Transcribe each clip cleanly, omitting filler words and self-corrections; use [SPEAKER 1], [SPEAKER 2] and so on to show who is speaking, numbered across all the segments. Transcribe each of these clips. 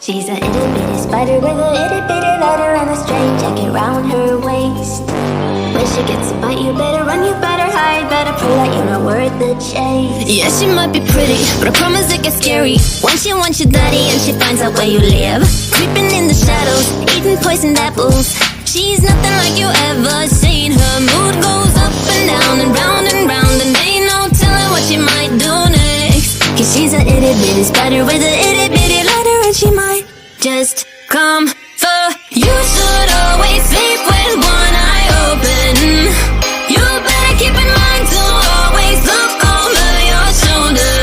[SPEAKER 1] She's a itty bitty spider with a itty bitty letter and a straight jacket round her waist. When she gets a bite, you better run, you better hide, better prove that you're not worth the chase.
[SPEAKER 2] Yeah, she might be pretty, but I promise it gets scary when she wants your daddy and she finds out where you live. Creeping in the shadows, eating poisoned apples. She's nothing like you ever seen. Her mood goes up and down and round and round, and ain't no telling what she might do next. Cause she's a itty bitty spider with a itty bitty letter, and she might just come for you. Should always sleep with one eye open. You better keep in mind to always look over your shoulder.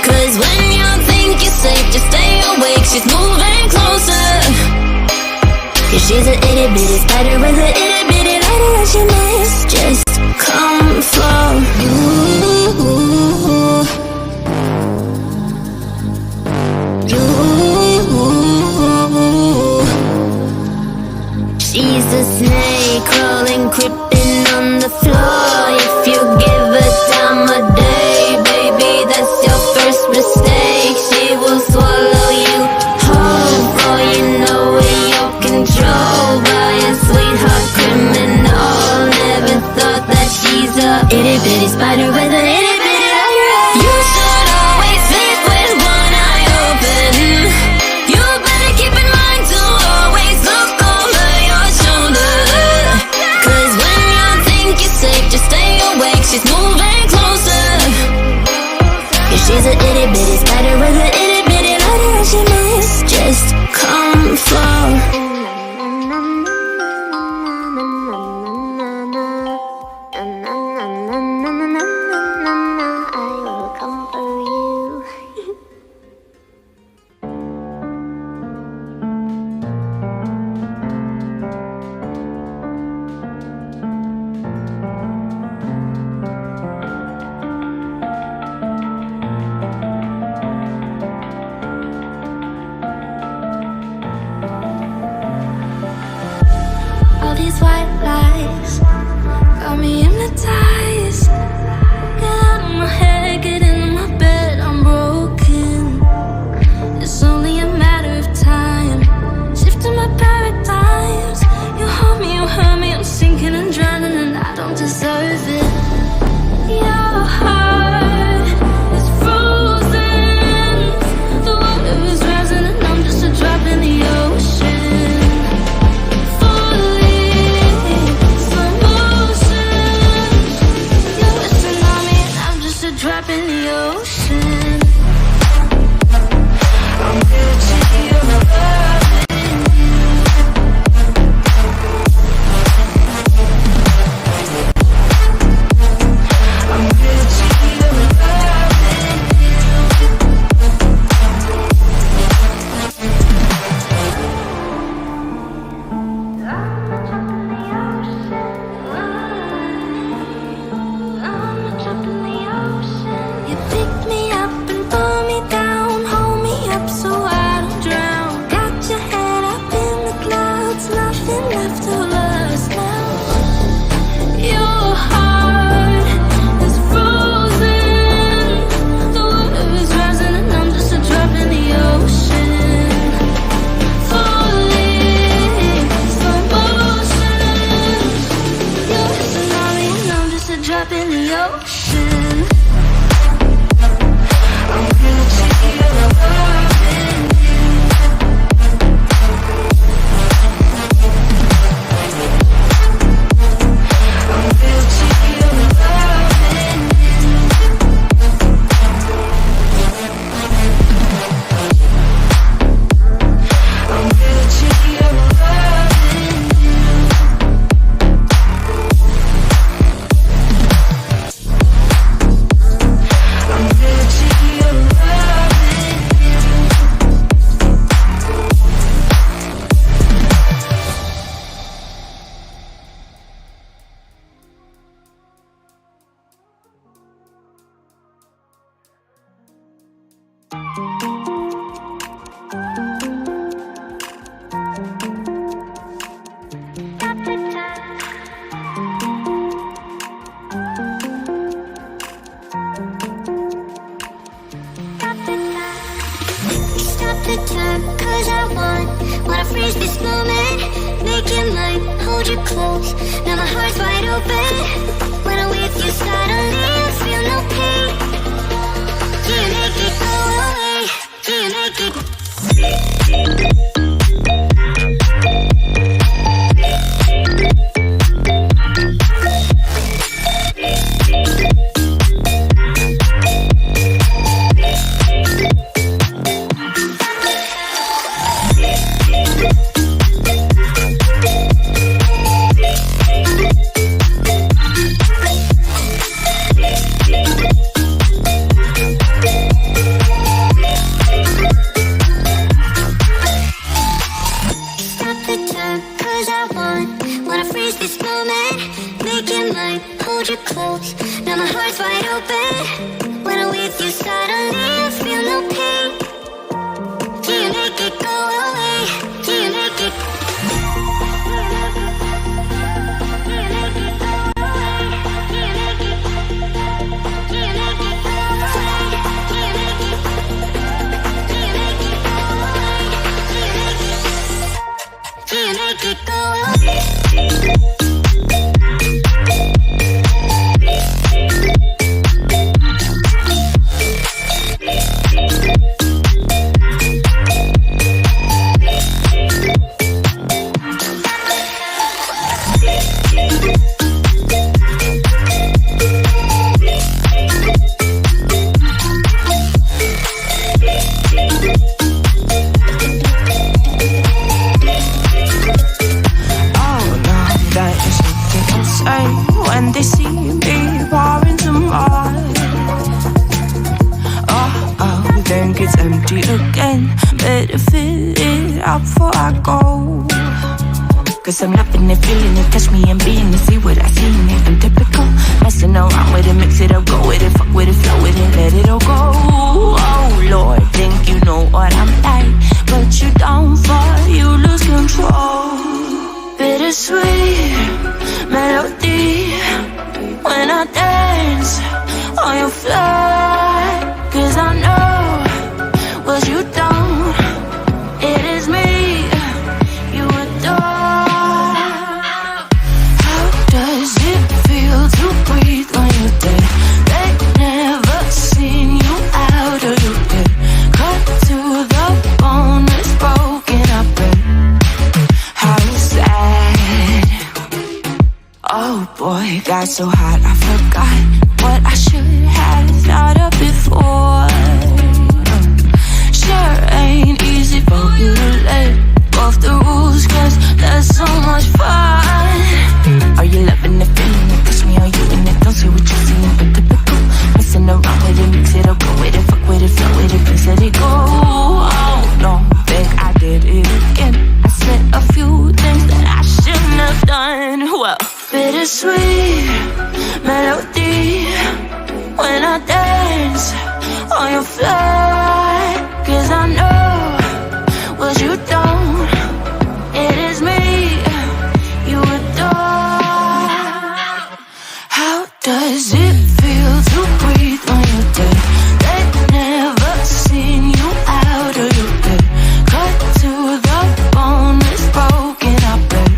[SPEAKER 2] Cause when you think you're safe, just stay awake, she's moving closer. Cause she's an itty bitty spider with an itty bitty letter, and she might just come for you. She's a snake crawling, creeping on the floor. If you give her time of day, baby, that's your first mistake. She will swallow you whole, for you know in your control by a sweetheart criminal. Never thought that she's
[SPEAKER 1] 'cause I wanna freeze this moment. Make it mine, hold you close. Now my heart's wide open. When I'm with you, suddenly I feel no pain. Can't make it go away. Can't make it.
[SPEAKER 3] Cause I'm loving it, feeling it, touch me and being it, see what I see in it, I'm typical. Messing around with it, mix it up, go with it, fuck with it, flow with it, let it all go. Oh Lord, think you know what I'm like, but you don't fall, you lose control. Bittersweet melody when I dance on your fly. Cause I know what you don't, it is me you adore. To breathe when you're dead. They never seen you out or you dead. Cut to the bone, it's broken, I bet. How sad. Oh boy, got so hot I forgot what I should have thought of before. Sure ain't easy for you to let go of the rules, cause there's so much fun. Are you loving the feeling? Are you in it? Don't see what you're seeing, but typical. Messing around with it, mix it up, go with it, fuck with it, flow with it, please let it go. Oh no, think I did it again. I said a few things that I shouldn't have done. Well, bittersweet melody when I dance on your fly. Cause I know what you don't, it is me you adore. Does it feel to breathe when you're dead? They've never seen you out or you dead. Cut to the bone, it's broken, I bet.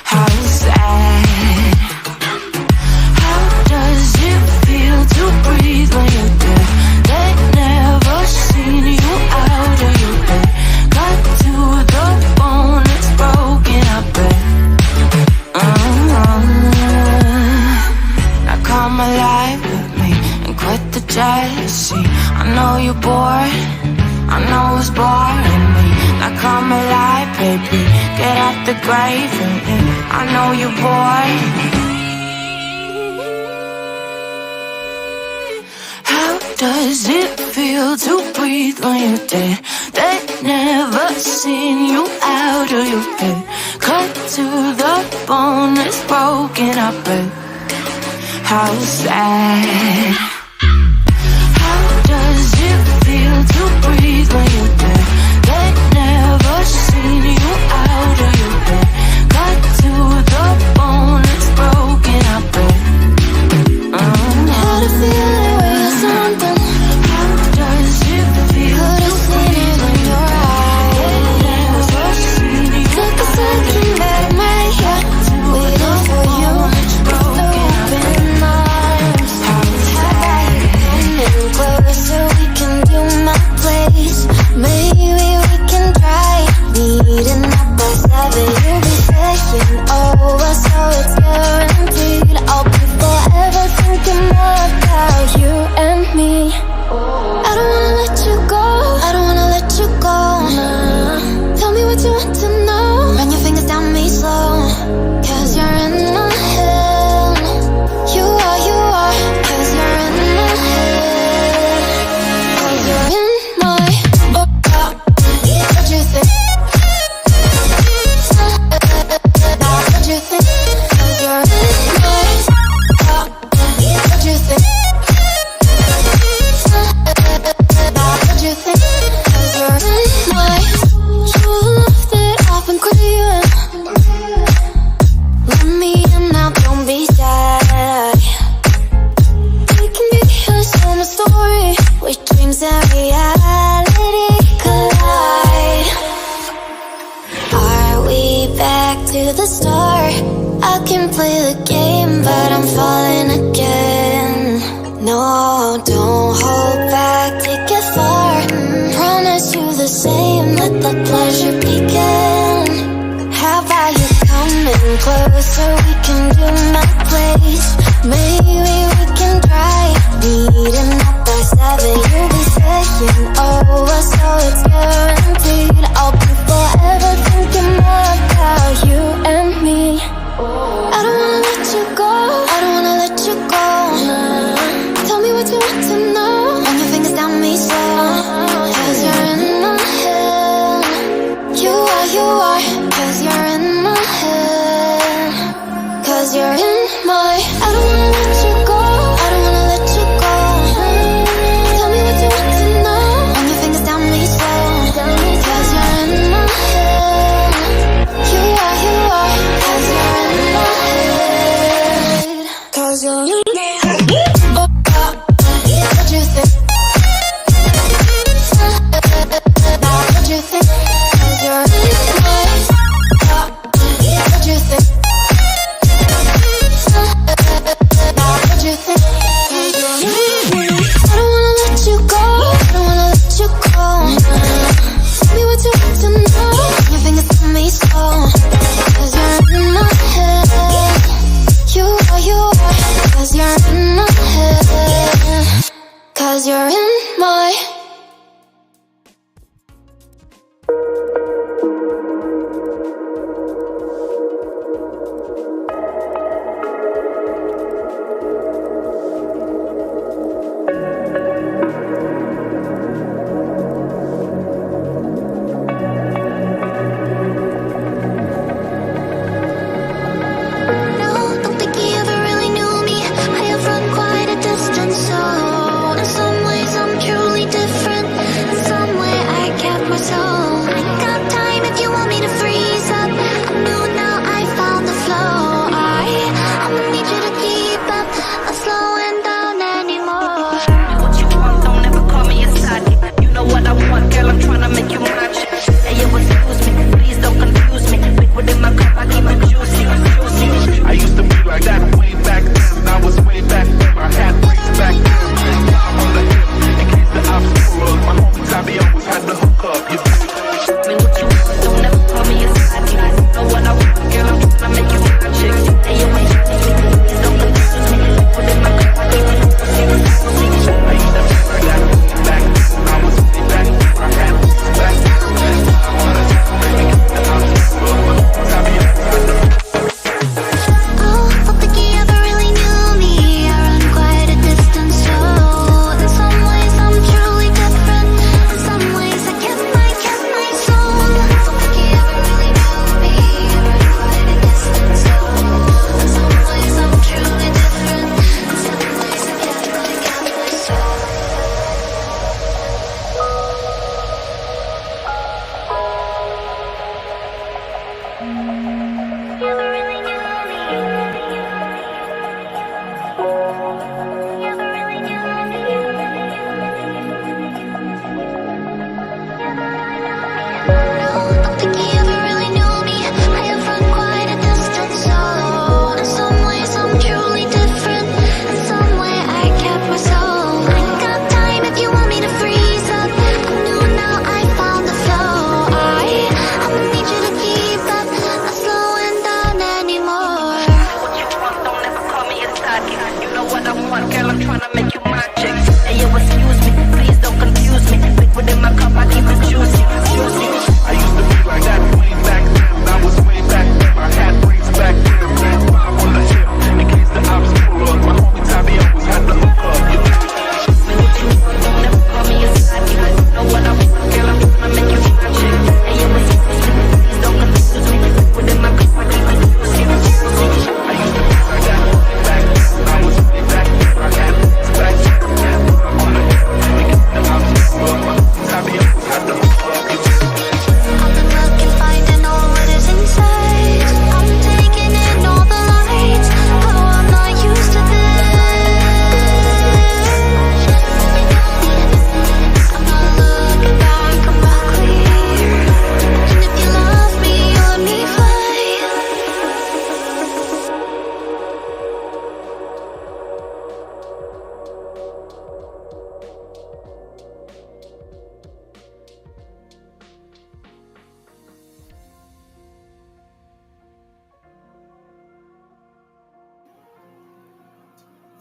[SPEAKER 3] How sad. How does it feel to breathe when you're dead? They've never seen you out or you dead. Cut to the bone, it's broken, I bet. Come alive with me and quit the jealousy. I know you're bored, I know it's boring me. Now come alive, baby, get out the grave and I know you're bored. How does it feel to breathe when you're dead? They've never seen you out or you dead. Cut to the bone, it's broken, I bet. How sad. How does it feel to breathe when you're dead? They've never seen you out or you dead. Cut to the bone, it's broken, I bet. Had a feeling we're something. How does it feel to breathe when you're out?
[SPEAKER 1] back to the start. I can play the game, but I'm falling again. No, don't hold back, take it far. Promise you the same, let the pleasure begin. How about you coming closer, we can do my place. Maybe we can try meeting up by 7. You'll be saying over, so it's guaranteed. I'll be forever thinking more about you and me. I don't wanna let you go, I don't wanna let you go. Tell me what you want to know. Run your fingers down me slow, 'cause you're in my head. You are, 'cause you're in my head. 'Cause you're in my, I don't wanna let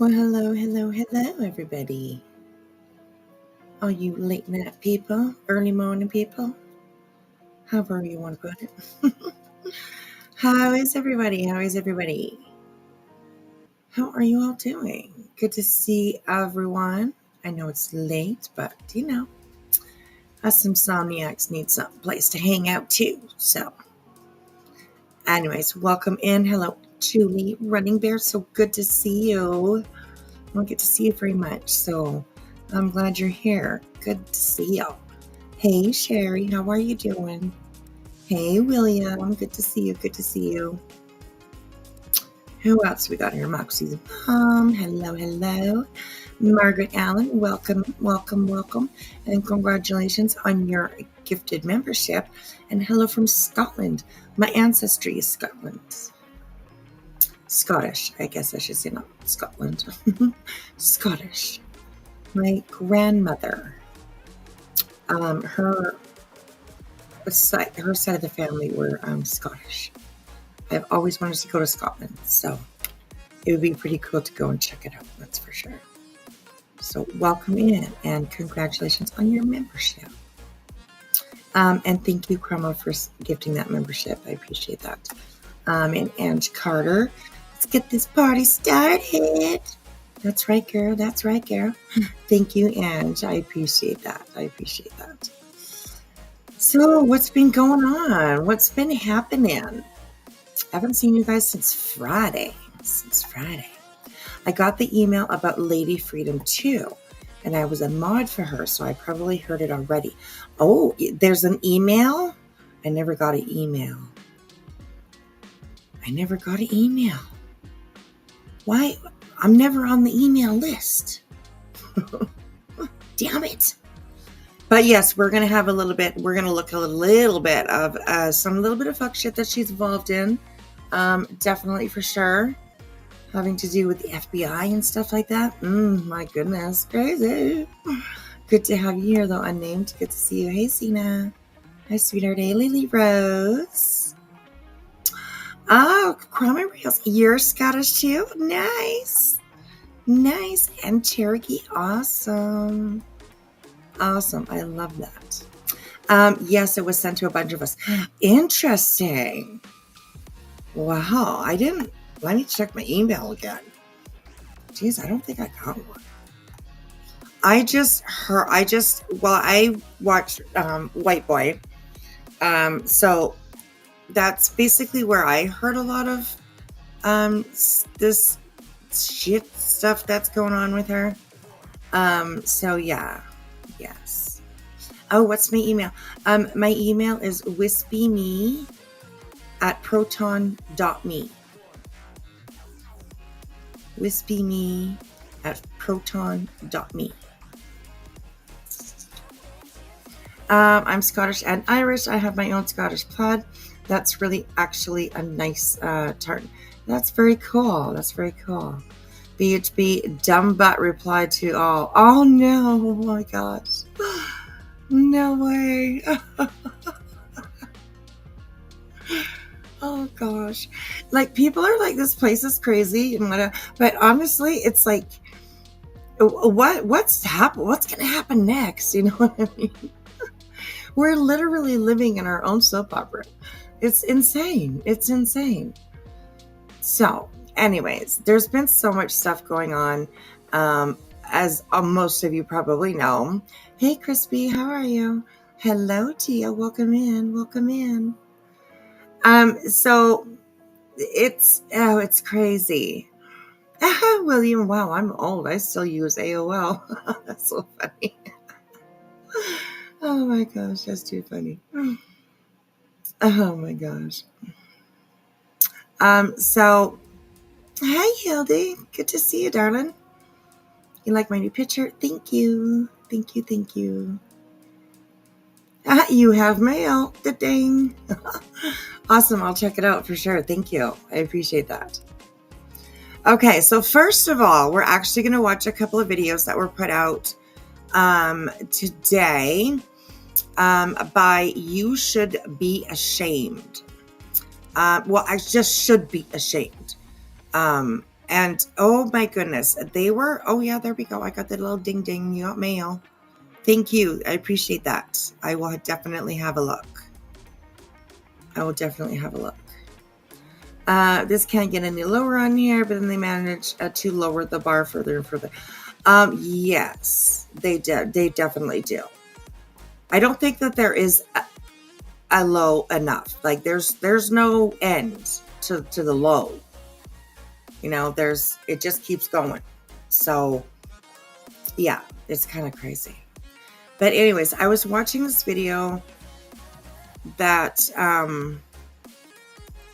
[SPEAKER 4] Well, hello, everybody. All you late night people, early morning people, however you want to put it. How is everybody? How is everybody? How are you all doing? Good to see everyone. I know it's late, but us insomniacs need some place to hang out too. So, anyways, welcome in. Hello, Julie, Running Bear. So good to see you. I don't get to see you very much, so I'm glad you're here. Good to see you. Hey, Sherry, how are you doing? Hey, William, good to see you. Good to see you. Who else we got here? Moxie's mom. Hello. Margaret Allen, welcome. And congratulations on your gifted membership. And hello from Scotland. My ancestry is Scottish, I guess I should say, not Scotland. Scottish. My grandmother, her side of the family were Scottish. I've always wanted to go to Scotland, so it would be pretty cool to go and check it out, that's for sure. So welcome in, and congratulations on your membership. And thank you, Crama, for gifting that membership. I appreciate that. And Ange Carter, let's get this party started. That's right, girl. Thank you, Ange. I appreciate that. So, what's been going on? What's been happening? I haven't seen you guys since Friday. I got the email about Lady Freedom 2, and I was a mod for her, so I probably heard it already. Oh, there's an email? I never got an email. Why? I'm never on the email list. Damn it. But yes, we're going to look a little bit of some little bit of fuck shit that she's involved in. Definitely, for sure. Having to do with the FBI and stuff like that. My goodness. Crazy. Good to have you here, though, unnamed. Good to see you. Hey, Sina. Hi, sweetheart. Hey, Lily Rose. Oh, Crama Reels. You're Scottish too? Nice. And Cherokee. Awesome. I love that. Yes, it was sent to a bunch of us. Interesting. Wow. Let me check my email again. Jeez, I don't think I got one. I watched White Boy. So that's basically where I heard a lot of this shit stuff that's going on with her. So yeah. Yes. Oh, what's my email? My email is whispyme@proton.me. whispyme@proton.me. I'm Scottish and Irish. I have my own Scottish plaid. That's really actually a nice tartan. That's very cool. BHB dumb butt replied to all. Oh no! Oh my gosh! No way! Oh gosh! Like, people are like, this place is crazy and whatever. But honestly, it's like, what's gonna happen next? You know what I mean? We're literally living in our own soap opera. It's insane. So, anyways, there's been so much stuff going on, as most of you probably know. Hey, Crispy, how are you? Hello, Tia. Welcome in. So it's crazy. William, wow, I'm old. I still use AOL. That's so funny. Oh my gosh, that's too funny. Oh my gosh. So, hi, Hildy. Good to see you, darling. You like my new picture? Thank you. You have mail. Da-ding. Awesome. I'll check it out for sure. Thank you. I appreciate that. Okay, so first of all, we're actually going to watch a couple of videos that were put out today by You Should Be Ashamed. I just should be ashamed. And oh my goodness, they were, oh yeah, there we go. I got the little ding ding. You got mail. Thank you. I appreciate that. I will definitely have a look. I will definitely have a look. This can't get any lower on here, but then they managed to lower the bar further and further. Yes, they did. They definitely do. I don't think that there is a low enough. Like there's no end to the low. You know, it just keeps going. So yeah, it's kind of crazy. But anyways, I was watching this video that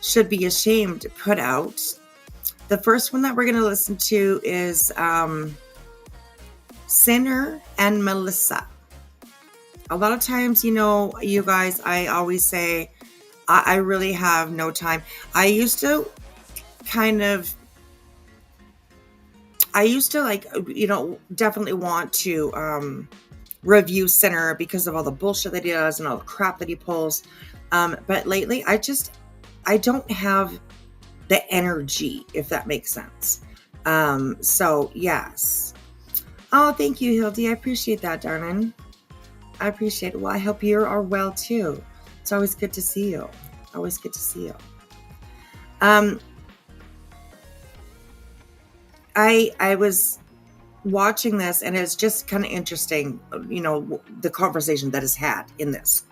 [SPEAKER 4] should be ashamed to put out. The first one that we're going to listen to is Sinner and Melissa. A lot of times, you know, you guys, I always say, I really have no time. I used to like, you know, definitely want to review Sinner because of all the bullshit that he does and all the crap that he pulls. But lately, I don't have the energy, if that makes sense. So yes. Oh, thank you, Hildy. I appreciate that, darling. I appreciate it. Well, I hope you are well too. It's always good to see you. Always good to see you. I was watching this, and it's just kind of interesting, you know, the conversation that is had in this.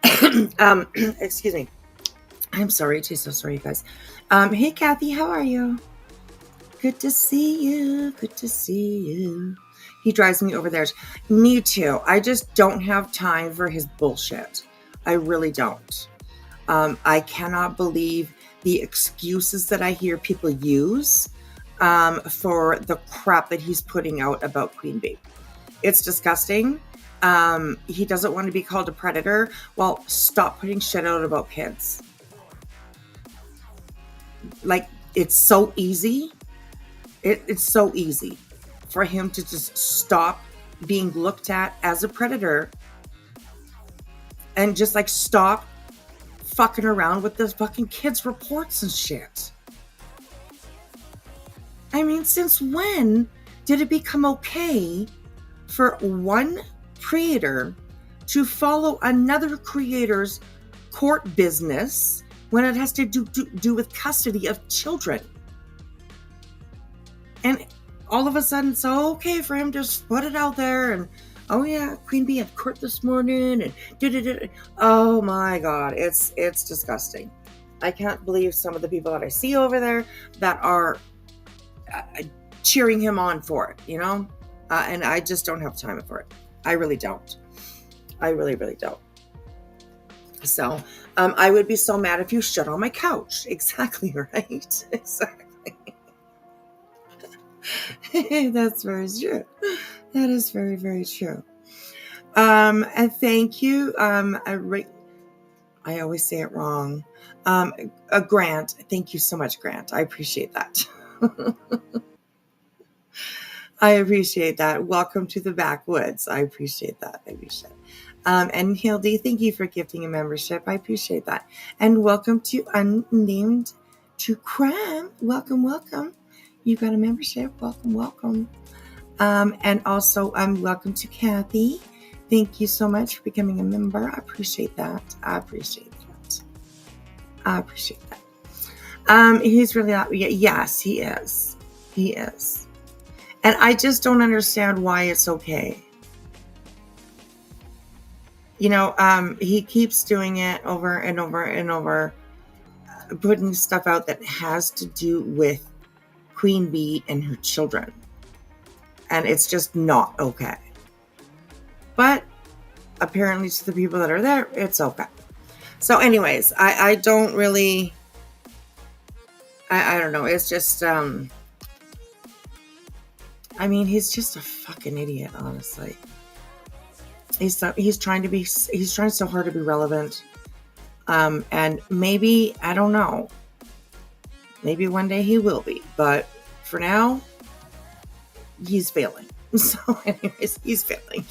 [SPEAKER 4] Excuse me. I'm sorry. Geez, so sorry, you guys. Hey, Kathy, how are you? Good to see you. Good to see you. He drives me over there. Me too. I just don't have time for his bullshit. I really don't. I cannot believe the excuses that I hear people use for the crap that he's putting out about Queen Bee. It's disgusting. He doesn't want to be called a predator. Well, stop putting shit out about kids. Like, it's so easy. It's so easy for him to just stop being looked at as a predator and just like stop fucking around with the fucking kids' reports and shit. I mean, since when did it become okay for one creator to follow another creator's court business when it has to do with custody of children? And all of a sudden, it's okay for him to just put it out there and, oh yeah, Queen Bee at court this morning and oh my God, it's disgusting. I can't believe some of the people that I see over there that are cheering him on for it, you know? And I just don't have time for it. I really don't. I really, really don't. So, I would be so mad if you shit on my couch. Exactly, right? Exactly. That's very true. That is very, very true. And thank you. I always say it wrong. Grant. Thank you so much, Grant. I appreciate that. I appreciate that. Welcome to the backwoods. I appreciate that. I appreciate it. And Hildy, thank you for gifting a membership. I appreciate that. And welcome to Unnamed to Crama. Welcome, welcome. You got a membership. Welcome, welcome. And also, welcome to Kathy. Thank you so much for becoming a member. I appreciate that. I appreciate that. I appreciate that. He's really, yes, he is. He is. And I just don't understand why it's okay. You know, he keeps doing it over and over and over, putting stuff out that has to do with Queen Bee and her children. And it's just not okay. But apparently to the people that are there, it's okay. So anyways, I don't really, I don't know. It's just, I mean, he's just a fucking idiot, honestly. He's trying so hard to be relevant. And maybe, I don't know. Maybe one day he will be, but for now, he's failing. So anyways, he's failing.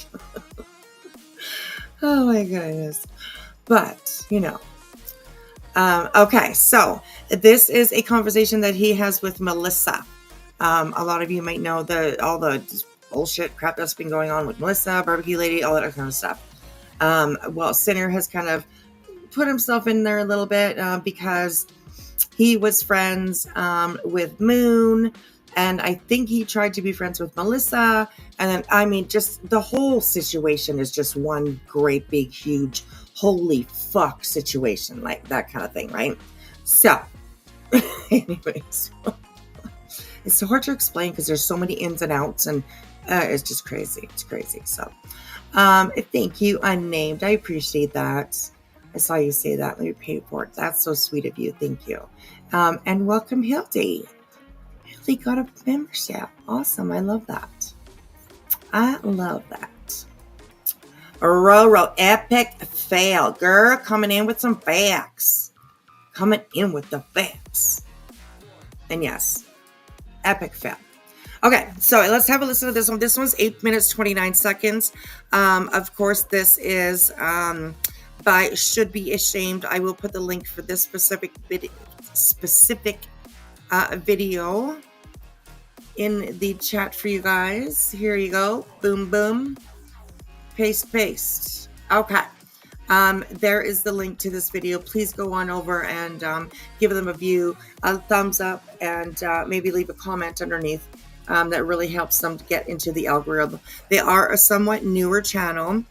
[SPEAKER 4] Oh my goodness. But, you know. Okay, so this is a conversation that he has with Melissa. A lot of you might know all the bullshit crap that's been going on with Melissa, Barbecue Lady, all that kind of stuff. Well, Sinner has kind of put himself in there a little bit because he was friends with Moon, and I think he tried to be friends with Melissa. And then, I mean, just the whole situation is just one great big huge holy fuck situation, like that kind of thing, right? So anyways, it's so hard to explain because there's so many ins and outs, and it's just crazy. It's crazy. So thank you, Unnamed. I appreciate that. I saw you say that. Let me pay for it. That's so sweet of you. Thank you. And welcome, Hildy. Hildy got a membership. Awesome. I love that. I love that. Roro, epic fail. Girl, coming in with some facts. Coming in with the facts. And yes, epic fail. Okay, so let's have a listen to this one. This one's 8 minutes, 29 seconds. Of course, this is by Should Be Ashamed. I will put the link for this specific video in the chat for you guys. Here you go. Boom, boom. Paste. Okay. There is the link to this video. Please go on over and give them a view, a thumbs up, and maybe leave a comment underneath. That really helps them to get into the algorithm. They are a somewhat newer channel.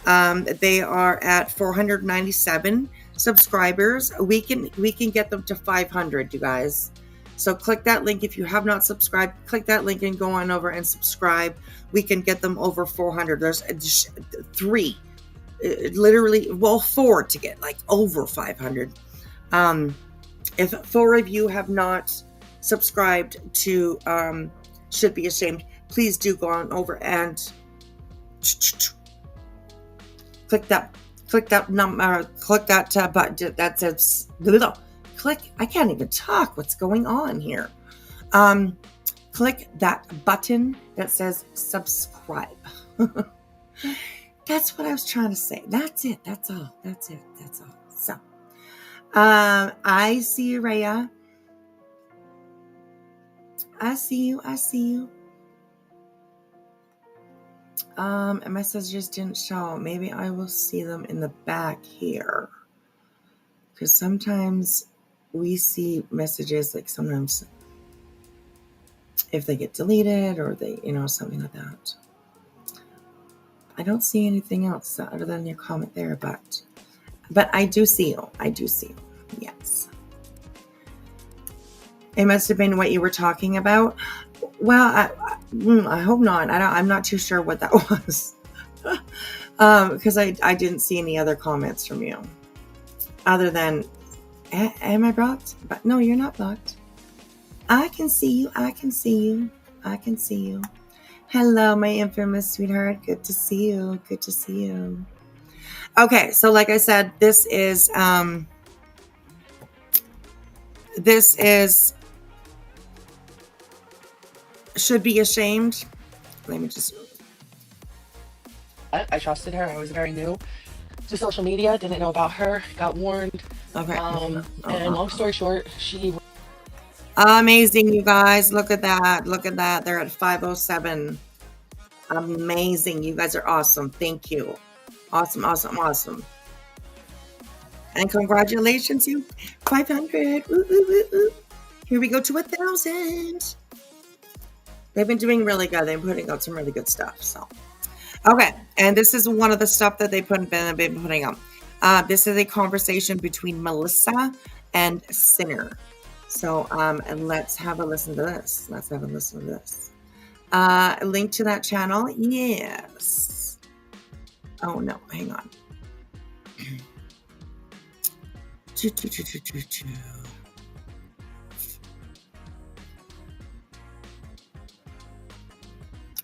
[SPEAKER 4] They are at 497 subscribers. We can get them to 500, you guys. So click that link if you have not subscribed. Click that link and go on over and subscribe. We can get them over 400. There's 3, literally, well, 4 to get like over 500. If 4 of you have not subscribed to Should Be Ashamed, please do go on over and click that button that says click. I can't even talk. What's going on here? Click that button that says subscribe. That's what I was trying to say. That's it. That's all. That's it. That's all. So, I see you, Rhea. I see you. I see you. And my messages didn't show. Maybe I will see them in the back here. Because sometimes we see messages, like sometimes if they get deleted or they, something like that. I don't see anything else other than your comment there, but I do see you. I do see you. Yes. It must have been what you were talking about. Well, I hope not. I'm not too sure what that was. Because I didn't see any other comments from you. Other than, am I blocked? But no, you're not blocked. I can see you. I can see you. I can see you. Hello, my infamous sweetheart. Good to see you. Good to see you. Okay, so like I said, this is Should Be Ashamed. Let me just.
[SPEAKER 5] I trusted her. I was very new to social media. Didn't know about her. Got warned.
[SPEAKER 4] Okay.
[SPEAKER 5] And long story short, she.
[SPEAKER 4] Amazing, you guys. Look at that. Look at that. They're at 507. Amazing. You guys are awesome. Thank you. Awesome, awesome, awesome. And congratulations, you 500. Ooh, ooh, ooh, ooh. Here we go to 1,000. They've been doing really good. They've been putting out some really good stuff. So, okay. And this is one of the stuff that they've been putting out. This is a conversation between Melissa and Sinner. So, and let's have a listen to this. Let's have a listen to this. Link to that channel. Yes. Oh, no. Hang on.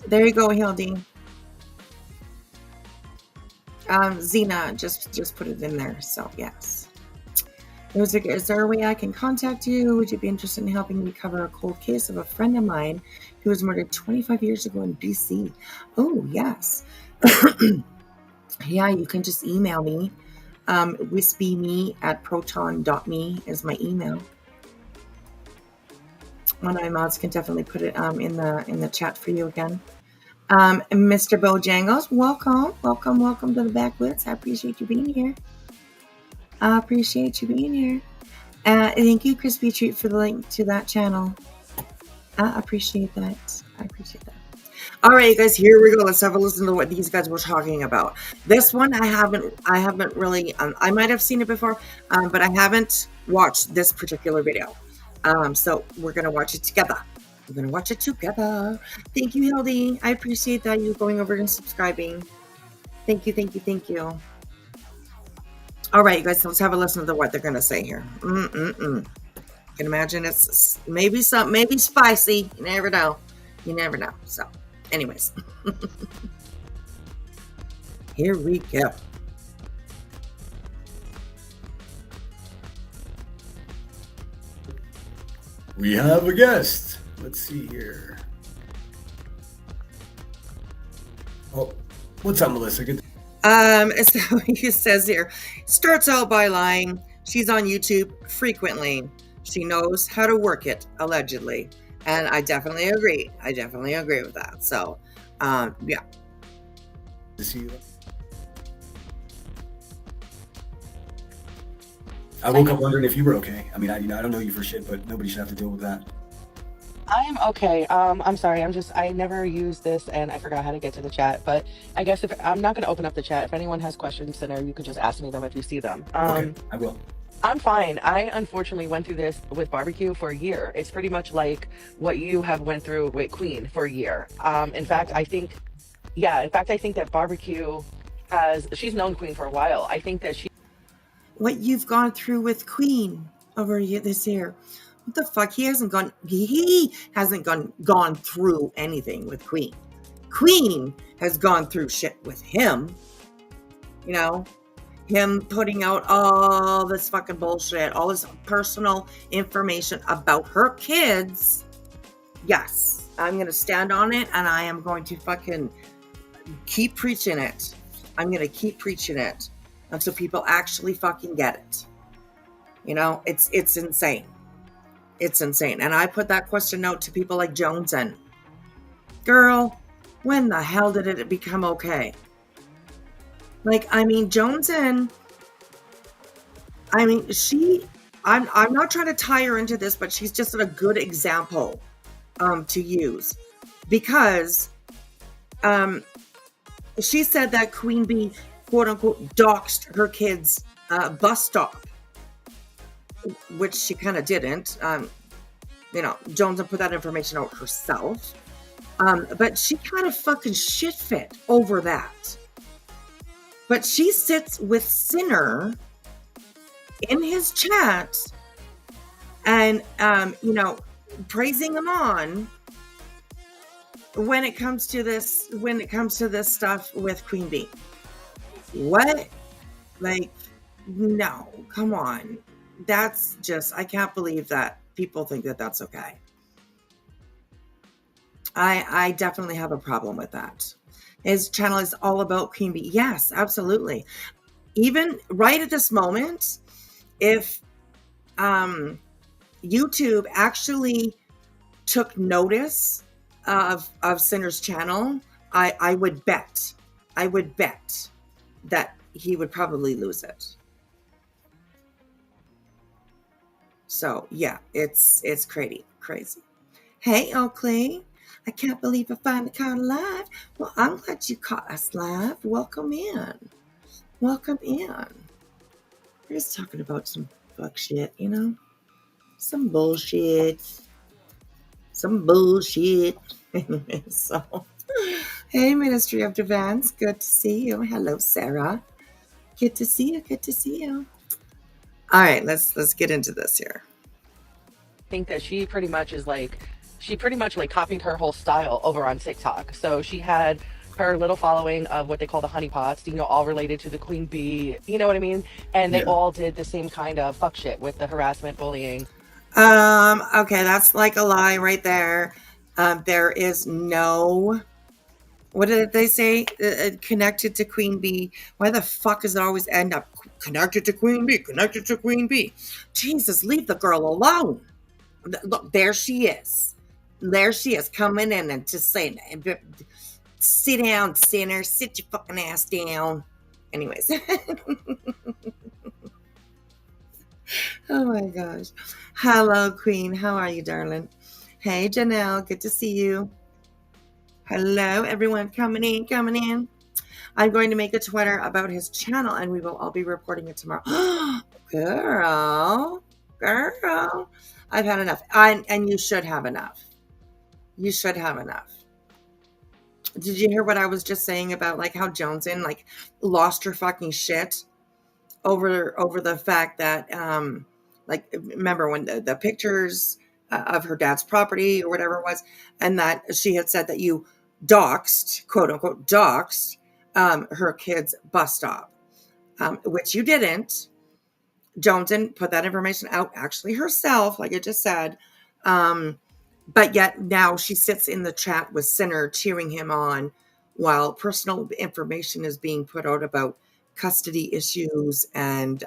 [SPEAKER 4] There you go, Hildy. Zena just put it in there. So, yes. Is there a way I can contact you? Would you be interested in helping me cover a cold case of a friend of mine who was murdered 25 years ago in BC? Oh, yes. Yeah, you can just email me. Whispyme@proton.me is my email. One of my mods can definitely put it in the chat for you again. Mr. Bojangles, welcome to the backwoods. I appreciate you being here. Thank you, Crispy Treat, for the link to that channel. I appreciate that. All right, guys, here we go. Let's have a listen to what these guys were talking about. This one I haven't really. I might have seen it before, but I haven't watched this particular video. So we're gonna watch it together. Thank you, Hildy. I appreciate that you going over and subscribing. Thank you. All right, you guys, let's have a listen to what they're gonna say here. I can imagine it's maybe spicy. You never know. So, anyways, here we go.
[SPEAKER 6] We have a guest. Let's see here. Oh, what's up, Melissa? Good.
[SPEAKER 4] So he says here, starts out by lying. She's on YouTube frequently. She knows how to work it, allegedly. And I definitely agree. With that. So, yeah.
[SPEAKER 6] To see you. I woke up wondering if you were okay. I mean, I don't know you for shit, but nobody should have to deal with that.
[SPEAKER 5] I'm okay. I'm sorry. I never used this and I forgot how to get to the chat. But I guess if I'm not going to open up the chat, if anyone has questions, then you can just ask me them if you see them.
[SPEAKER 6] Okay, I will.
[SPEAKER 5] I'm fine. I unfortunately went through this with barbecue for a year. It's pretty much like what you have went through with Queen for a year. In fact, I think that barbecue she's known Queen for a while. I think that
[SPEAKER 4] What you've gone through with Queen over this year. What the fuck? He hasn't gone through anything with Queen. Queen has gone through shit with him. You know, him putting out all this fucking bullshit, all this personal information about her kids. Yes, I'm going to stand on it and I am going to fucking keep preaching it. Until people actually fucking get it. You know, it's insane. And I put that question out to people like Joneson. Girl, when the hell did it become okay? Like, I mean, Joneson, I'm not trying to tie her into this, but she's just a good example to use. Because she said that Queen Bee, quote unquote, doxed her kids' bus stop, which she kind of didn't. Jones put that information out herself. But she kind of fucking shit fit over that. But she sits with Sinner in his chat and, praising him on when it comes to this stuff with Queen Bee. What? Like, no, come on. That's just, I can't believe that people think that that's okay. I definitely have a problem with that. His channel is all about Queen Bee. Yes, absolutely. Even right at this moment, if YouTube actually took notice of Sinner's channel, I would bet that he would probably lose it. So yeah, it's crazy. Hey Oakley, I can't believe I finally caught live. Well, I'm glad you caught us live. Welcome in. We're just talking about some fuck shit, some bullshit. So, hey, Ministry of Defense, good to see you. Hello, Sarah. Good to see you. All right, let's get into this here.
[SPEAKER 5] I think that she pretty much copied her whole style over on TikTok. So she had her little following of what they call the honeypots, all related to the Queen Bee, you know what I mean? And they all did the same kind of fuck shit with the harassment, bullying.
[SPEAKER 4] Okay, that's like a lie right there. There is no, what did they say? Connected to Queen Bee. Why the fuck does it always end up connected to Queen Bee? Jesus, leave the girl alone. Look, there she is. There she is coming in and just saying, sit down, sinner, sit your fucking ass down. Anyways. Oh my gosh. Hello, Queen. How are you, darling? Hey, Janelle. Good to see you. Hello, everyone coming in, coming in. I'm going to make a Twitter about his channel, and we will all be reporting it tomorrow. Girl. I've had enough. And you should have enough. You should have enough. Did you hear what I was just saying about like how Jonesin like lost her fucking shit over the fact that like remember when the pictures of her dad's property or whatever it was, and that she had said that you doxed, quote unquote doxed, her kid's bus stop, which you didn't. Jonesin put that information out actually herself, like I just said. But yet now she sits in the chat with Sinner cheering him on while personal information is being put out about custody issues and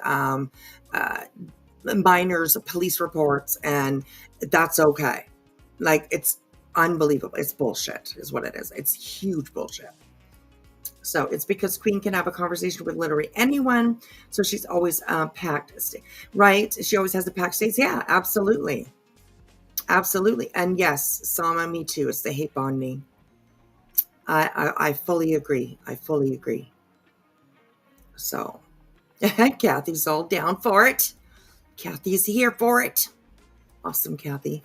[SPEAKER 4] minors police reports, and that's okay. Like, it's unbelievable. It's bullshit is what it is. It's huge bullshit. So it's because Queen can have a conversation with literally anyone. So she's always packed, right? She always has the packed states. Yeah, absolutely. Absolutely. And yes, Sama, me too. It's the hate bonding. I fully agree. I fully agree. So Kathy's all down for it. Kathy's here for it. Awesome, Kathy.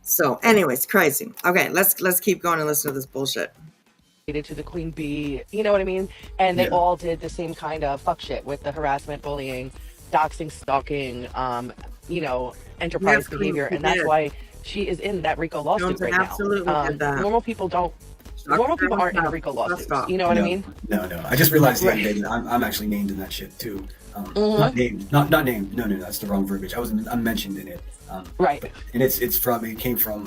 [SPEAKER 4] So anyways, crazy. Okay, let's keep going and listen to this bullshit.
[SPEAKER 5] To the queen bee, you know what I mean? And they all did the same kind of fuck shit with the harassment, bullying, doxing, stalking, enterprise behavior, and that's why she is in that RICO lawsuit right now. Normal people aren't in RICO lawsuits. You know what I mean?
[SPEAKER 6] No. I just realized the other day that I'm actually named in that shit too. Not named. Not named. No, that's the wrong verbiage. I'm mentioned in it.
[SPEAKER 5] Right.
[SPEAKER 6] And it came from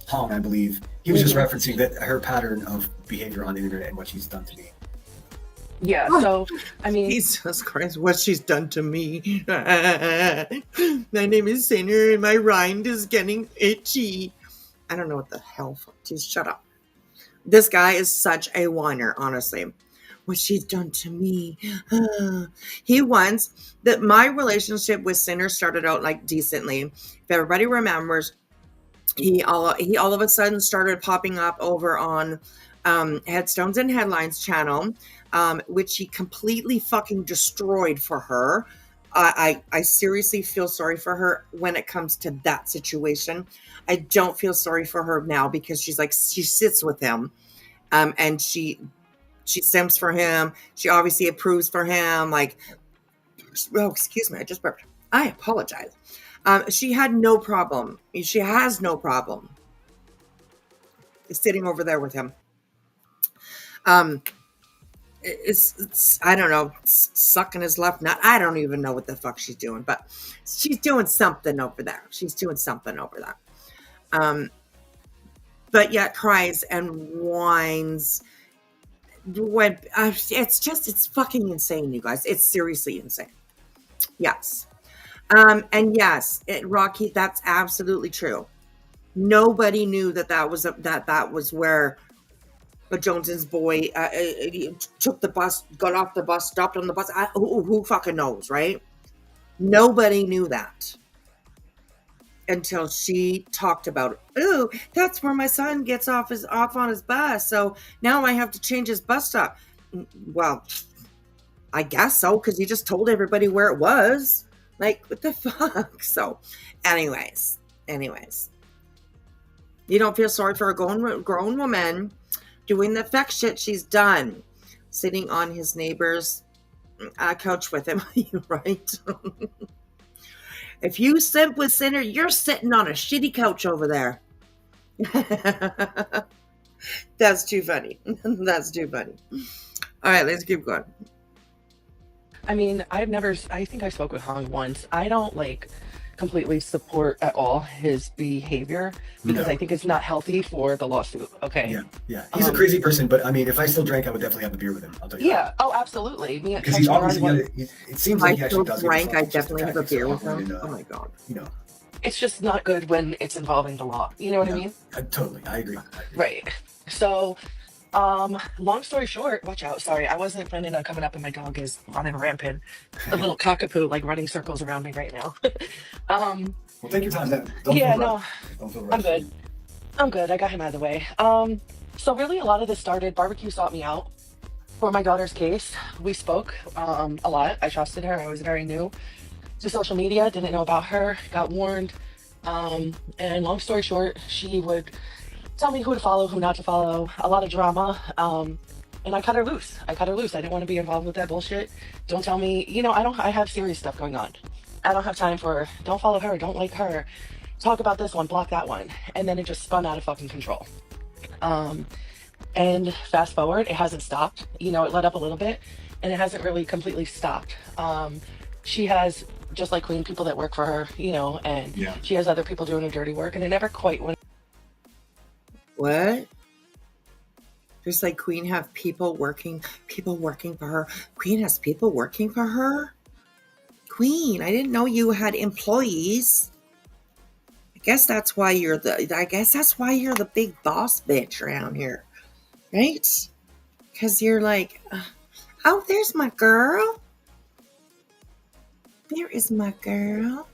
[SPEAKER 6] Hong, I believe. He was just referencing that her pattern of behavior on the internet and what she's done to me.
[SPEAKER 5] Yeah, so, I mean...
[SPEAKER 4] Jesus Christ, what she's done to me. My name is Sinner and my rind is getting itchy. I don't know what the hell. Just shut up. This guy is such a whiner, honestly. What she's done to me. He wants that my relationship with Sinner started out like decently. If everybody remembers, he all of a sudden started popping up over on Headstones and Headlines channel, which he completely fucking destroyed for her. I seriously feel sorry for her when it comes to that situation. I don't feel sorry for her now because she sits with him, and she sims for him. She obviously approves for him. Like, oh, excuse me, I just burped. I apologize. She had no problem. She has no problem sitting over there with him. It's I don't know, sucking his left nut. I don't even know what the fuck she's doing, but she's doing something over there. But yet cries and whines when it's fucking insane, you guys. It's seriously insane. Yes. And yes, Rocky, that's absolutely true. Nobody knew that was where Jones's boy took the bus, got off the bus, stopped on the bus. Who fucking knows, right? Nobody knew that until she talked about it. Oh, that's where my son gets off on his bus. So now I have to change his bus stop. Well, I guess so, because you just told everybody where it was. Like, what the fuck? So, anyways. You don't feel sorry for a grown woman doing the fuck shit she's done. Sitting on his neighbor's couch with him, right? If you simp with Sinner, you're sitting on a shitty couch over there. That's too funny. That's too funny. All right, let's keep going.
[SPEAKER 5] I mean, I think I spoke with Hong once. I don't completely support at all his behavior because I think it's not healthy for the lawsuit. Okay.
[SPEAKER 6] Yeah. He's a crazy person, but I mean, if I still drank, I would definitely have a beer with him. I'll tell you.
[SPEAKER 5] Yeah.
[SPEAKER 6] That.
[SPEAKER 5] Oh, absolutely.
[SPEAKER 6] Because he's obviously. It seems like he actually does.
[SPEAKER 4] Frank, I definitely have a beer with him. Oh my god.
[SPEAKER 5] it's just not good when it's involving the law. You know what I
[SPEAKER 6] Yeah,
[SPEAKER 5] mean?
[SPEAKER 6] totally. I agree.
[SPEAKER 5] Right. So, long story short, watch out. Sorry, I wasn't planning on coming up, and my dog is running rampant, a little cockapoo, like running circles around me right now. um,
[SPEAKER 6] Well, take your time. Don't feel
[SPEAKER 5] yeah,
[SPEAKER 6] rushed.
[SPEAKER 5] no,
[SPEAKER 6] Don't feel
[SPEAKER 5] I'm
[SPEAKER 6] rushed.
[SPEAKER 5] good. I'm good. I got him out of the way. So really, a lot of this started. Barbecue sought me out for my daughter's case. We spoke a lot. I trusted her. I was very new to social media. Didn't know about her. Got warned. And long story short, she would tell me who to follow, who not to follow. A lot of drama. And I cut her loose. I cut her loose. I didn't want to be involved with that bullshit. Don't tell me. I don't. I have serious stuff going on. I don't have time for. Don't follow her. Don't like her. Talk about this one. Block that one. And then it just spun out of fucking control. Um, and fast forward, it hasn't stopped. It let up a little bit, and it hasn't really completely stopped. She has, just like Queen, people that work for her, and
[SPEAKER 6] Yeah.
[SPEAKER 5] she has other people doing her dirty work, and it never quite went.
[SPEAKER 4] What? Just like Queen have people working for her. Queen has people working for her? Queen, I didn't know you had employees. I guess that's why you're the big boss bitch around here. Right? Because you're like, oh, there's my girl. There is my girl.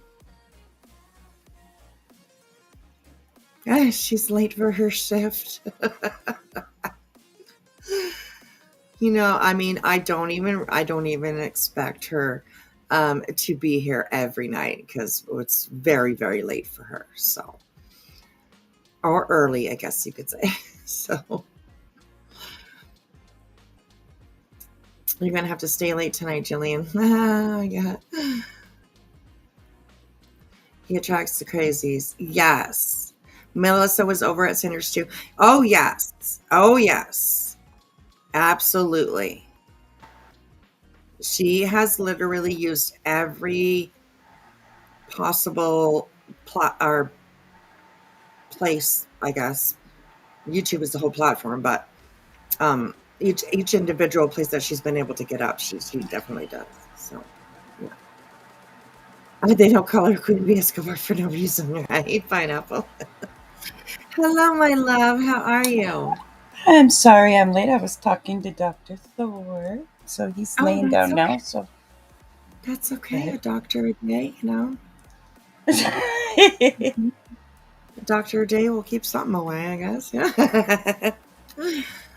[SPEAKER 4] Ah, she's late for her shift. I mean, I don't even expect her to be here every night because it's very, very late for her. So, or early, I guess you could say. So, you're gonna have to stay late tonight, Jillian. Yeah. He attracts the crazies. Yes. Melissa was over at Sinners too. Oh yes. Oh yes. Absolutely. She has literally used every possible plot or place, I guess. YouTube is the whole platform, but each individual place that she's been able to get up, she definitely does. So yeah. They don't call her Queen Bee Escobar for no reason, right? Pineapple. Hello, my love. How are you?
[SPEAKER 7] I'm sorry I'm late. I was talking to Dr. Thor. So he's
[SPEAKER 4] Oh,
[SPEAKER 7] laying
[SPEAKER 4] that's
[SPEAKER 7] down
[SPEAKER 4] okay.
[SPEAKER 7] now. So
[SPEAKER 4] That's okay. A doctor a day, A doctor a day will keep something away, I guess. Yeah.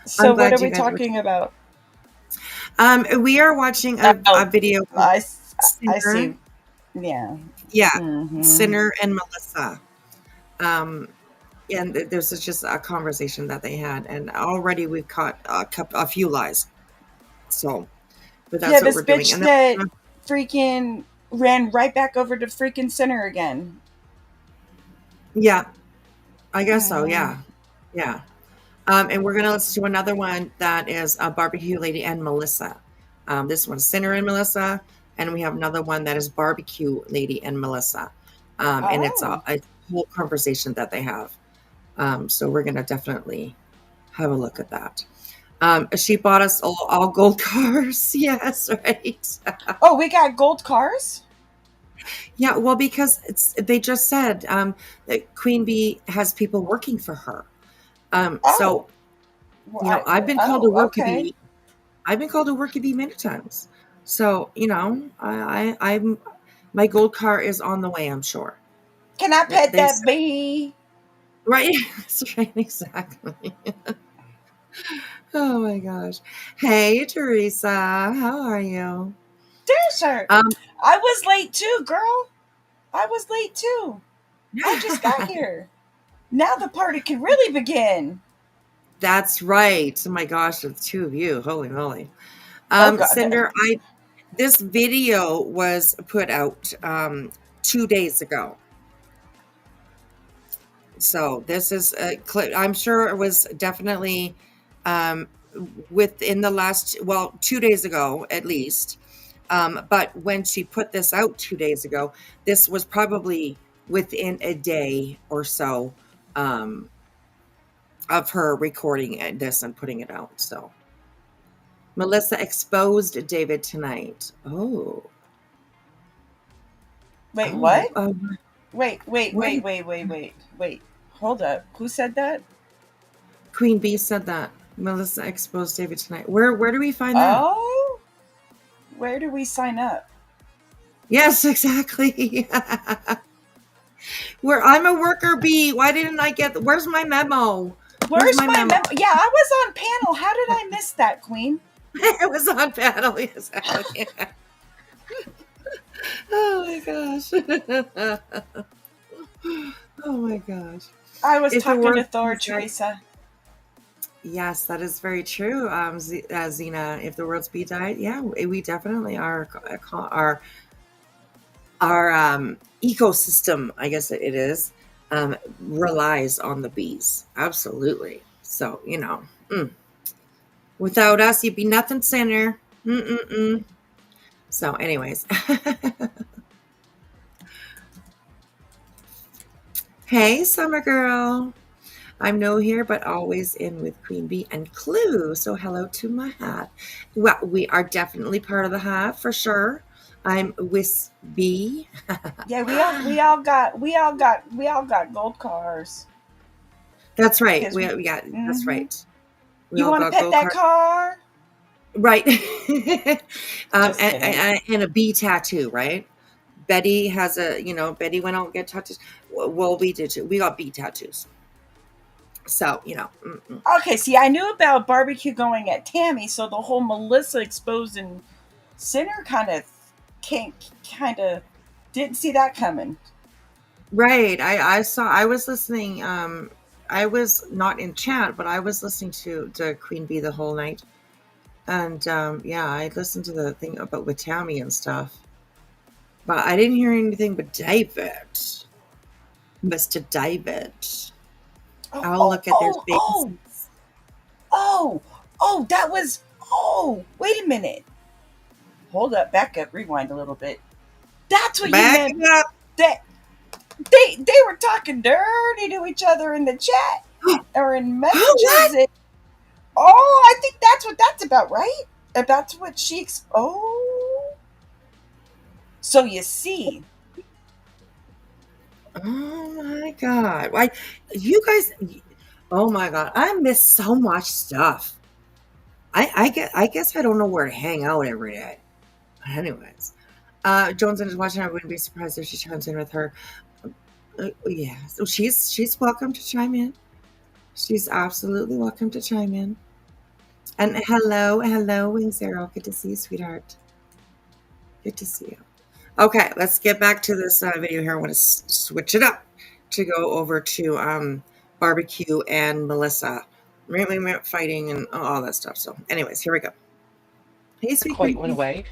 [SPEAKER 7] So
[SPEAKER 4] I'm
[SPEAKER 7] what
[SPEAKER 4] glad
[SPEAKER 7] are
[SPEAKER 4] you
[SPEAKER 7] we
[SPEAKER 4] guys were.
[SPEAKER 7] talking about?
[SPEAKER 4] We are watching a
[SPEAKER 7] Oh,
[SPEAKER 4] video of
[SPEAKER 7] I
[SPEAKER 4] Sinner.
[SPEAKER 7] see. Yeah.
[SPEAKER 4] Yeah,
[SPEAKER 7] Mm-hmm.
[SPEAKER 4] Sinner and Melissa. Um, and this is just a conversation that they had, and already we've caught a few lies. So, but
[SPEAKER 7] Yeah,
[SPEAKER 4] that's what
[SPEAKER 7] this
[SPEAKER 4] we're doing.
[SPEAKER 7] bitch
[SPEAKER 4] And
[SPEAKER 7] that
[SPEAKER 4] then,
[SPEAKER 7] freaking ran right back over to freaking center again.
[SPEAKER 4] yeah, I guess so.
[SPEAKER 7] Mm-hmm.
[SPEAKER 4] Yeah, yeah. And we're gonna listen to another one that is Barbecue Lady and Melissa. This one's Sinner and Melissa, and we have another one that is Barbecue Lady and Melissa. And it's
[SPEAKER 7] Oh.
[SPEAKER 4] a whole conversation that they have. So we're gonna definitely have a look at that. She bought us all gold cars. Yes, right.
[SPEAKER 7] Oh, we got gold cars?
[SPEAKER 4] Yeah, well, because they just said that Queen Bee has people working for her.
[SPEAKER 7] Oh.
[SPEAKER 4] So
[SPEAKER 7] Well, I,
[SPEAKER 4] I've been called a
[SPEAKER 7] oh,
[SPEAKER 4] worker
[SPEAKER 7] okay.
[SPEAKER 4] bee. I've been called a worker bee many times. So I'm my gold car is on the way. I'm sure.
[SPEAKER 7] Can I pet
[SPEAKER 4] They
[SPEAKER 7] that
[SPEAKER 4] said,
[SPEAKER 7] bee?
[SPEAKER 4] right. That's right. Exactly. Oh my gosh. Hey, Teresa. How are you?
[SPEAKER 7] There's her.
[SPEAKER 4] Um,
[SPEAKER 7] I was late too, girl. I was late too. I just got here. Now the party can really begin.
[SPEAKER 4] That's right. Oh my gosh, the two of you. Holy moly.
[SPEAKER 7] Oh God.
[SPEAKER 4] Cinder, this video was put out 2 days ago. So this is a clip. I'm sure it was definitely um, within the last, 2 days ago at least. But when she put this out 2 days ago, this was probably within a day or so um, of her recording this and putting it out. So Melissa exposed David tonight. Oh,
[SPEAKER 7] Wait,
[SPEAKER 4] oh,
[SPEAKER 7] what? Wait. Hold up. Who said that?
[SPEAKER 4] Queen Bee said that. Melissa exposed David tonight. Where do we find that?
[SPEAKER 7] Oh, where do we sign up?
[SPEAKER 4] Yes, exactly. Where I'm a worker bee. Why didn't I get? Where's my memo?
[SPEAKER 7] Where's my memo? Yeah, I was on panel. How did I miss that, Queen?
[SPEAKER 4] It was on panel. Exactly. Oh my gosh. Oh my gosh.
[SPEAKER 7] I was
[SPEAKER 4] If the
[SPEAKER 7] talking to
[SPEAKER 4] world
[SPEAKER 7] Thor,
[SPEAKER 4] was like-
[SPEAKER 7] Teresa.
[SPEAKER 4] Yes, that is very true, Zena. If the world's bee died, yeah, we definitely are. Our ecosystem, I guess it is, relies on the bees. Absolutely. So without us, you'd be nothing, sinner. Mm-mm-mm. So, anyways, hey, summer girl. I'm no here, but always in with Queen Bee and Clue. So hello to my hat. Well, we are definitely part of the hat for sure. I'm Whispy.
[SPEAKER 7] Yeah, we all got gold cars.
[SPEAKER 4] That's right.
[SPEAKER 7] Because
[SPEAKER 4] That's
[SPEAKER 7] Mhm.
[SPEAKER 4] right. We
[SPEAKER 7] You
[SPEAKER 4] all
[SPEAKER 7] want to
[SPEAKER 4] got
[SPEAKER 7] pet
[SPEAKER 4] gold
[SPEAKER 7] that
[SPEAKER 4] cards.
[SPEAKER 7] car?
[SPEAKER 4] Right.
[SPEAKER 7] Just kidding.
[SPEAKER 4] And a bee tattoo, right? Betty has Betty went out and get tattoos. Well, we did too. We got bee tattoos. So,
[SPEAKER 7] Okay, see, I knew about barbecue going at Tammy, so the whole Melissa exposing Sinner kind of didn't see that coming.
[SPEAKER 4] right. I was listening. I was not in chat, but I was listening to Queen Bee the whole night. And yeah, I listened to the thing about with Tammy and stuff. But I didn't hear anything but David. Mr. David. I'll look at their faces.
[SPEAKER 7] That was. Oh, wait a minute. Hold up, back up, rewind a little bit. That's what you
[SPEAKER 4] Back
[SPEAKER 7] meant.
[SPEAKER 4] it up.
[SPEAKER 7] That they were talking dirty to each other in the chat or in messages.
[SPEAKER 4] What?
[SPEAKER 7] I think that's what that's about, right? That's what she. Oh, so you see.
[SPEAKER 4] Oh my god. Why you guys oh my god. I miss so much stuff. I guess I don't know where to hang out every day. Anyways. Jones is watching. I wouldn't be surprised if she chimes in with her. Yeah. So she's welcome to chime in. She's absolutely welcome to chime in. And hello, Wing Zero. Good to see you, sweetheart. Good to see you. Okay, let's get back to this video here. I want to switch it up to go over to Barbecue and Melissa. Fighting and all that stuff. So, anyways, here we go. Hey, sweet
[SPEAKER 5] Quite
[SPEAKER 4] Queen.
[SPEAKER 5] went away.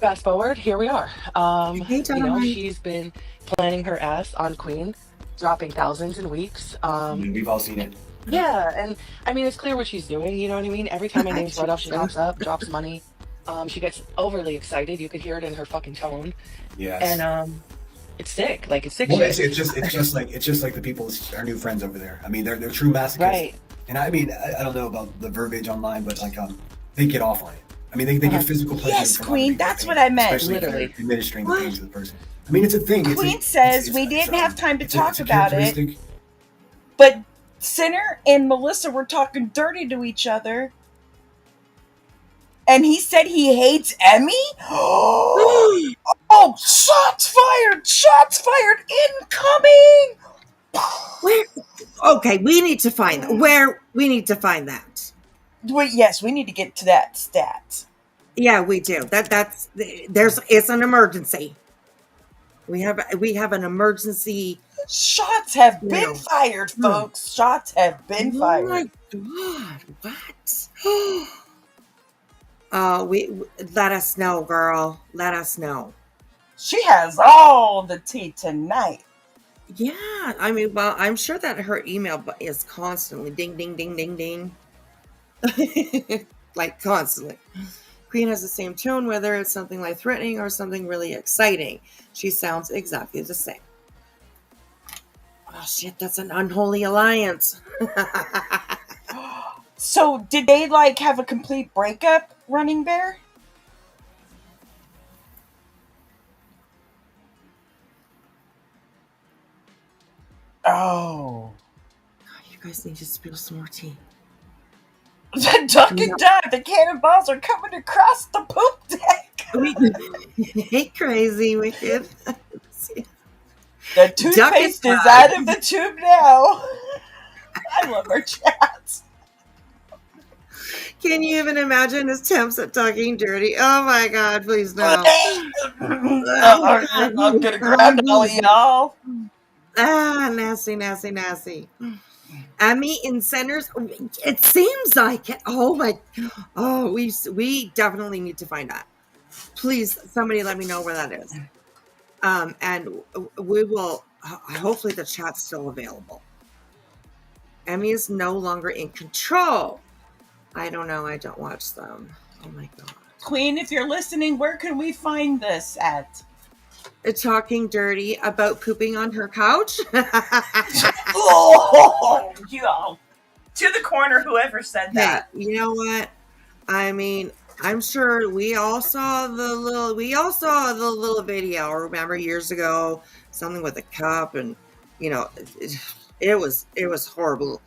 [SPEAKER 5] Fast forward, here we are.
[SPEAKER 4] Hey, Dynamite.
[SPEAKER 5] She's been planning her ass on Queen, dropping thousands in weeks.
[SPEAKER 6] We've all seen it.
[SPEAKER 5] Yeah, and I mean, it's clear what she's doing. You know what I mean? Every time my name's brought up, she hops up, drops money. She gets overly excited. You could hear it in her fucking tone.
[SPEAKER 6] Yes.
[SPEAKER 5] And it's sick. Like it's sick.
[SPEAKER 6] Well,
[SPEAKER 5] shit.
[SPEAKER 6] it's just like the people, our new friends over there. I mean, they're true masochists.
[SPEAKER 5] Right.
[SPEAKER 6] And I mean, I don't know about the verbiage online, but like they get off on it. I mean, they get physical pleasure.
[SPEAKER 7] Yes,
[SPEAKER 6] from
[SPEAKER 7] Queen,
[SPEAKER 6] other
[SPEAKER 7] that's
[SPEAKER 6] people,
[SPEAKER 7] what I meant.
[SPEAKER 6] especially if
[SPEAKER 5] Literally.
[SPEAKER 6] they're administering the pain to the person. I mean, it's a thing.
[SPEAKER 7] Queen says we didn't have time to talk
[SPEAKER 6] it's a
[SPEAKER 7] about it.
[SPEAKER 6] characteristic.
[SPEAKER 7] But Sinner and Melissa were talking dirty to each other. And he said he hates Emmy? Oh, shots fired! Shots fired! Incoming!
[SPEAKER 4] Where? Okay, we need to find that.
[SPEAKER 7] Wait, yes, we need to get to that stat.
[SPEAKER 4] Yeah, we do. It's an emergency. We have an emergency.
[SPEAKER 7] Shots have been fired, folks. Shots have been fired.
[SPEAKER 4] Oh my god! What? We let us know, girl. Let us know.
[SPEAKER 7] She has all the tea tonight.
[SPEAKER 4] Yeah, I mean, well, I'm sure that her email is constantly ding, ding, ding, ding, ding, like constantly. Queen has the same tone, whether it's something life threatening or something really exciting. She sounds exactly the same. Oh shit, that's an unholy alliance.
[SPEAKER 7] So, did they have a complete breakup, Running Bear? Oh.
[SPEAKER 4] You guys need to spill some more tea.
[SPEAKER 7] Duck and dive. The cannonballs are coming across the poop deck.
[SPEAKER 4] Hey, crazy wicked.
[SPEAKER 7] The toothpaste is out of the tube now. I love our chats.
[SPEAKER 4] Can you even imagine his attempts at talking dirty? Oh my God, please no.
[SPEAKER 7] I'm gonna ground all of y'all.
[SPEAKER 4] Nasty, nasty, nasty. Emmy in centers. It seems like it. Oh my. Oh, we definitely need to find that. Please, somebody let me know where that is. And we will. Hopefully, the chat's still available. Emmy is no longer in control. I don't know. I don't watch them. Oh my God.
[SPEAKER 7] Queen, if you're listening, where can we find this at?
[SPEAKER 4] Talking dirty about pooping on her couch.
[SPEAKER 7] Oh, y'all. To the corner, whoever said that.
[SPEAKER 4] Hey, you know what? I mean, I'm sure we all saw the little video. Remember years ago, something with a cup, and you know, it was horrible.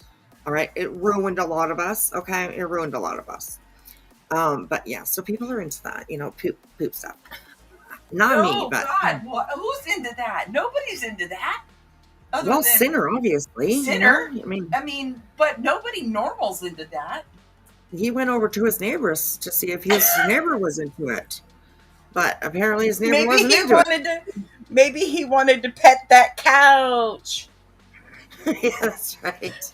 [SPEAKER 4] All right, it ruined a lot of us. Okay, it ruined a lot of us. But yeah, so people are into that, you know, poop stuff. Not me, but
[SPEAKER 7] God, who's into that? Nobody's into that.
[SPEAKER 4] Well, Sinner, obviously.
[SPEAKER 7] Sinner?
[SPEAKER 4] You know?
[SPEAKER 7] I mean, but nobody normal's into that.
[SPEAKER 4] He went over to his neighbors to see if his neighbor was into it. But apparently his neighbor wasn't into it.
[SPEAKER 7] Maybe he wanted to pet that couch.
[SPEAKER 4] Yeah, that's right.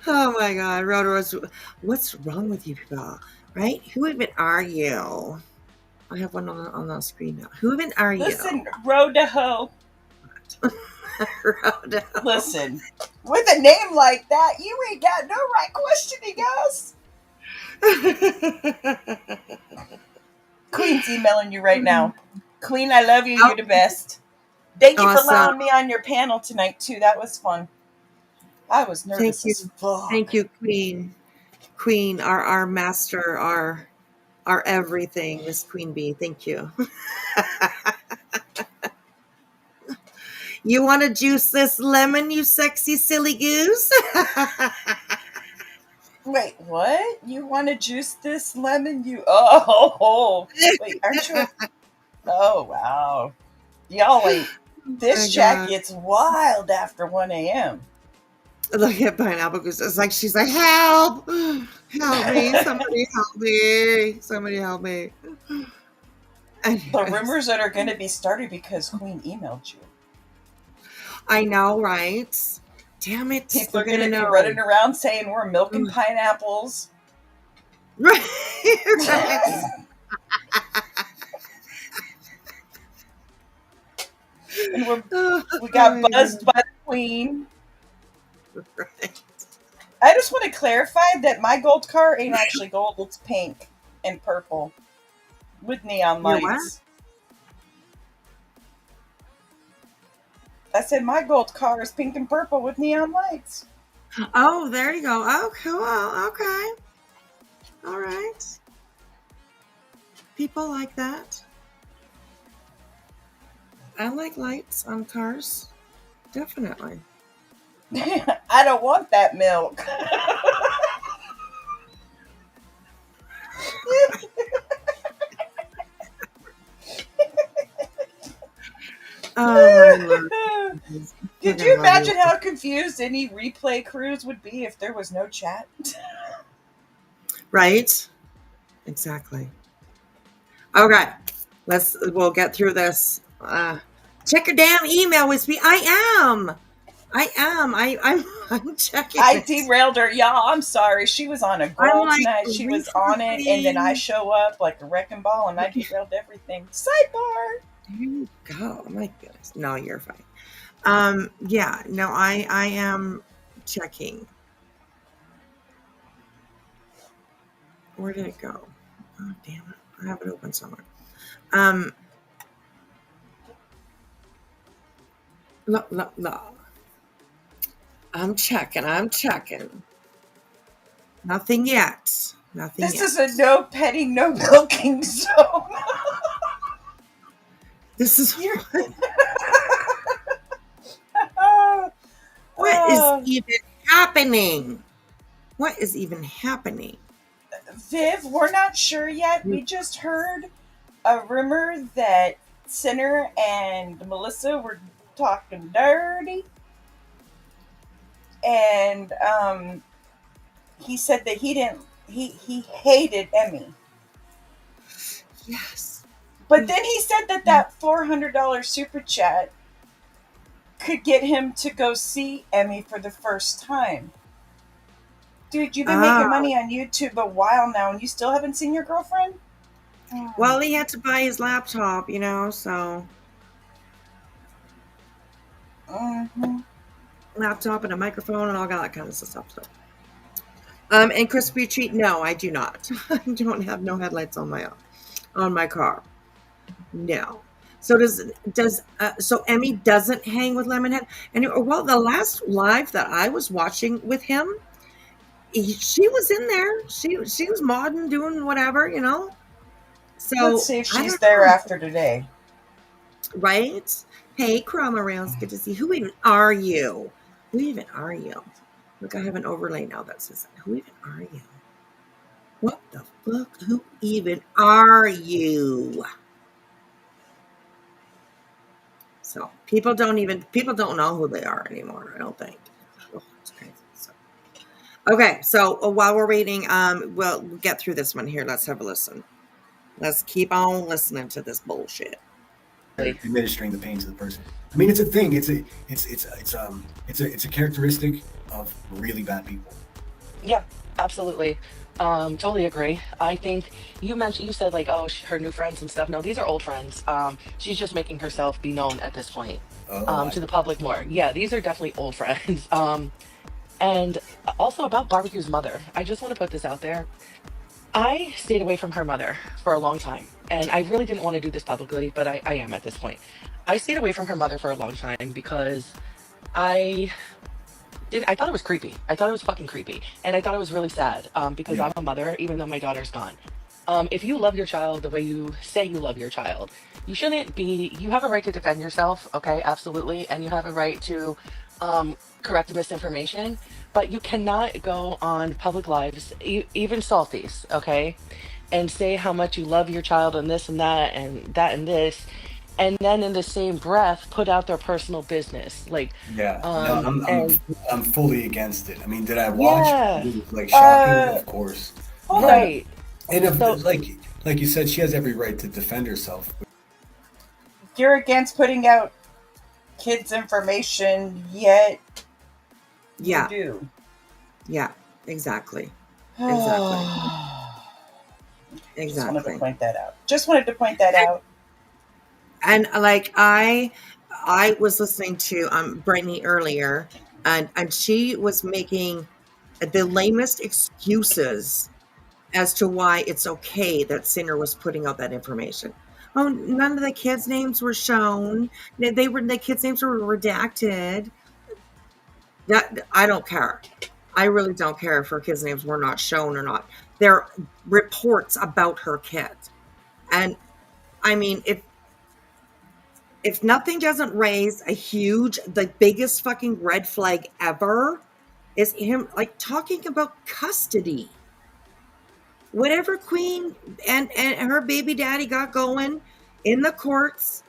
[SPEAKER 4] Oh my God, Rotor's, what's wrong with you people? Right? Who even are you? I have one on the screen now. Who even are you?
[SPEAKER 7] Listen, Rodaho.
[SPEAKER 4] Rodaho.
[SPEAKER 7] Listen, with a name like that, you ain't got no right questioning us. Queen's emailing you right now. Queen, I love you. You're the best. Thank you for allowing me on your panel tonight, too. That was fun. I was nervous as fuck.
[SPEAKER 4] Thank you, Queen. Queen, our master, our everything, Miss Queen Bee. Thank you. You want to juice this lemon, you sexy silly goose?
[SPEAKER 7] Wait, what? You want to juice this lemon? Oh, wait, aren't you? Oh, wow. Y'all, wait. This chat gets wild after 1 a.m.
[SPEAKER 4] Look at Pineapple Goose. It's like she's like, help! Help me! Somebody help me! Somebody help me!
[SPEAKER 7] The rumors that are going to be started because Queen emailed you.
[SPEAKER 4] I know, right? Damn it!
[SPEAKER 7] People are going to be running around saying we're milking pineapples.
[SPEAKER 4] Right. Right.
[SPEAKER 7] And we got buzzed by the Queen.
[SPEAKER 4] Right.
[SPEAKER 7] I just want to clarify that my gold car ain't actually gold. It's pink and purple with neon lights. I said my gold car is pink and purple with neon lights.
[SPEAKER 4] Oh, there you go. Oh, cool. Okay. All right. People like that. I like lights on cars. Definitely.
[SPEAKER 7] I don't want that milk.
[SPEAKER 4] Oh, my Lord.
[SPEAKER 7] Could you imagine how confused any replay crews would be if there was no chat?
[SPEAKER 4] Right? Exactly. Okay. We'll get through this. Check your damn email, Whispy. I'm checking.
[SPEAKER 7] I derailed her. Y'all, I'm sorry. She was on a goal tonight. She was on it, and then I show up like a wrecking ball, and I derailed everything. Sidebar.
[SPEAKER 4] There you go. Oh my goodness. No, you're fine. Yeah, no, I am checking. Where did it go? Oh, damn it. I have it open somewhere. Look. I'm checking. Nothing yet.
[SPEAKER 7] This is a no petting, no milking zone.
[SPEAKER 4] This is even happening? What is even happening?
[SPEAKER 7] Viv, we're not sure yet. We just heard a rumor that Sinner and Melissa were talking dirty, and he said that he didn't. He hated Emmy,
[SPEAKER 4] Yes.
[SPEAKER 7] but then he said that $400 super chat could get him to go see Emmy for the first time. Dude, you've been making money on YouTube a while now, and you still haven't seen your girlfriend?
[SPEAKER 4] Well, he had to buy his laptop, so laptop and a microphone and all that kind of stuff. So, and crispy treat? No, I do not. I don't have no headlights on my car. No. So so Emmy doesn't hang with Lemonhead? And well, the last live that I was watching with him, she was in there. She was modding, doing whatever, So
[SPEAKER 7] let's see if she's there after today.
[SPEAKER 4] Right? Hey, Crama Rounds, good to see. Who even are you? Who even are you? Look, I have an overlay now that says, who even are you? What the fuck? Who even are you? So people don't know who they are anymore, I don't think. Oh, it's crazy. Okay, so while we're waiting, we'll get through this one here. Let's have a listen. Let's keep on listening to this bullshit.
[SPEAKER 6] Administering the pain to the person. I mean, it's a thing. It's a characteristic of really bad people.
[SPEAKER 5] Yeah, absolutely. Totally agree. I think you said like, oh, her new friends and stuff. No, these are old friends. She's just making herself be known at this point to the public more. Yeah, these are definitely old friends. And also about Barbecue's mother, I just want to put this out there. I stayed away from her mother for a long time, and I really didn't want to do this publicly, but I am at this point. I stayed away from her mother for a long time because I thought it was creepy. I thought it was fucking creepy. And I thought it was really sad because I'm a mother, even though my daughter's gone. If you love your child the way you say you love your child, you have a right to defend yourself, okay? Absolutely. And you have a right to correct misinformation. But you cannot go on public lives, even salties, okay? And say how much you love your child and this and that and that and this. And then in the same breath, put out their personal business. Like,
[SPEAKER 6] I'm fully against it. I mean, did I watch?
[SPEAKER 5] Yeah.
[SPEAKER 6] It was like shocking, of course.
[SPEAKER 5] Right.
[SPEAKER 6] And like you said, she has every right to defend herself.
[SPEAKER 7] You're against putting out kids' information, yet
[SPEAKER 4] Yeah.
[SPEAKER 7] you do.
[SPEAKER 4] Yeah, exactly.
[SPEAKER 7] Just wanted to point that out.
[SPEAKER 4] And like I was listening to Brittany earlier, and she was making the lamest excuses as to why it's okay that Sinner was putting out that information. Oh, none of the kids' names were shown. The kids' names were redacted. That I don't care. I really don't care if her kids' names were not shown or not. There are reports about her kid. And I mean, if nothing doesn't raise the biggest fucking red flag ever, is him like talking about custody. Whatever Queen and her baby daddy got going in the courts,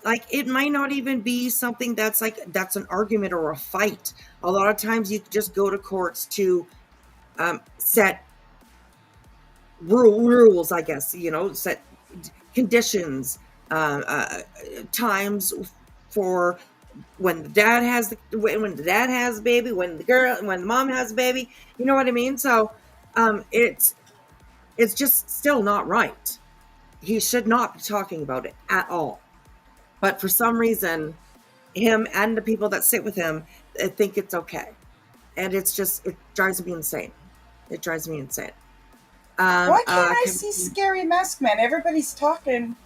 [SPEAKER 4] like it might not even be something that's an argument or a fight. A lot of times you just go to courts to set rules, I guess, set conditions, times for when the dad has a baby, when the mom has a baby, you know what I mean? So it's just still not right. He should not be talking about it at all. But for some reason, him and the people that sit with him think it's okay. And it drives me insane. It drives me insane.
[SPEAKER 7] Why can't I see Scary Mask Man? Everybody's talking.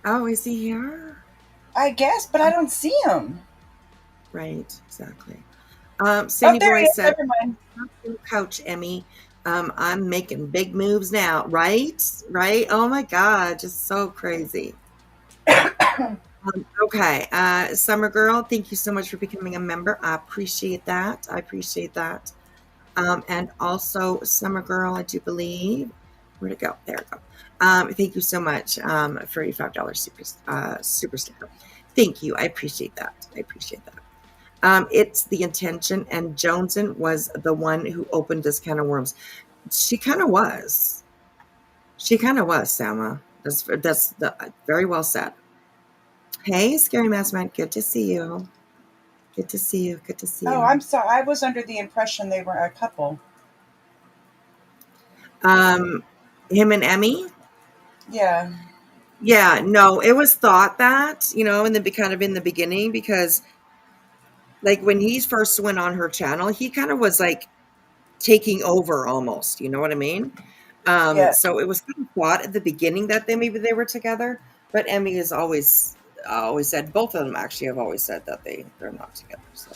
[SPEAKER 4] Oh, is he here?
[SPEAKER 7] I guess, but I don't see him.
[SPEAKER 4] Right, exactly. Cindy
[SPEAKER 7] there
[SPEAKER 4] Boy
[SPEAKER 7] he is.
[SPEAKER 4] said,
[SPEAKER 7] Never mind.
[SPEAKER 4] Couch, Emmy. I'm making big moves now, right? Oh my God, just so crazy. Okay, Summer Girl, thank you so much for becoming a member. I appreciate that. I appreciate that. And also, Summer Girl, I do believe. Where'd it go? There it go. Thank you so much for your $5 super sticker. Thank you. I appreciate that. I appreciate that. It's the intention, and Joneson was the one who opened this can of worms. She kind of was. She kind of was, Sama. Very well said. Hey, Scary Mass Man, good to see you. Good to see you. Good to see
[SPEAKER 7] Oh,
[SPEAKER 4] you.
[SPEAKER 7] I'm sorry. I was under the impression they were a couple.
[SPEAKER 4] Him and Emmy.
[SPEAKER 7] Yeah.
[SPEAKER 4] Yeah, no, it was thought that, in the kind of in the beginning, because like when he first went on her channel, he kind of was like taking over almost, you know what I mean?
[SPEAKER 7] Yeah.
[SPEAKER 4] So it was kind of thought at the beginning that maybe they were together, but Emmy has always said, both of them actually have always said that they're not together. So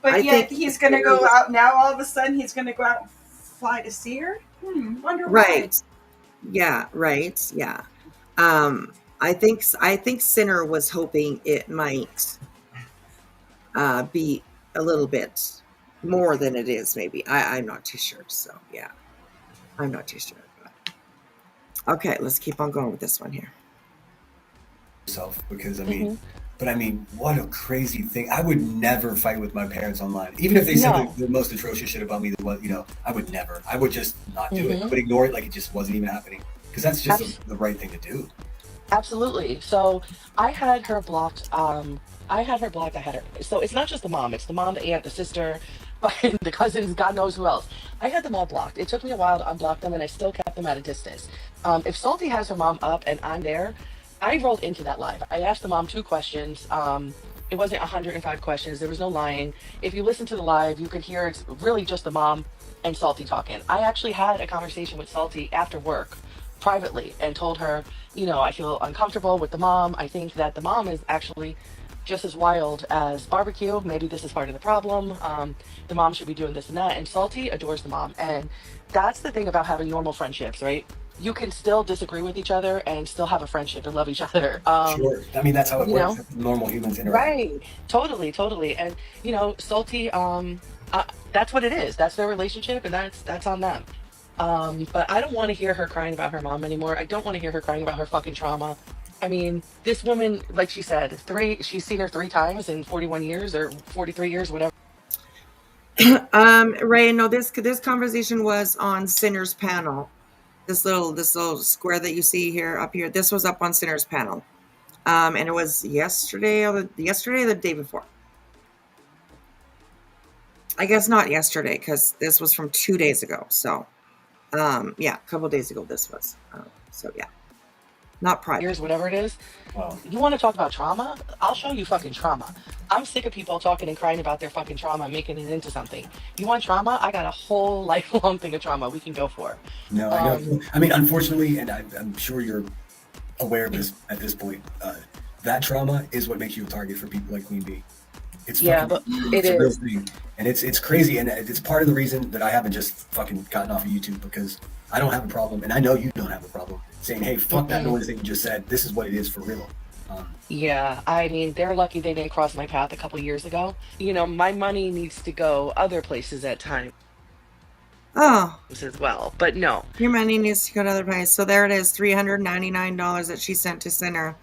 [SPEAKER 7] But
[SPEAKER 4] I
[SPEAKER 7] yet
[SPEAKER 4] think
[SPEAKER 7] he's going to go out now. All of a sudden, he's going to go out and fly to see her. Wonder why.
[SPEAKER 4] right. Yeah, right. Yeah. I think Sinner was hoping it might be a little bit more than it is, maybe. I'm not too sure. So yeah, I'm not too sure. But. Okay, let's keep on going with this one here.
[SPEAKER 6] Yourself, because but I mean, what a crazy thing. I would never fight with my parents online, even if they said
[SPEAKER 5] No.
[SPEAKER 6] the most atrocious shit about me. I would never. I would just not do it. I would ignore it like it just wasn't even happening, because that's just the right thing to do.
[SPEAKER 5] Absolutely. So I had her blocked. I had her blocked. So it's not just the mom. It's the mom, the aunt, the sister, fucking the cousins. God knows who else. I had them all blocked. It took me a while to unblock them, and I still kept them at a distance. If Salty has her mom up and I'm there, I rolled into that live. I asked the mom 2 questions. It wasn't 105 questions. There was no lying. If you listen to the live, you could hear it's really just the mom and Salty talking. I actually had a conversation with Salty after work privately and told her, I feel uncomfortable with the mom. I think that the mom is actually just as wild as barbecue. Maybe this is part of the problem. The mom should be doing this and that. And Salty adores the mom. And that's the thing about having normal friendships, right? You can still disagree with each other and still have a friendship and love each other.
[SPEAKER 6] Sure. I mean, that's how it works. Normal humans interact.
[SPEAKER 5] Right. Totally, totally. And Salty, that's what it is. That's their relationship, and that's on them. But I don't want to hear her crying about her mom anymore. I don't want to hear her crying about her fucking trauma. I mean, this woman, like she said, she's seen her 3 times in 41 years or 43 years, whatever.
[SPEAKER 4] Ray, no, this conversation was on Sinner's panel. This little square that you see here up here. This was up on Sinner's panel, and it was yesterday or the day before. I guess not yesterday, because this was from 2 days ago. So, yeah, a couple days ago this was. So yeah, not private.
[SPEAKER 5] Years, whatever it is.
[SPEAKER 6] Wow.
[SPEAKER 5] You want to talk about trauma? I'll show you fucking trauma. I'm sick of people talking and crying about their fucking trauma and making it into something. You want trauma? I got a whole lifelong thing of trauma we can go for.
[SPEAKER 6] No, I know. I mean, unfortunately, and I'm sure you're aware of this at this point, that trauma is what makes you a target for people like Queen Bee. It's
[SPEAKER 5] But
[SPEAKER 6] it's a real thing, and it's crazy, and it's part of the reason that I haven't just fucking gotten off of YouTube, because I don't have a problem, and I know you don't have a problem saying, "Hey, fuck that noise that you just said. This is what it is for real."
[SPEAKER 5] Yeah, I mean, they're lucky they didn't cross my path a couple years ago. My money needs to go other places at times
[SPEAKER 4] Oh,
[SPEAKER 5] as well. But no,
[SPEAKER 4] your money needs to go to other place. So there it is, $399 that she sent to Sinner.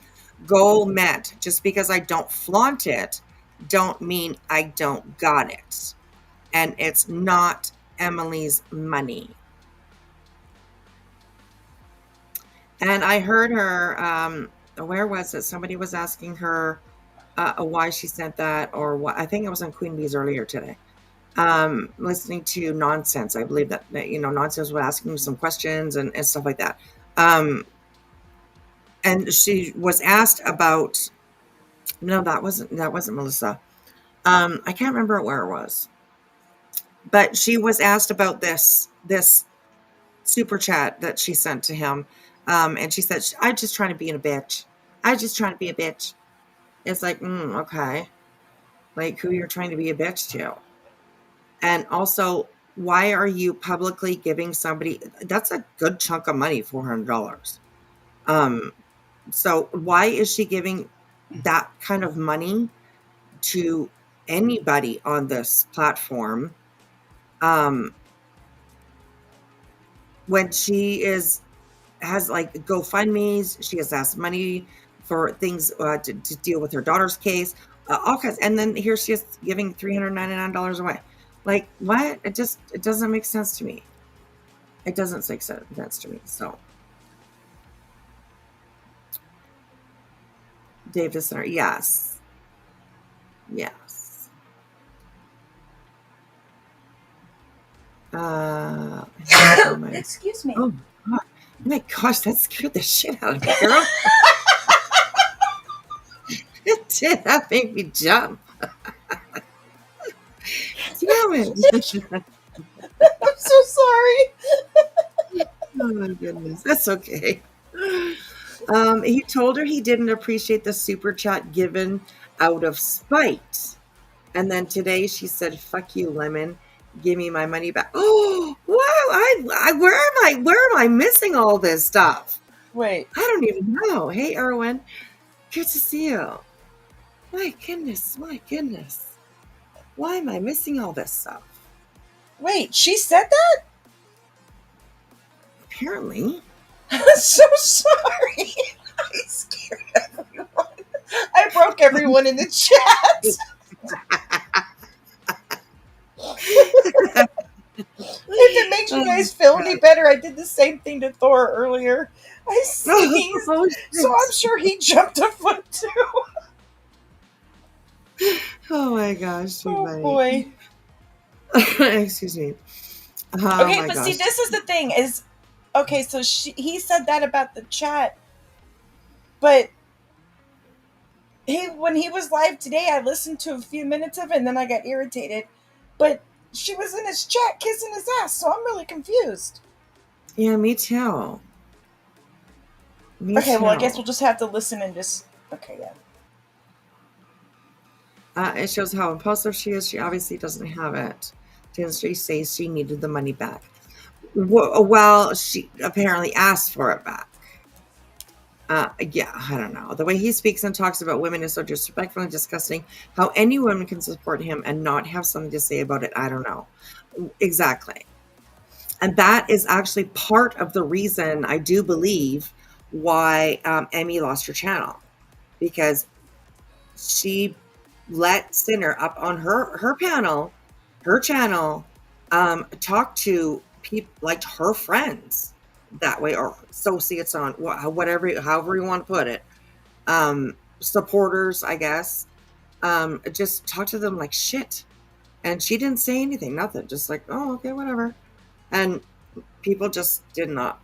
[SPEAKER 4] Goal met. Just because I don't flaunt it, don't mean I don't got it. And it's not Emily's money. And I heard her, where was it? Somebody was asking her why she sent that, or what. I think it was on Queen Bee's earlier today. Listening to Nonsense. I believe that Nonsense was asking some questions and stuff like that. And she was asked about, no, that wasn't Melissa. I can't remember where it was. But she was asked about this super chat that she sent to him. And she said, I'm just trying to be a bitch. I just trying to be a bitch. It's like, okay. Like, who you're trying to be a bitch to. And also, why are you publicly giving somebody, that's a good chunk of money, $400. So why is she giving that kind of money to anybody on this platform when she has like GoFundMe's, she has asked money for things to deal with her daughter's case, all kinds, and then here she is giving $399 away. Like what? It doesn't make sense to me. It doesn't make sense to me. So Dave the Center, yes. Yes. Oh
[SPEAKER 7] Excuse me.
[SPEAKER 4] my gosh, that scared the shit out of me, girl. It did. That made me jump. Damn it.
[SPEAKER 7] I'm so sorry.
[SPEAKER 4] Oh my goodness. That's okay. He told her he didn't appreciate the super chat given out of spite. And then today she said, "Fuck you, Lemon. Give me my money back." Oh, wow. Where am I missing all this stuff?
[SPEAKER 7] Wait.
[SPEAKER 4] I don't even know. Hey, Erwin. Good to see you. My goodness. Why am I missing all this stuff?
[SPEAKER 7] Wait, she said that?
[SPEAKER 4] Apparently.
[SPEAKER 7] I'm so sorry. I scared everyone. I broke everyone in the chat. If it makes you guys feel any better, I did the same thing to Thor earlier. I sneezed, so I'm sure he jumped a foot too.
[SPEAKER 4] Oh my gosh.
[SPEAKER 7] Oh boy.
[SPEAKER 4] Excuse me. Oh,
[SPEAKER 7] okay,
[SPEAKER 4] my
[SPEAKER 7] but
[SPEAKER 4] gosh.
[SPEAKER 7] see, this is the thing is, okay, so he said that about the chat, but when he was live today, I listened to a few minutes of it and then I got irritated, but she was in his chat kissing his ass, so I'm really confused.
[SPEAKER 4] Yeah, me too.
[SPEAKER 7] Okay, well, I guess we'll just have to listen and just... Okay, yeah.
[SPEAKER 4] It shows how impulsive she is. She obviously doesn't have it. She says she needed the money back. Well, she apparently asked for it back. Yeah, I don't know. The way he speaks and talks about women is so disrespectful and disgusting. How any woman can support him and not have something to say about it, I don't know. Exactly. And that is actually part of the reason I do believe why Emmy lost her channel. Because she let Sinner up on her panel, her channel, talk to people like her friends that way, or associates on whatever, however you want to put it, supporters, I guess, just talk to them like shit. And she didn't say anything, nothing, just like, oh, okay, whatever. And people just did not.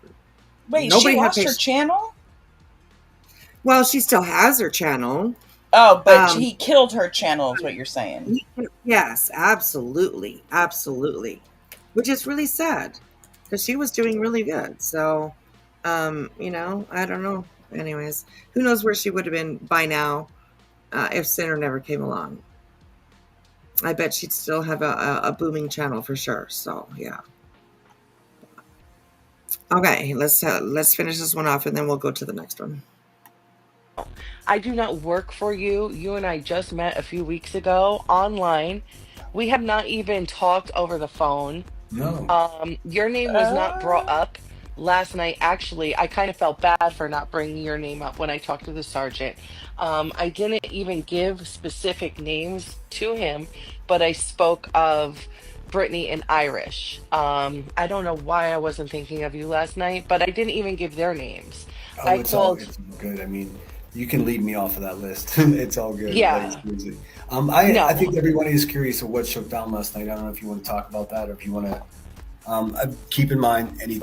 [SPEAKER 7] Wait, she lost her channel?
[SPEAKER 4] Well, she still has her channel.
[SPEAKER 7] Oh, but he killed her channel is what you're saying.
[SPEAKER 4] Yes, absolutely. Absolutely. Which is really sad because she was doing really good. So, you know, I don't know. Anyways, who knows where she would have been by now if Sinner never came along. I bet she'd still have a booming channel for sure. So, yeah. Okay, let's finish this one off and then we'll go to the next one.
[SPEAKER 5] I do not work for you. You and I just met a few weeks ago online. We have not even talked over the phone.
[SPEAKER 6] No.
[SPEAKER 5] Your name was not brought up last night. Actually, I kind of felt bad for not bringing your name up when I talked to the sergeant. I didn't even give specific names to him, but I spoke of Brittany and Irish. I don't know why I wasn't thinking of you last night, but I didn't even give their names.
[SPEAKER 6] Oh, it's all good. I mean, you can leave me off of that list. It's all good.
[SPEAKER 5] Yeah.
[SPEAKER 6] I think everybody is curious of what shook down last night. I don't know if you want to talk about that or if you want to keep in mind any.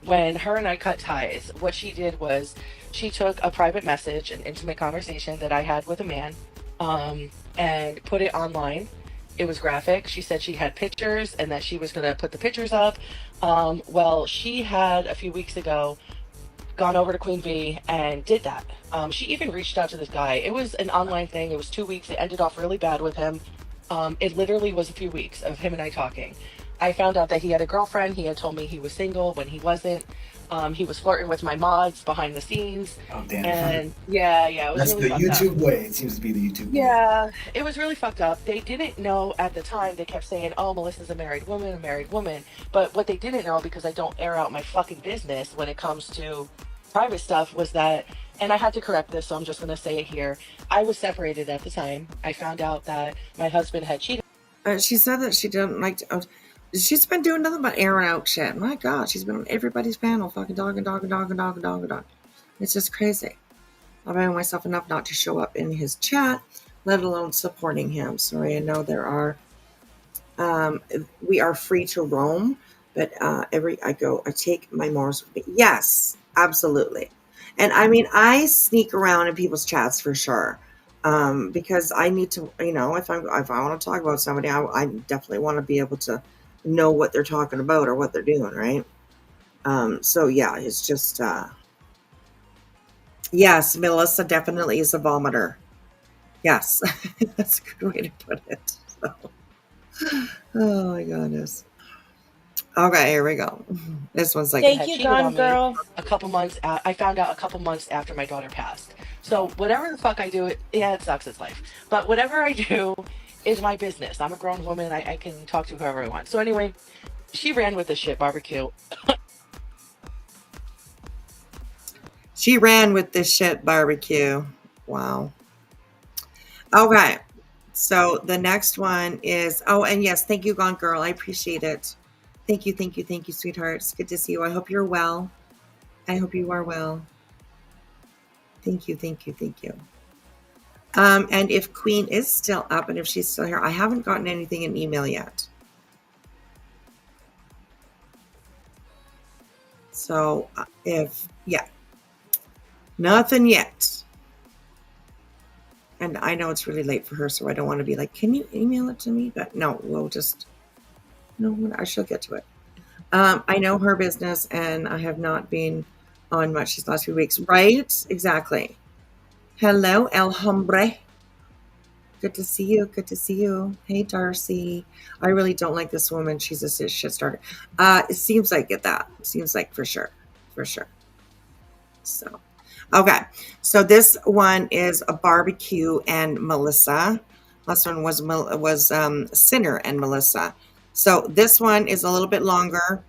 [SPEAKER 5] When her and I cut ties, what she did was she took a private message, an intimate conversation that I had with a man, and put it online. It was graphic. She said she had pictures and that she was going to put the pictures up. Well, she had a few weeks ago gone over to Queen Bee and did that. She even reached out to this guy. It was an online thing. It was 2 weeks. It ended off really bad with him. It literally was a few weeks of him and I talking. I found out that he had a girlfriend. He had told me he was single when he wasn't. He was flirting with my mods behind the scenes.
[SPEAKER 6] Oh damn!
[SPEAKER 5] And yeah, it was
[SPEAKER 6] That's
[SPEAKER 5] really
[SPEAKER 6] the
[SPEAKER 5] fucked up.
[SPEAKER 6] YouTube way. It seems to be the YouTube way.
[SPEAKER 5] Yeah, it was really fucked up. They didn't know at the time. They kept saying, "Oh, Melissa's a married woman, a married woman." But what they didn't know, because I don't air out my fucking business when it comes to private stuff, was that, and I had to correct this, so I'm just gonna say it here. I was separated at the time. I found out that my husband had cheated.
[SPEAKER 4] She said that she didn't like to. She's been doing nothing but airing out shit. My God, she's been on everybody's panel, fucking dog. It's just crazy. I've been myself enough not to show up in his chat, let alone supporting him. Sorry, I know there are. We are free to roam, but I take my morals with me. Yes, absolutely. And I mean, I sneak around in people's chats for sure. Because I need to, if I want to talk about somebody, I definitely want to be able to know what they're talking about or what they're doing, right? So yeah, it's just, yes, Melissa definitely is a vomiter. Yes, that's a good way to put it. So, oh my goodness. Okay, here we go. This one's like,
[SPEAKER 7] Thank
[SPEAKER 5] Had
[SPEAKER 7] you,
[SPEAKER 5] cheated
[SPEAKER 7] Gone
[SPEAKER 5] on me
[SPEAKER 7] Girl.
[SPEAKER 5] a couple months. I found out a couple months after my daughter passed. So whatever the fuck I do, it sucks. It's life. But whatever I do is my business. I'm a grown woman. I can talk to whoever I want. So anyway, she ran with this shit barbecue.
[SPEAKER 4] she ran with this shit barbecue. Wow. Okay. So the next one is, oh, and yes, thank you, Gone Girl. I appreciate it. Thank you, sweetheart. It's good to see you. I hope you're well. I hope you are well. Thank you. And if Queen is still up and if she's still here, I haven't gotten anything in email yet. So nothing yet. And I know it's really late for her, so I don't want to be like, can you email it to me? But no, I shall get to it. I know her business, and I have not been on much these last few weeks. Right? Exactly. Hello, El Hombre. Good to see you. Hey, Darcy. I really don't like this woman. She's a shit starter. It seems like that. Seems like for sure. So, okay. So this one is a barbecue and Melissa. Last one was Sinner and Melissa. So this one is a little bit longer.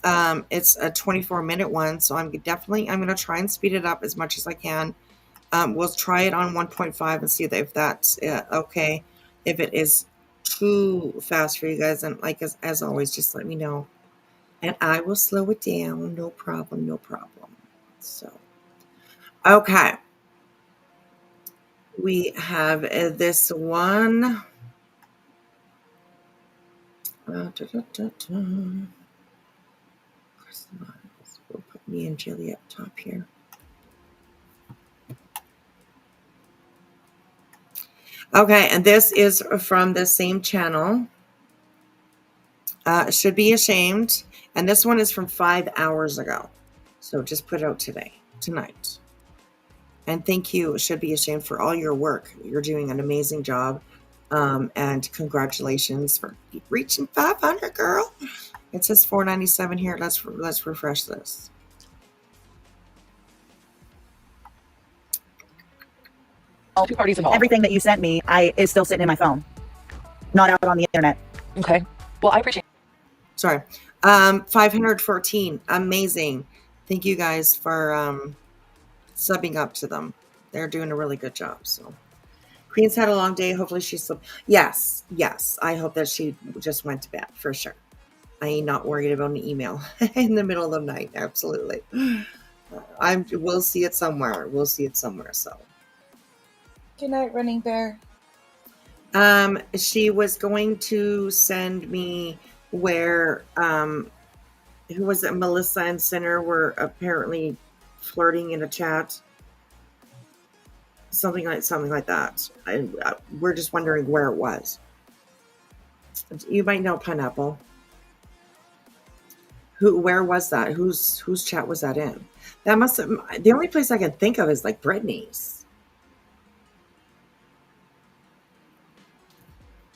[SPEAKER 4] It's a 24-minute one. So I'm going to try and speed it up as much as I can. We'll try it on 1.5 and see if that's okay. If it is too fast for you guys, and like as always, just let me know, and I will slow it down. No problem. So, okay, we have this one. We'll put me and Jilly up top here. Okay, and this is from the same channel. Should be ashamed. And this one is from 5 hours ago. So just put it out tonight. And thank you, Should Be Ashamed, for all your work. You're doing an amazing job. And congratulations for reaching 500, girl. It says 497 here. Let's refresh this.
[SPEAKER 5] All two parties involved.
[SPEAKER 8] Everything that you sent me is still sitting in my phone, not out on the internet.
[SPEAKER 5] Okay. Well, I appreciate.
[SPEAKER 4] Sorry. 514. Amazing. Thank you guys for subbing up to them. They're doing a really good job. So Queen's had a long day. Hopefully she's slept. Yes. I hope that she just went to bed for sure. I ain't not worried about an email in the middle of the night. Absolutely. We'll see it somewhere. So.
[SPEAKER 7] Good night, Running Bear.
[SPEAKER 4] She was going to send me where who was it? Melissa and Sinner were apparently flirting in a chat. Something like that. We're just wondering where it was. You might know Pineapple. Where was that? Whose chat was that in? That must have. The only place I can think of is like Brittany's.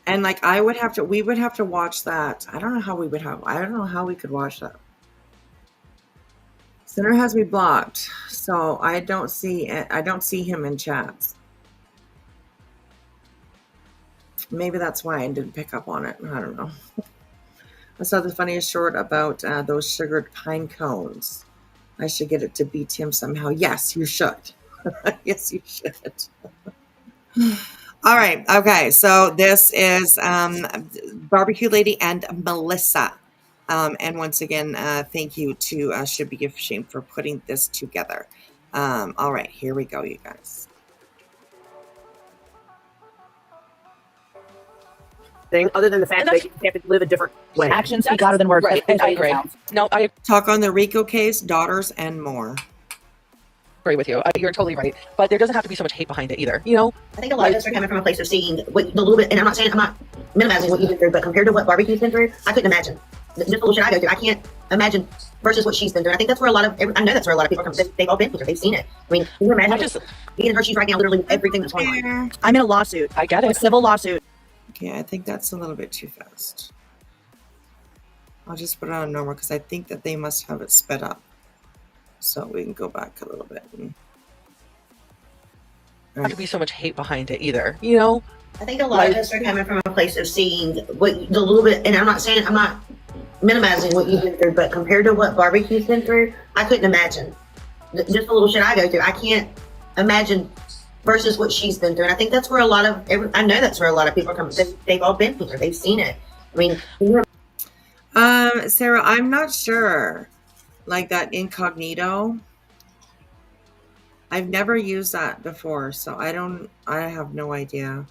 [SPEAKER 4] And like we would have to watch that. I don't know how we could watch that. Center has me blocked, so I don't see him in chats. Maybe that's why I didn't pick up on it. I don't know. I saw the funniest short about those sugared pine cones. I should get it to beat him somehow. Yes, you should. Yes, you should. All right. Okay. So this is Barbecue Lady and Melissa. And once again, thank you to Should Be Gift Shame for putting this together. All right. Here we go, you guys.
[SPEAKER 8] Thing other than the fact that they have to live a different way. Actions speak louder than words.
[SPEAKER 5] Right. I agree. No, I
[SPEAKER 4] Talk on the Rico case, daughters, and more.
[SPEAKER 5] agree with you. You're totally right. But there doesn't have to be so much hate behind it either. You know,
[SPEAKER 8] I think a lot of us are coming from a place of seeing what the little bit, and I'm not minimizing what you've been through, but compared to what Barbecue's been through, I couldn't imagine. Just the little shit I go through, I can't imagine versus what she's been through. I think that's where I know that's where a lot of people come. They've all been through it. They've seen it. I mean, can you imagine being in her shoes right now, literally everything that's going on? I'm in a lawsuit.
[SPEAKER 5] I get it.
[SPEAKER 8] A civil lawsuit.
[SPEAKER 4] Okay, I think that's a little bit too fast. I'll just put it on normal because I think that they must have it sped up. So we can go back a little bit.
[SPEAKER 5] There have to be so much hate behind it either. You know,
[SPEAKER 8] I think a lot of us are coming from a place of seeing what the little bit, and I'm not minimizing what you've been through, but compared to what Barbecue's been through, I couldn't imagine. Just the little shit I go through, I can't imagine versus what she's been through. And I think that's where I know that's where a lot of people are coming. They've all been through it. They've seen it. I mean,
[SPEAKER 4] Sarah, I'm not sure. Like that incognito. I've never used that before, so I have no idea.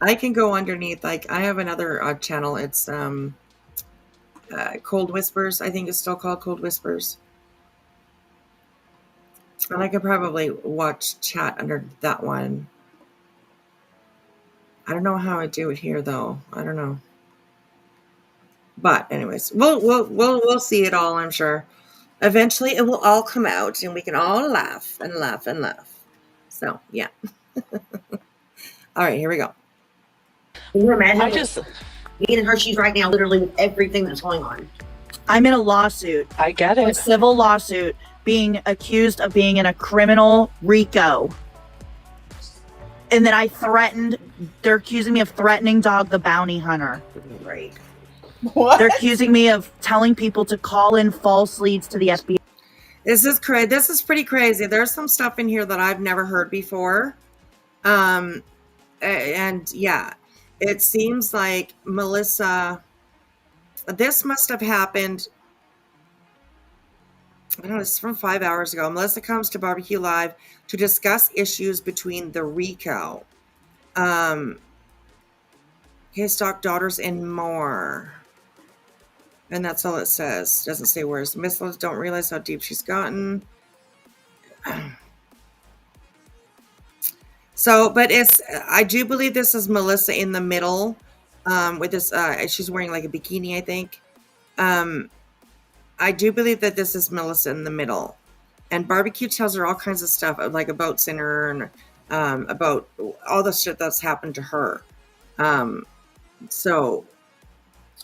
[SPEAKER 4] I can go underneath, like I have another channel. It's Cold Whispers. I think it's still called Cold Whispers. And I could probably watch chat under that one. I don't know how I do it here though. I don't know. But anyways, we'll see it all, I'm sure. Eventually it will all come out and we can all laugh and laugh and laugh. So yeah. All right, here we go.
[SPEAKER 8] Can you imagine being in her shoes right now, literally with everything that's going on? I'm in a lawsuit.
[SPEAKER 5] I get it.
[SPEAKER 8] A civil lawsuit, being accused of being in a criminal RICO. And then they're accusing me of threatening Dog the Bounty Hunter.
[SPEAKER 4] Right.
[SPEAKER 7] What?
[SPEAKER 8] They're accusing me of telling people to call in false leads to the FBI.
[SPEAKER 4] This is crazy. This is pretty crazy. There's some stuff in here that I've never heard before. And yeah, it seems like Melissa, this must have happened. I don't know, it's from 5 hours ago. Melissa comes to Barbecue Live to discuss issues between the RICO, his daughters, and more. And that's all it says. Doesn't say where's. Missiles don't realize how deep she's gotten. So, but I do believe this is Melissa in the middle, with this, she's wearing like a bikini, I think. I do believe that this is Melissa in the middle. And Barbecue tells her all kinds of stuff, like about Sinner and about all the shit that's happened to her. So,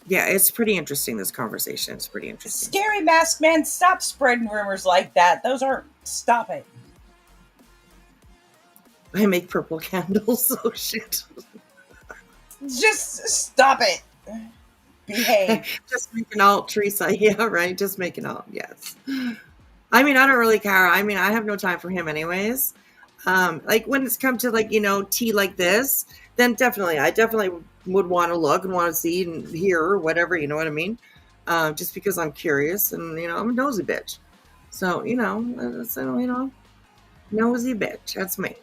[SPEAKER 4] yeah, it's pretty interesting, this conversation. It's pretty interesting.
[SPEAKER 7] Scary Mask Man, stop spreading rumors like that. Those aren't... Stop it.
[SPEAKER 4] I make purple candles. Oh, shit.
[SPEAKER 7] Just stop it. Behave.
[SPEAKER 4] Just make an alt, Teresa. Yeah, right. Just make an alt. Yes. I mean, I don't really care. I mean, I have no time for him anyways. Like when it's come to like, tea like this, then I definitely would want to look and want to see and hear or whatever, you know what I mean? Just because I'm curious and, I'm a nosy bitch. So, nosy bitch. That's me.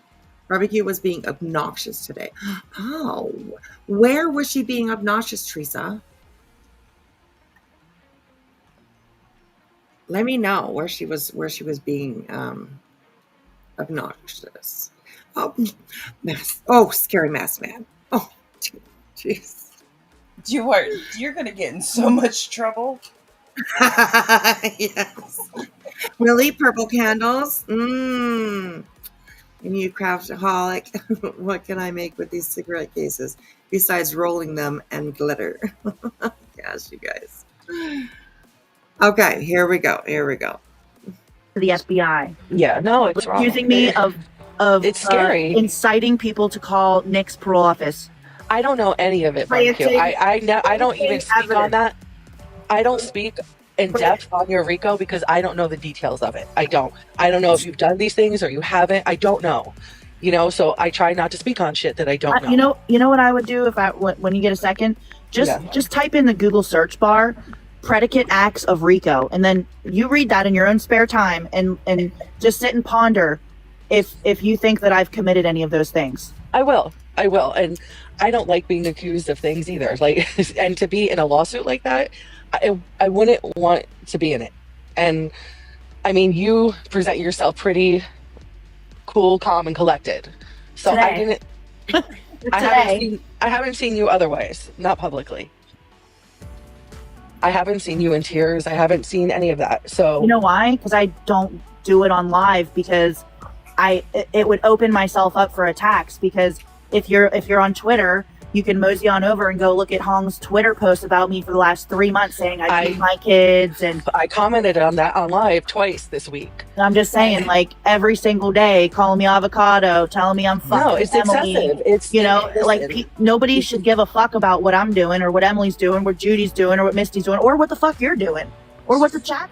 [SPEAKER 4] Barbecue was being obnoxious today. Oh, where was she being obnoxious, Teresa? Let me know where she was being obnoxious. Oh, scary mask man. Oh, jeez.
[SPEAKER 7] You're gonna get in so much trouble.
[SPEAKER 4] Yes. Really, purple candles? And you craftaholic, what can I make with these cigarette cases besides rolling them and glitter? Gosh, you guys. Okay, here we go.
[SPEAKER 9] The FBI.
[SPEAKER 5] Yeah, no, it's wrong.
[SPEAKER 9] Accusing me of
[SPEAKER 5] It's scary.
[SPEAKER 9] inciting people to call Nick's parole office.
[SPEAKER 5] I don't know any of it, Barbecue. I don't even speak on that. I don't speak in depth on your RICO because I don't know the details of it. I don't know if you've done these things or you haven't. I don't know. So I try not to speak on shit that I don't know.
[SPEAKER 9] You know what I would do when you get a second? Just type in the Google search bar predicate acts of RICO, and then you read that in your own spare time and just sit and ponder if you think that I've committed any of those things.
[SPEAKER 5] I will. And I don't like being accused of things either. Like, and to be in a lawsuit like that, I wouldn't want to be in it. And I mean, you present yourself pretty cool, calm, and collected. So
[SPEAKER 9] Today.
[SPEAKER 5] I haven't seen you otherwise, not publicly. I haven't seen you in tears. I haven't seen any of that. So
[SPEAKER 9] you know why? Because I don't do it on live because it would open myself up for attacks. Because if you're on Twitter, you can mosey on over and go look at Hong's Twitter post about me for the last 3 months saying I beat my kids, and
[SPEAKER 5] I commented on that on live twice this week.
[SPEAKER 9] I'm just saying, like, every single day, calling me avocado, telling me I'm fucking
[SPEAKER 5] No, it's
[SPEAKER 9] Emily.
[SPEAKER 5] excessive. It's
[SPEAKER 9] like nobody should give a fuck about what I'm doing or what Emily's doing, what Judy's doing, or what Misty's doing, or what the fuck you're doing, or what the chat.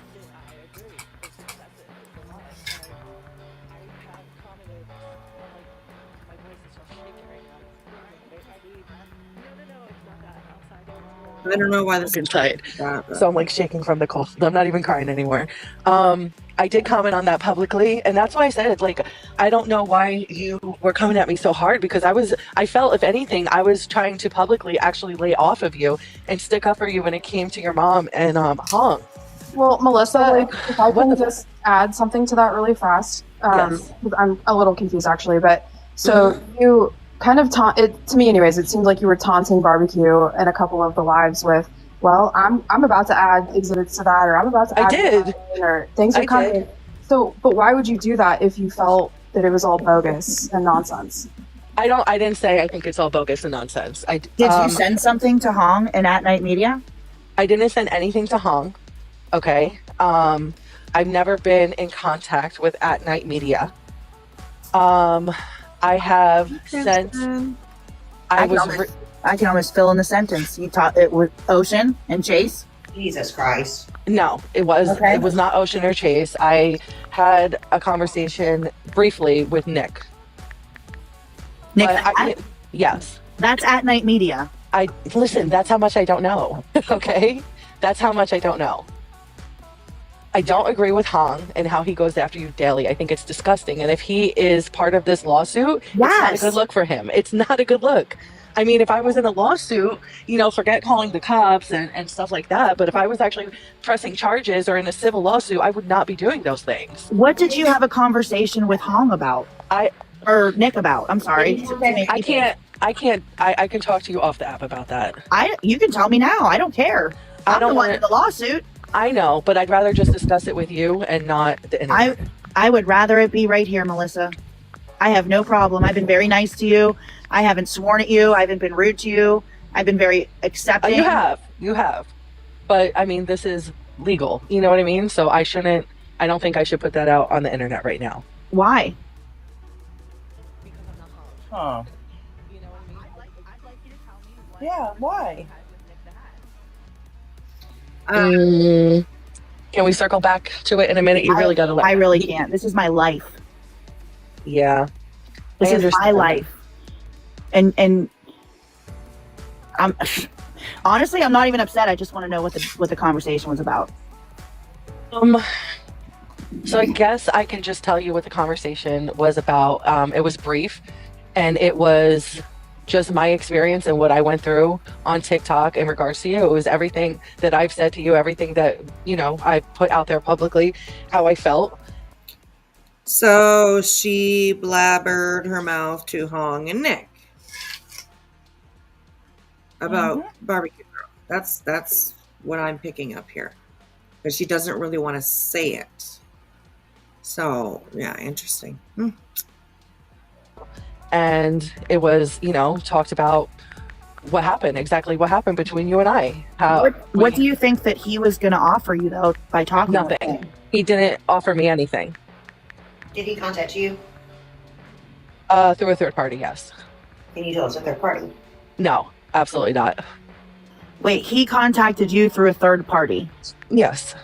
[SPEAKER 4] I don't know why this
[SPEAKER 5] inside. So I'm like shaking from the cold. I'm not even crying anymore. I did comment on that publicly, and that's why I said, like, I don't know why you were coming at me so hard, because I felt, if anything, I was trying to publicly actually lay off of you and stick up for you when it came to your mom and Hong.
[SPEAKER 10] Well, Melissa, if I can just add something to that really fast,
[SPEAKER 5] Yes.
[SPEAKER 10] I'm a little confused actually, but so you kind of to me anyways, it seemed like you were taunting Barbecue in a couple of the lives with, well, I'm about to add exhibits to that, or I'm about to add
[SPEAKER 5] did.
[SPEAKER 10] or things are coming. So, but why would you do that if you felt that it was all bogus and nonsense?
[SPEAKER 5] I didn't say I think it's all bogus and nonsense.
[SPEAKER 9] Did you send something to Hong and At Night Media?
[SPEAKER 5] I didn't send anything to Hong. Okay. I've never been in contact with At Night Media. I have sent.
[SPEAKER 9] I can almost fill in the sentence. You taught it with Ocean and Chase.
[SPEAKER 8] Jesus Christ.
[SPEAKER 5] No, it was not Ocean or Chase. I had a conversation briefly with Nick.
[SPEAKER 9] Nick,
[SPEAKER 5] yes.
[SPEAKER 9] That's At Night Media.
[SPEAKER 5] Listen, that's how much I don't know. Okay? That's how much I don't know. I don't agree with Hong and how he goes after you daily. I think it's disgusting. And if he is part of this lawsuit, It's not a good look for him. It's not a good look. I mean, if I was in a lawsuit, forget calling the cops and stuff like that. But if I was actually pressing charges or in a civil lawsuit, I would not be doing those things.
[SPEAKER 9] What did you have a conversation with Hong about? Or Nick about? I'm sorry.
[SPEAKER 5] I can talk to you off the app about that.
[SPEAKER 9] You can tell me now. I don't care. I'm the one in the lawsuit.
[SPEAKER 5] I know, but I'd rather just discuss it with you and not the internet.
[SPEAKER 9] I would rather it be right here, Melissa. I have no problem. I've been very nice to you. I haven't sworn at you. I haven't been rude to you. I've been very accepting.
[SPEAKER 5] You have. But I mean, this is legal. You know what I mean? So I don't think I should put that out on the internet right now.
[SPEAKER 9] Why?
[SPEAKER 7] Huh. Yeah, why?
[SPEAKER 5] Can we circle back to it in a minute? You really got to.
[SPEAKER 9] I really can't. This is my life.
[SPEAKER 5] Yeah,
[SPEAKER 9] this is my life, and I'm honestly, I'm not even upset. I just want to know what the conversation was about.
[SPEAKER 5] So I guess I can just tell you what the conversation was about. It was brief, and it was just my experience and what I went through on TikTok in regards to you. It was everything that I've said to you, everything that, I put out there publicly, how I felt.
[SPEAKER 4] So she blabbered her mouth to Hong and Nick about Barbecue Girl. That's what I'm picking up here. But she doesn't really want to say it. So, yeah, interesting.
[SPEAKER 5] and it was, talked about exactly what happened between you and I.
[SPEAKER 9] What do you think that he was going to offer you though by talking? With
[SPEAKER 5] Nothing.
[SPEAKER 9] him?
[SPEAKER 5] He didn't offer me anything.
[SPEAKER 8] Did he contact you?
[SPEAKER 5] Through a third party, yes.
[SPEAKER 8] Can you tell it's a third party?
[SPEAKER 5] No, absolutely not.
[SPEAKER 9] Wait, he contacted you through a third party?
[SPEAKER 5] Yes.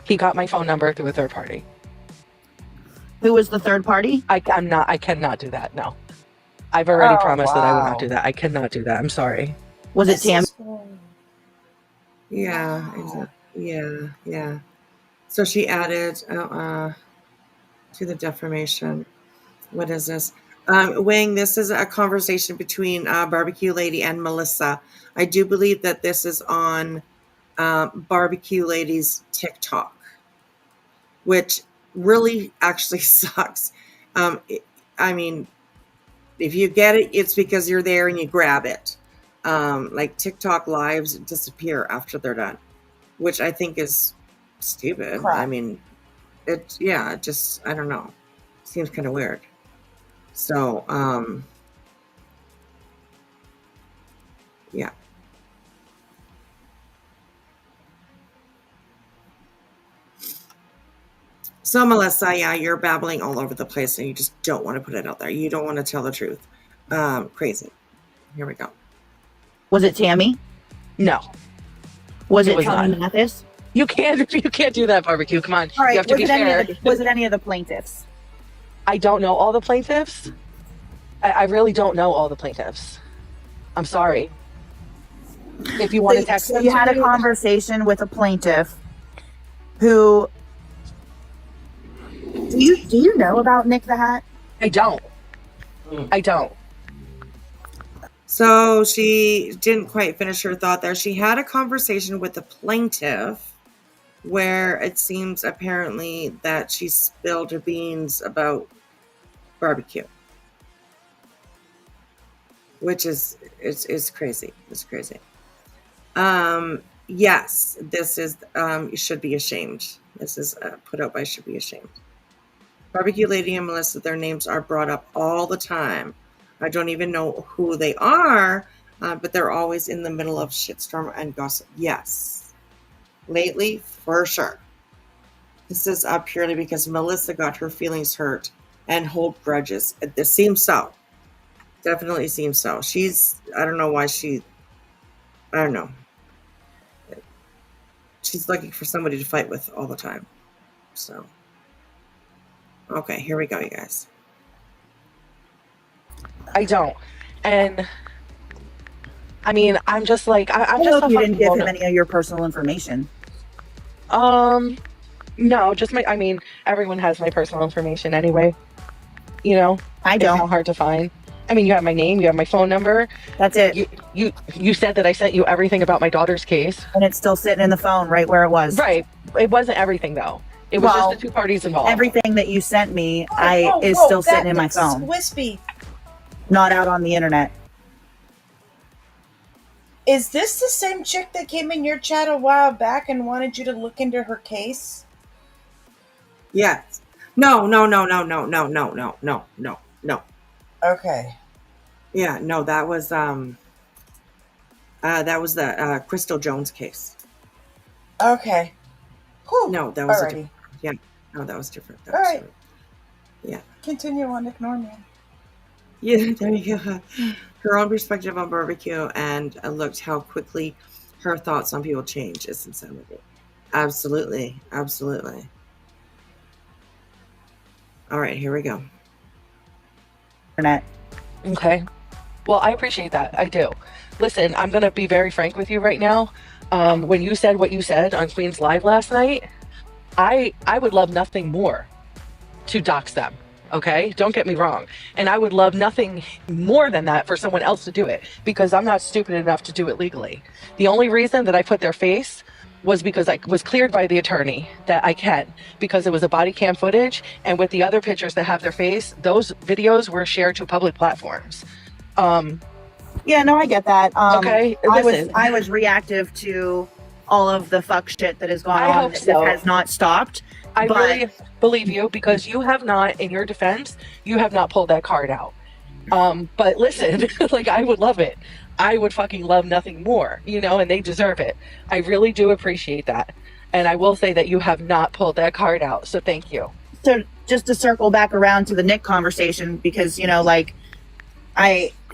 [SPEAKER 5] He got my phone number through a third party.
[SPEAKER 9] Who was the third party?
[SPEAKER 5] I cannot do that. No. I've already promised that I will not do that. I cannot do that. I'm sorry.
[SPEAKER 9] Was it Tam?
[SPEAKER 4] Yeah, exactly. Yeah. So she added to the defamation. What is this? Wing, this is a conversation between Barbecue Lady and Melissa. I do believe that this is on Barbecue Lady's TikTok, which really actually sucks. I mean, if you get it, it's because you're there and you grab it. Like TikTok lives disappear after they're done, which I think is stupid.
[SPEAKER 7] Crap.
[SPEAKER 4] I mean, I don't know. Seems kind of weird. So, yeah. So, Melissa, yeah, you're babbling all over the place and you just don't want to put it out there. You don't want to tell the truth. Crazy. Here we go.
[SPEAKER 9] Was it Tammy?
[SPEAKER 5] No.
[SPEAKER 9] Was
[SPEAKER 5] It
[SPEAKER 9] it
[SPEAKER 5] was
[SPEAKER 9] Tony
[SPEAKER 5] not.
[SPEAKER 9] Mathis?
[SPEAKER 5] You can't do that, Barbecue. Come on.
[SPEAKER 9] All right.
[SPEAKER 5] You have to be fair.
[SPEAKER 9] Was it any of the plaintiffs?
[SPEAKER 5] I don't know all the plaintiffs. I really don't know all the plaintiffs. I'm sorry. If you want to text
[SPEAKER 9] So
[SPEAKER 5] them
[SPEAKER 9] you
[SPEAKER 5] to
[SPEAKER 9] had a
[SPEAKER 5] me-
[SPEAKER 9] conversation with a plaintiff who. Do you know about Nick the Hat?
[SPEAKER 5] I don't.
[SPEAKER 4] So she didn't quite finish her thought there. She had a conversation with the plaintiff where it seems apparently that she spilled her beans about barbecue, which is crazy. It's crazy. Yes, this is you should be ashamed. This is put out by Should Be Ashamed. Barbecue Lady and Melissa, their names are brought up all the time. I don't even know who they are, but they're always in the middle of shitstorm and gossip. Yes. Lately, for sure. This is purely because Melissa got her feelings hurt and hold grudges. It seems so. Definitely seems so. I don't know why I don't know. She's looking for somebody to fight with all the time. So. Okay, here we go, you guys.
[SPEAKER 5] I don't. And I mean, I'm just like, I'm
[SPEAKER 9] I
[SPEAKER 5] just
[SPEAKER 9] hope
[SPEAKER 5] a
[SPEAKER 9] you
[SPEAKER 5] fucking
[SPEAKER 9] didn't give him
[SPEAKER 5] woman.
[SPEAKER 9] any of your personal information.
[SPEAKER 5] No, just everyone has my personal information anyway.
[SPEAKER 9] I
[SPEAKER 5] It's not
[SPEAKER 9] don't.
[SPEAKER 5] hard to find. I mean, you have my name, you have my phone number.
[SPEAKER 9] That's it.
[SPEAKER 5] You said that I sent you everything about my daughter's case.
[SPEAKER 9] And it's still sitting in the phone right where it was.
[SPEAKER 5] Right. It wasn't everything though. It was
[SPEAKER 9] Well,
[SPEAKER 5] just the two parties involved.
[SPEAKER 9] Everything that you sent me, is
[SPEAKER 7] Whoa,
[SPEAKER 9] still sitting in my
[SPEAKER 7] that's
[SPEAKER 9] phone,
[SPEAKER 7] Whispy.
[SPEAKER 9] not out on the internet.
[SPEAKER 7] Is this the same chick that came in your chat a while back and wanted you to look into her case?
[SPEAKER 4] Yes. No.
[SPEAKER 7] Okay.
[SPEAKER 4] Yeah, no, that was the Crystal Jones case.
[SPEAKER 7] Okay. Whew.
[SPEAKER 4] No, that was a
[SPEAKER 7] Alrighty.
[SPEAKER 4] different. Yeah, no, that was different. That
[SPEAKER 7] All
[SPEAKER 4] was
[SPEAKER 7] right.
[SPEAKER 4] different. Yeah.
[SPEAKER 7] Continue on, ignore me.
[SPEAKER 4] Yeah, there you go. Her own perspective on barbecue and looked how quickly her thoughts on people change. It's insanity. Absolutely. All right, here we go.
[SPEAKER 9] Internet.
[SPEAKER 5] Okay. Well, I appreciate that. I do. Listen, I'm going to be very frank with you right now. When you said what you said on Queen's Live last night, I would love nothing more to dox them. Okay? Don't get me wrong. And I would love nothing more than that for someone else to do it because I'm not stupid enough to do it legally. The only reason that I put their face was because I was cleared by the attorney that I can because it was a body cam footage, and with the other pictures that have their face, those videos were shared to public platforms.
[SPEAKER 9] Yeah, no, I get that.
[SPEAKER 5] Okay, listen.
[SPEAKER 9] I was reactive to all of the fuck shit that has gone
[SPEAKER 5] I
[SPEAKER 9] on
[SPEAKER 5] hope
[SPEAKER 9] that
[SPEAKER 5] so.
[SPEAKER 9] has not stopped.
[SPEAKER 5] I
[SPEAKER 9] But-
[SPEAKER 5] really believe you because you have not, in your defense, you have not pulled that card out. But listen, like I would love it. I would fucking love nothing more, and they deserve it. I really do appreciate that. And I will say that you have not pulled that card out. So thank you.
[SPEAKER 9] So just to circle back around to the Nick conversation, because,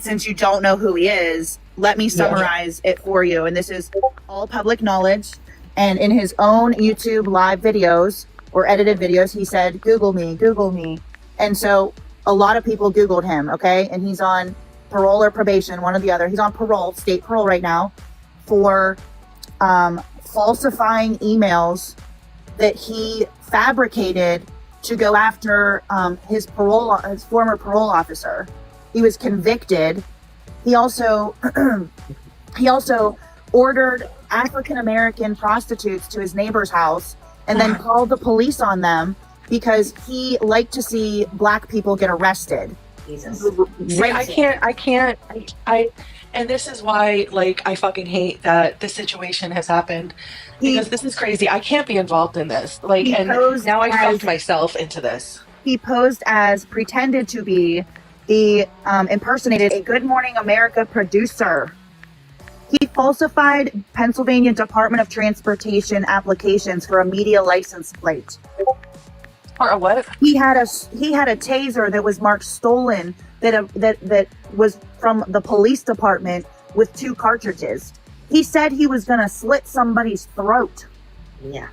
[SPEAKER 9] since you don't know who he is, let me summarize it for you. And this is all public knowledge. And in his own YouTube live videos or edited videos, he said, Google me, Google me. And so a lot of people Googled him, okay? And he's on parole or probation, one or the other. He's on parole, state parole right now, for falsifying emails that he fabricated to go after his former parole officer. He was convicted. He also ordered African American prostitutes to his neighbor's house and then called the police on them because he liked to see black people get arrested.
[SPEAKER 8] Jesus.
[SPEAKER 5] See, I can't, and this is why, I fucking hate that this situation has happened, because this is crazy. I can't be involved in this. And now I found myself into this.
[SPEAKER 9] He pretended to be impersonated a Good Morning America producer. He falsified Pennsylvania Department of Transportation applications for a media license plate.
[SPEAKER 5] Or a what?
[SPEAKER 9] He had a taser that was marked stolen that was from the police department with 2 cartridges. He said he was going to slit somebody's throat.
[SPEAKER 8] Yeah.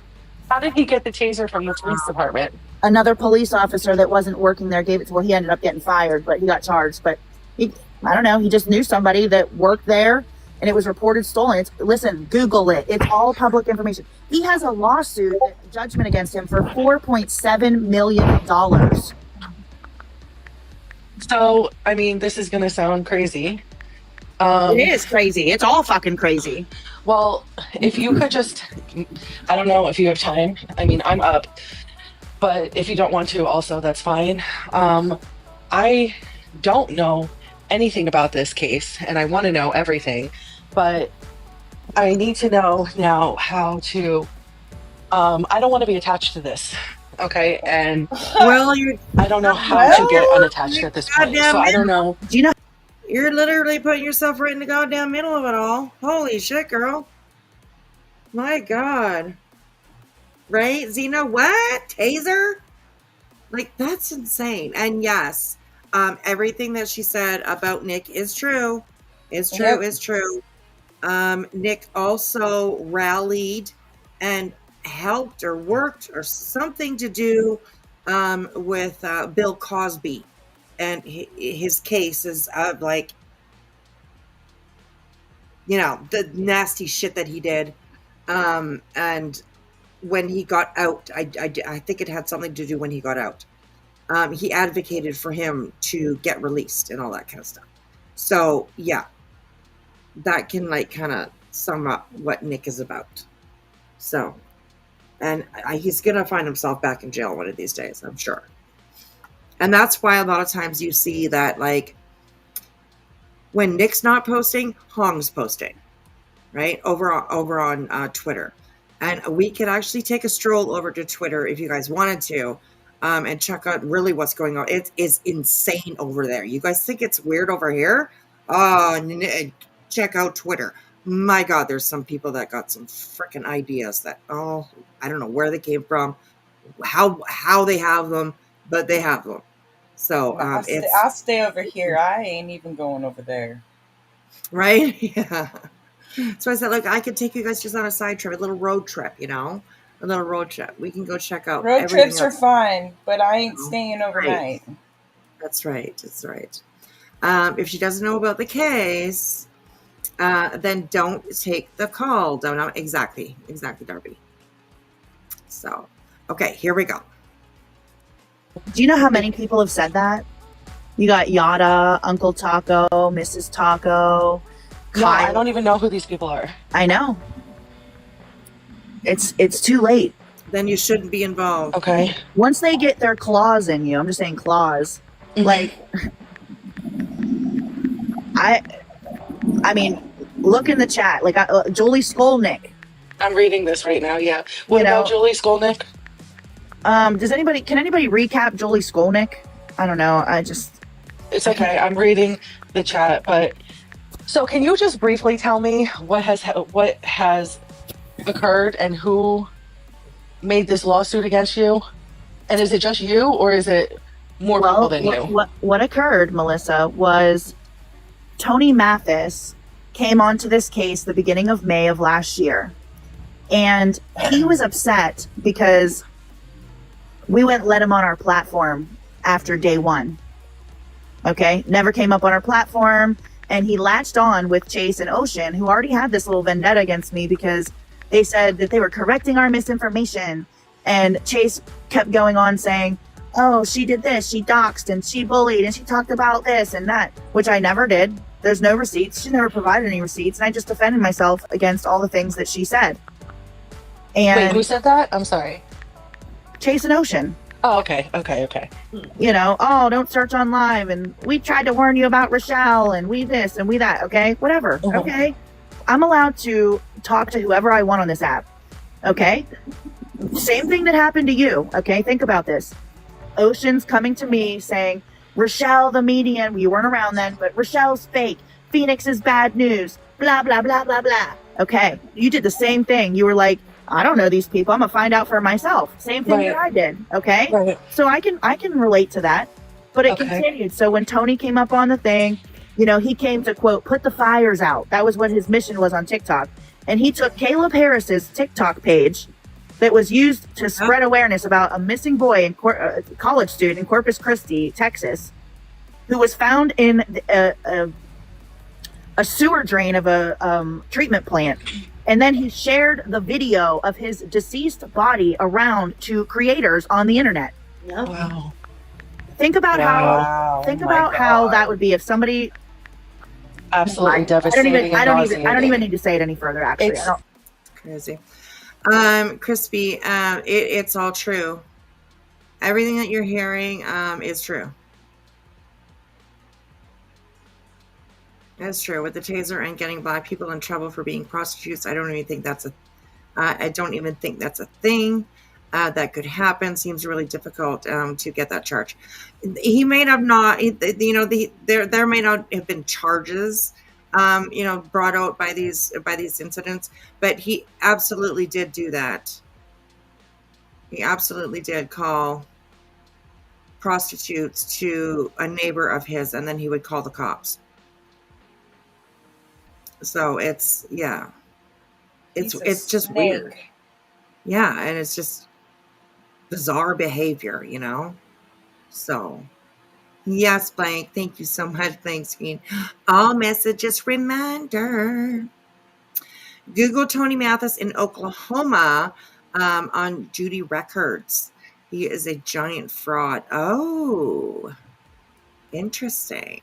[SPEAKER 5] How did he get the taser from the police department?
[SPEAKER 9] Another police officer that wasn't working there gave it to him. He ended up getting fired, but he got charged. But I don't know. He just knew somebody that worked there, and it was reported stolen. Listen, Google it. It's all public information. He has a lawsuit, judgment against him for $4.7 million.
[SPEAKER 5] So, this is going to sound crazy.
[SPEAKER 9] It is crazy. It's all fucking crazy.
[SPEAKER 5] Well, if you could just, I don't know if you have time. I'm up. But if you don't want to, also, that's fine. I don't know anything about this case, and I want to know everything. But I need to know now how to, I don't want to be attached to this. Okay, and I don't know how to get unattached at this point. So I don't know.
[SPEAKER 9] Do you know?
[SPEAKER 4] You're literally putting yourself right in the goddamn middle of it all. Holy shit, girl. My God. Right? Zena, what? Taser? That's insane. And yes, everything that she said about Nick is true. Is true. Nick also rallied and helped or worked or something to do with Bill Cosby and his cases of the nasty shit that he did. And when he got out, I think it had something to do when he got out. He advocated for him to get released and all that kind of stuff. So yeah, that can kind of sum up what Nick is about. So, and he's going to find himself back in jail one of these days, I'm sure. And that's why a lot of times you see that when Nick's not posting, Hong's posting, right? Over on Twitter. And we could actually take a stroll over to Twitter if you guys wanted to, and check out really what's going on. It is insane over there. You guys think it's weird over here? Check out Twitter. My God, there's some people that got some freaking ideas that, I don't know where they came from, how they have them, but they have them. So
[SPEAKER 7] I'll stay over here. I ain't even going over there.
[SPEAKER 4] Right? Yeah. So I said, look, I could take you guys just on a side trip, a little road trip, a little road trip. We can go check out.
[SPEAKER 7] Road trips are fine, but I ain't staying overnight.
[SPEAKER 4] Right. That's right. That's right. If she doesn't know about the case, then don't take the call. Don't know exactly, Darby. So, okay, here we go.
[SPEAKER 9] Do you know how many people have said that? You got Yada, Uncle Taco, Mrs. Taco.
[SPEAKER 5] No, I don't even know who these people are.
[SPEAKER 9] I know. It's too late.
[SPEAKER 4] Then you shouldn't be involved.
[SPEAKER 5] Okay.
[SPEAKER 9] Once they get their claws in you, I'm just saying claws.
[SPEAKER 5] Mm-hmm.
[SPEAKER 9] I mean, look in the chat. Julie Skolnick.
[SPEAKER 5] I'm reading this right now. Yeah. What about Julie Skolnick?
[SPEAKER 9] Can anybody recap Julie Skolnick? I don't know.
[SPEAKER 5] It's okay. I'm reading the chat, but so can you just briefly tell me what has occurred and who made this lawsuit against you? And is it just you, or is it more people
[SPEAKER 9] Well,
[SPEAKER 5] than you?
[SPEAKER 9] what occurred, Melissa, was Tony Mathis came onto this case the beginning of May of last year. And he was upset because we wouldn't let him on our platform after day one. Okay? Never came up on our platform. And he latched on with Chase and Ocean, who already had this little vendetta against me because they said that they were correcting our misinformation. And Chase kept going on saying, oh, she did this, she doxed, and she bullied, and she talked about this and that, which I never did. There's no receipts. She never provided any receipts. And I just defended myself against all the things that she said. And
[SPEAKER 5] Wait, who said that? I'm sorry.
[SPEAKER 9] Chase and Ocean.
[SPEAKER 5] Oh, okay.
[SPEAKER 9] You know, oh, don't search on live. And we tried to warn you about Rochelle and we this and we that. Okay, whatever.
[SPEAKER 5] Mhm.
[SPEAKER 9] Okay. I'm allowed to talk to whoever I want on this app. Okay. Same thing that happened to you. Okay. Think about this. Ocean's coming to me saying, Rochelle, the medium, you weren't around then, but Rochelle's fake. Phoenix is bad news. Blah, blah, blah, blah, blah. Okay. You did the same thing. You were like, I don't know these people. I'm gonna find out for myself. Same thing
[SPEAKER 5] Right.
[SPEAKER 9] that I did. Okay.
[SPEAKER 5] Right.
[SPEAKER 9] So I can relate to that. But it
[SPEAKER 5] Okay.
[SPEAKER 9] continued. So when Tony came up on the thing, you know, he came to quote, put the fires out. That was what his mission was on TikTok. And he took Caleb Harris's TikTok page that was used to spread awareness about a missing boy in college student in Corpus Christi, Texas, who was found in a sewer drain of a treatment plant. And then he shared the video of his deceased body around to creators on the internet.
[SPEAKER 8] Yep.
[SPEAKER 5] Wow.
[SPEAKER 9] Think about
[SPEAKER 7] Wow,
[SPEAKER 9] how
[SPEAKER 7] my
[SPEAKER 9] how
[SPEAKER 7] God.
[SPEAKER 9] that would be if somebody.
[SPEAKER 5] Absolutely
[SPEAKER 9] I
[SPEAKER 5] devastating.
[SPEAKER 9] I don't
[SPEAKER 5] and
[SPEAKER 9] even need to say it any further. Actually,
[SPEAKER 5] It's-
[SPEAKER 9] I don't.
[SPEAKER 4] Crazy. Crispy, it's all true. Everything that you're hearing is true. It's true. With the taser and getting black people in trouble for being prostitutes, I don't even think that's a thing that could happen. Seems really difficult to get that charge. He may have not, there may not have been charges, brought out by these incidents, but he absolutely did do that. He absolutely did call prostitutes to a neighbor of his, and then he would call the cops. So it's
[SPEAKER 7] He's a
[SPEAKER 4] just
[SPEAKER 7] snake.
[SPEAKER 4] weird. Yeah, and it's just bizarre behavior, So, yes, Blank. Thank you so much, Blank Screen. All messages reminder. Google Tony Mathis in Oklahoma on Judy Records. He is a giant fraud. Oh, interesting.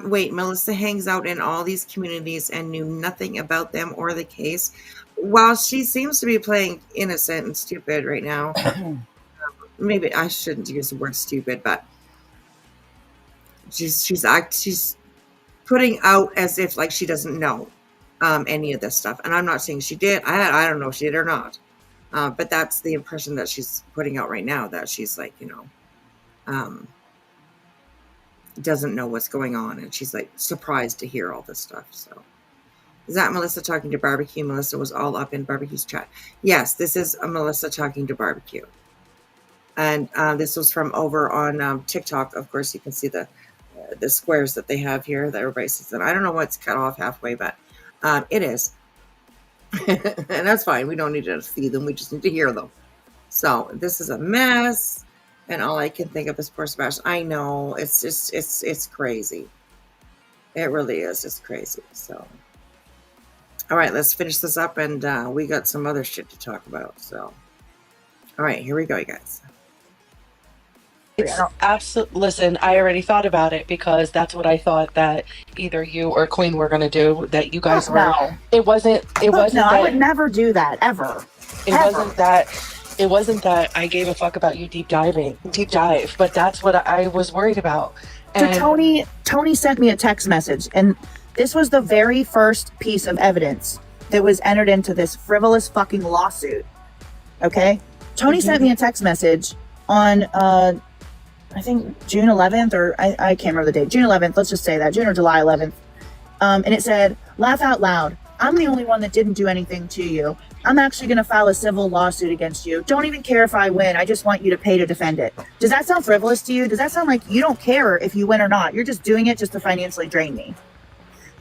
[SPEAKER 4] Wait, Melissa hangs out in all these communities and knew nothing about them or the case. While she seems to be playing innocent and stupid right now, maybe I shouldn't use the word stupid, but she's putting out as if like she doesn't know any of this stuff. And I'm not saying she did. I don't know if she did or not. But that's the impression that she's putting out right now, that she's like, doesn't know what's going on, and she's like surprised to hear all this stuff. So is that Melissa talking to Barbecue? Melissa was all up in Barbecue's chat. Yes, this is a Melissa talking to Barbecue, and this was from over on TikTok. Of course, you can see the squares that they have here that everybody sees. And I don't know what's cut off halfway, but it is, and that's fine. We don't need to see them. We just need to hear them. So this is a mess. And all I can think of is poor Sebastian. I know, it's just, it's crazy. It really is. It's crazy. So, all right, let's finish this up. And we got some other shit to talk about. So, all right, here we go, you guys.
[SPEAKER 5] It's absolutely. Listen, I already thought about it because that's what I thought that either you or Queen were going to do. That you guys were.
[SPEAKER 9] No.
[SPEAKER 5] It wasn't. It wasn't.
[SPEAKER 9] No, I
[SPEAKER 5] that,
[SPEAKER 9] would never do that ever.
[SPEAKER 5] It wasn't that. It wasn't that I gave a fuck about you deep dive, but that's what I was worried about. And
[SPEAKER 9] So Tony sent me a text message, and this was the very first piece of evidence that was entered into this frivolous fucking lawsuit. Okay? Tony sent me a text message on, I think June 11th, or I can't remember the date, June 11th, let's just say that, June or July 11th. And it said, laugh out loud. I'm the only one that didn't do anything to you. I'm actually going to file a civil lawsuit against you. Don't even care if I win. I just want you to pay to defend it. Does that sound frivolous to you? Does that sound like you don't care if you win or not? You're just doing it just to financially drain me.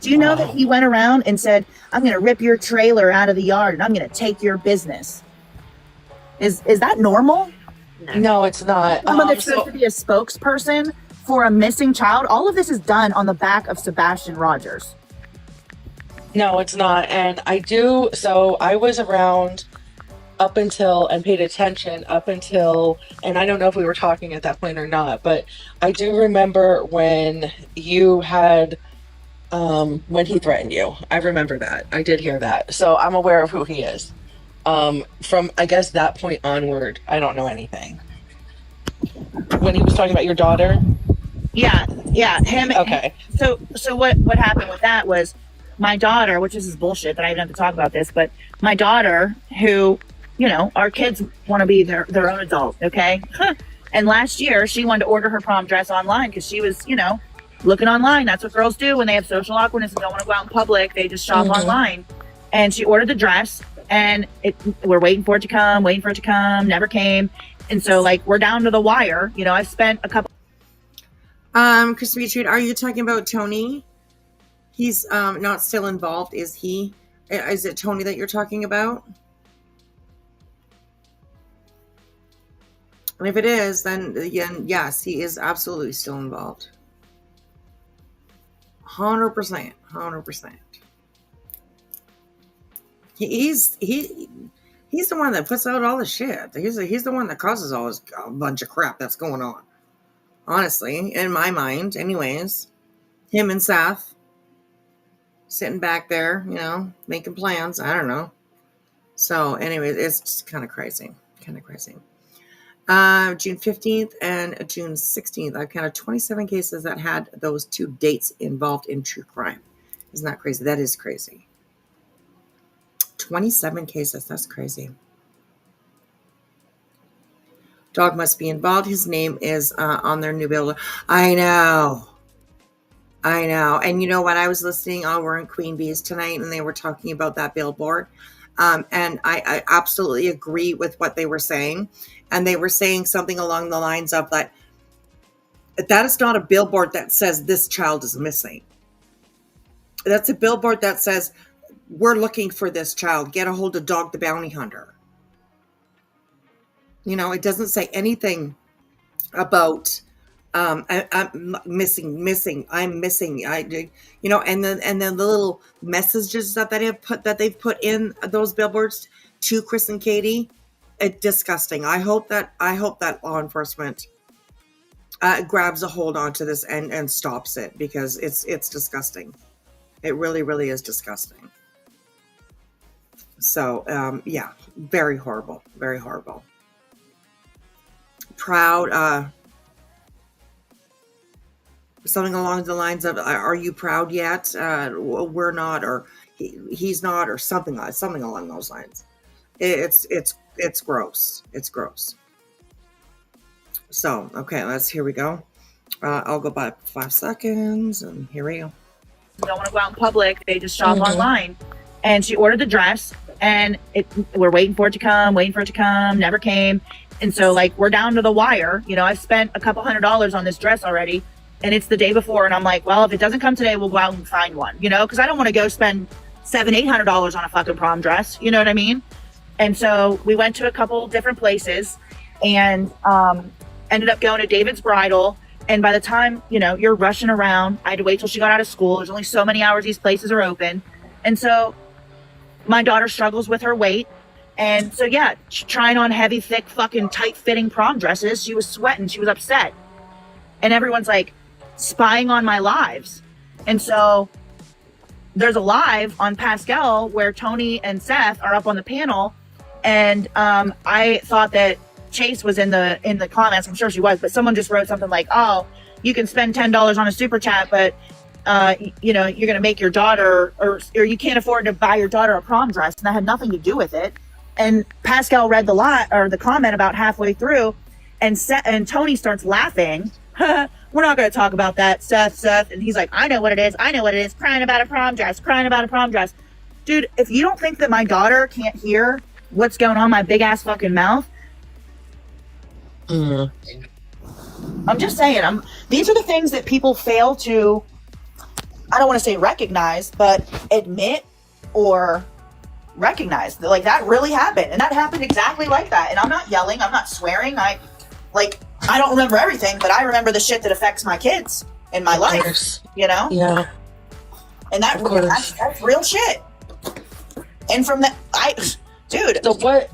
[SPEAKER 9] Do you know that he went around and said, I'm going to rip your trailer out of the yard and I'm going to take your business? Is that normal?
[SPEAKER 5] No, it's not.
[SPEAKER 9] Someone that's supposed to be a spokesperson for a missing child. All of this is done on the back of Sebastian Rogers.
[SPEAKER 5] No, it's not. And I was around up until, and paid attention up until, and I don't know if we were talking at that point or not, but I do remember when you had, when he threatened you. I remember that. I did hear that. So I'm aware of who he is. From, I guess, that point onward, I don't know anything. When he was talking about your daughter?
[SPEAKER 9] Yeah, him.
[SPEAKER 5] Okay.
[SPEAKER 9] So what happened with that was my daughter, which is bullshit that I even have to talk about this, but my daughter, who, you know, our kids want to be their own adult, okay? And last year, she wanted to order her prom dress online because she was, you know, looking online. That's what girls do when they have social awkwardness and don't want to go out in public. They just shop online. And she ordered the dress, and we're waiting for it to come, never came. And so, like, we're down to the wire. You know, I've spent a couple.
[SPEAKER 4] Crispy Treat, are you talking about Tony? He's not still involved, is he? Is it Tony that you're talking about? And if it is, then yes, he is absolutely still involved. 100%. He's the one that puts out all the shit. He's the one that causes all this bunch of crap that's going on. Honestly, in my mind, anyways. Him and Seth sitting back there, you know, making plans. I don't know. So, anyways, it's just kind of crazy. June 15th and June 16th, I've counted 27 cases that had those two dates involved in true crime. Isn't that crazy? That is crazy. 27 cases. That's crazy. Dog must be involved. His name is on their new billboard. I know. And you know what? I was listening. We're in Queen Bees tonight, and they were talking about that billboard. And I absolutely agree with what they were saying. And they were saying something along the lines of that is not a billboard that says this child is missing. That's a billboard that says we're looking for this child. Get a hold of Dog the Bounty Hunter. You know, it doesn't say anything about I'm missing. I'm missing. You know, and then the little messages that they've put in those billboards to Chris and Katie. It's disgusting. I hope that law enforcement grabs a hold onto this and stops it, because it's disgusting. It really, really is disgusting. So yeah, very horrible. Very horrible. Proud, something along the lines of, are you proud yet? We're not, or he's not, or something along those lines. It's gross. It's gross. So, okay, here we go. I'll go by 5 seconds, and here we go.
[SPEAKER 9] Don't want to go out in public. They just shop online. And she ordered the dress, and we're waiting for it to come, never came. And so, like, we're down to the wire. You know, I've spent a couple $100s on this dress already, and it's the day before, and I'm like, well, if it doesn't come today, we'll go out and find one, you know, because I don't want to go spend $700-800 on a fucking prom dress. You know what I mean? And so we went to a couple different places, and ended up going to David's Bridal. And by the time, you know, you're rushing around, I had to wait till she got out of school. There's only so many hours these places are open. And so my daughter struggles with her weight. And so, yeah, trying on heavy, thick, fucking tight-fitting prom dresses. She was sweating. She was upset. And everyone's, like, spying on my lives. And so there's a live on Pascal where Tony and Seth are up on the panel. And I thought that Chase was in the comments. I'm sure she was. But someone just wrote something like, oh, you can spend $10 on a super chat, but you know, you're going to make your daughter, or you can't afford to buy your daughter a prom dress. And that had nothing to do with it. And Pascal read the lot or the comment about halfway through, and Tony starts laughing. We're not going to talk about that, Seth. And he's like, I know what it is. Crying about a prom dress. Dude, if you don't think that my daughter can't hear what's going on in my big ass fucking mouth, I'm just saying, these are the things that people fail to, I don't want to say recognize, but admit or recognize. Like, that really happened. And that happened exactly like that. And I'm not yelling. I'm not swearing. I don't remember everything, but I remember the shit that affects my kids in my life, you know?
[SPEAKER 5] Yeah.
[SPEAKER 9] And that's real shit. And from that, dude.
[SPEAKER 5] So why?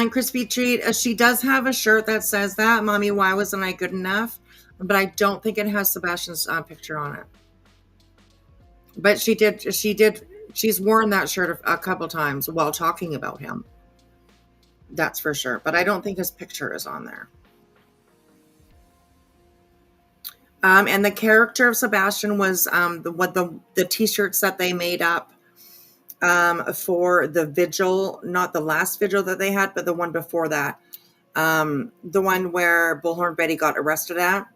[SPEAKER 4] Crispy Treat, she does have a shirt that says that, Mommy, why wasn't I good enough? But I don't think it has Sebastian's picture on it. But she's worn that shirt a couple times while talking about him. That's for sure. But I don't think his picture is on there. And the character of Sebastian was the t-shirts that they made up for the vigil, not the last vigil that they had, but the one before that. The one where Bullhorn Betty got arrested at.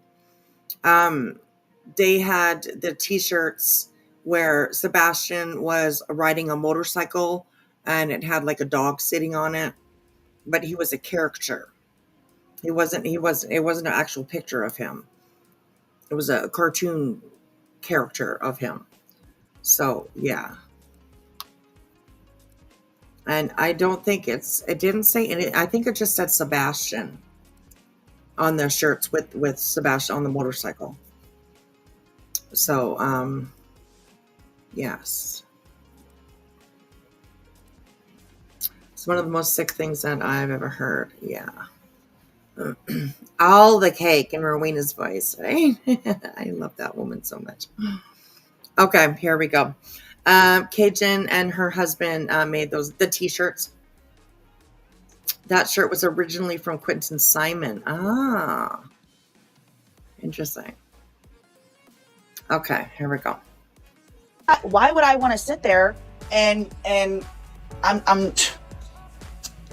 [SPEAKER 4] They had the t-shirts where Sebastian was riding a motorcycle and it had like a dog sitting on it, but he was a caricature. It wasn't an actual picture of him. It was a cartoon character of him. So, yeah. And I don't think it didn't say any, I think it just said Sebastian on their shirts with Sebastian on the motorcycle. So, yes. It's one of the most sick things that I've ever heard. Yeah. All the cake in Rowena's voice. Right? I love that woman so much. Okay, here we go. Cajun and her husband made the t-shirts. That shirt was originally from Quentin Simon. Ah, interesting. Okay, here we go.
[SPEAKER 9] Why would I want to sit there and I'm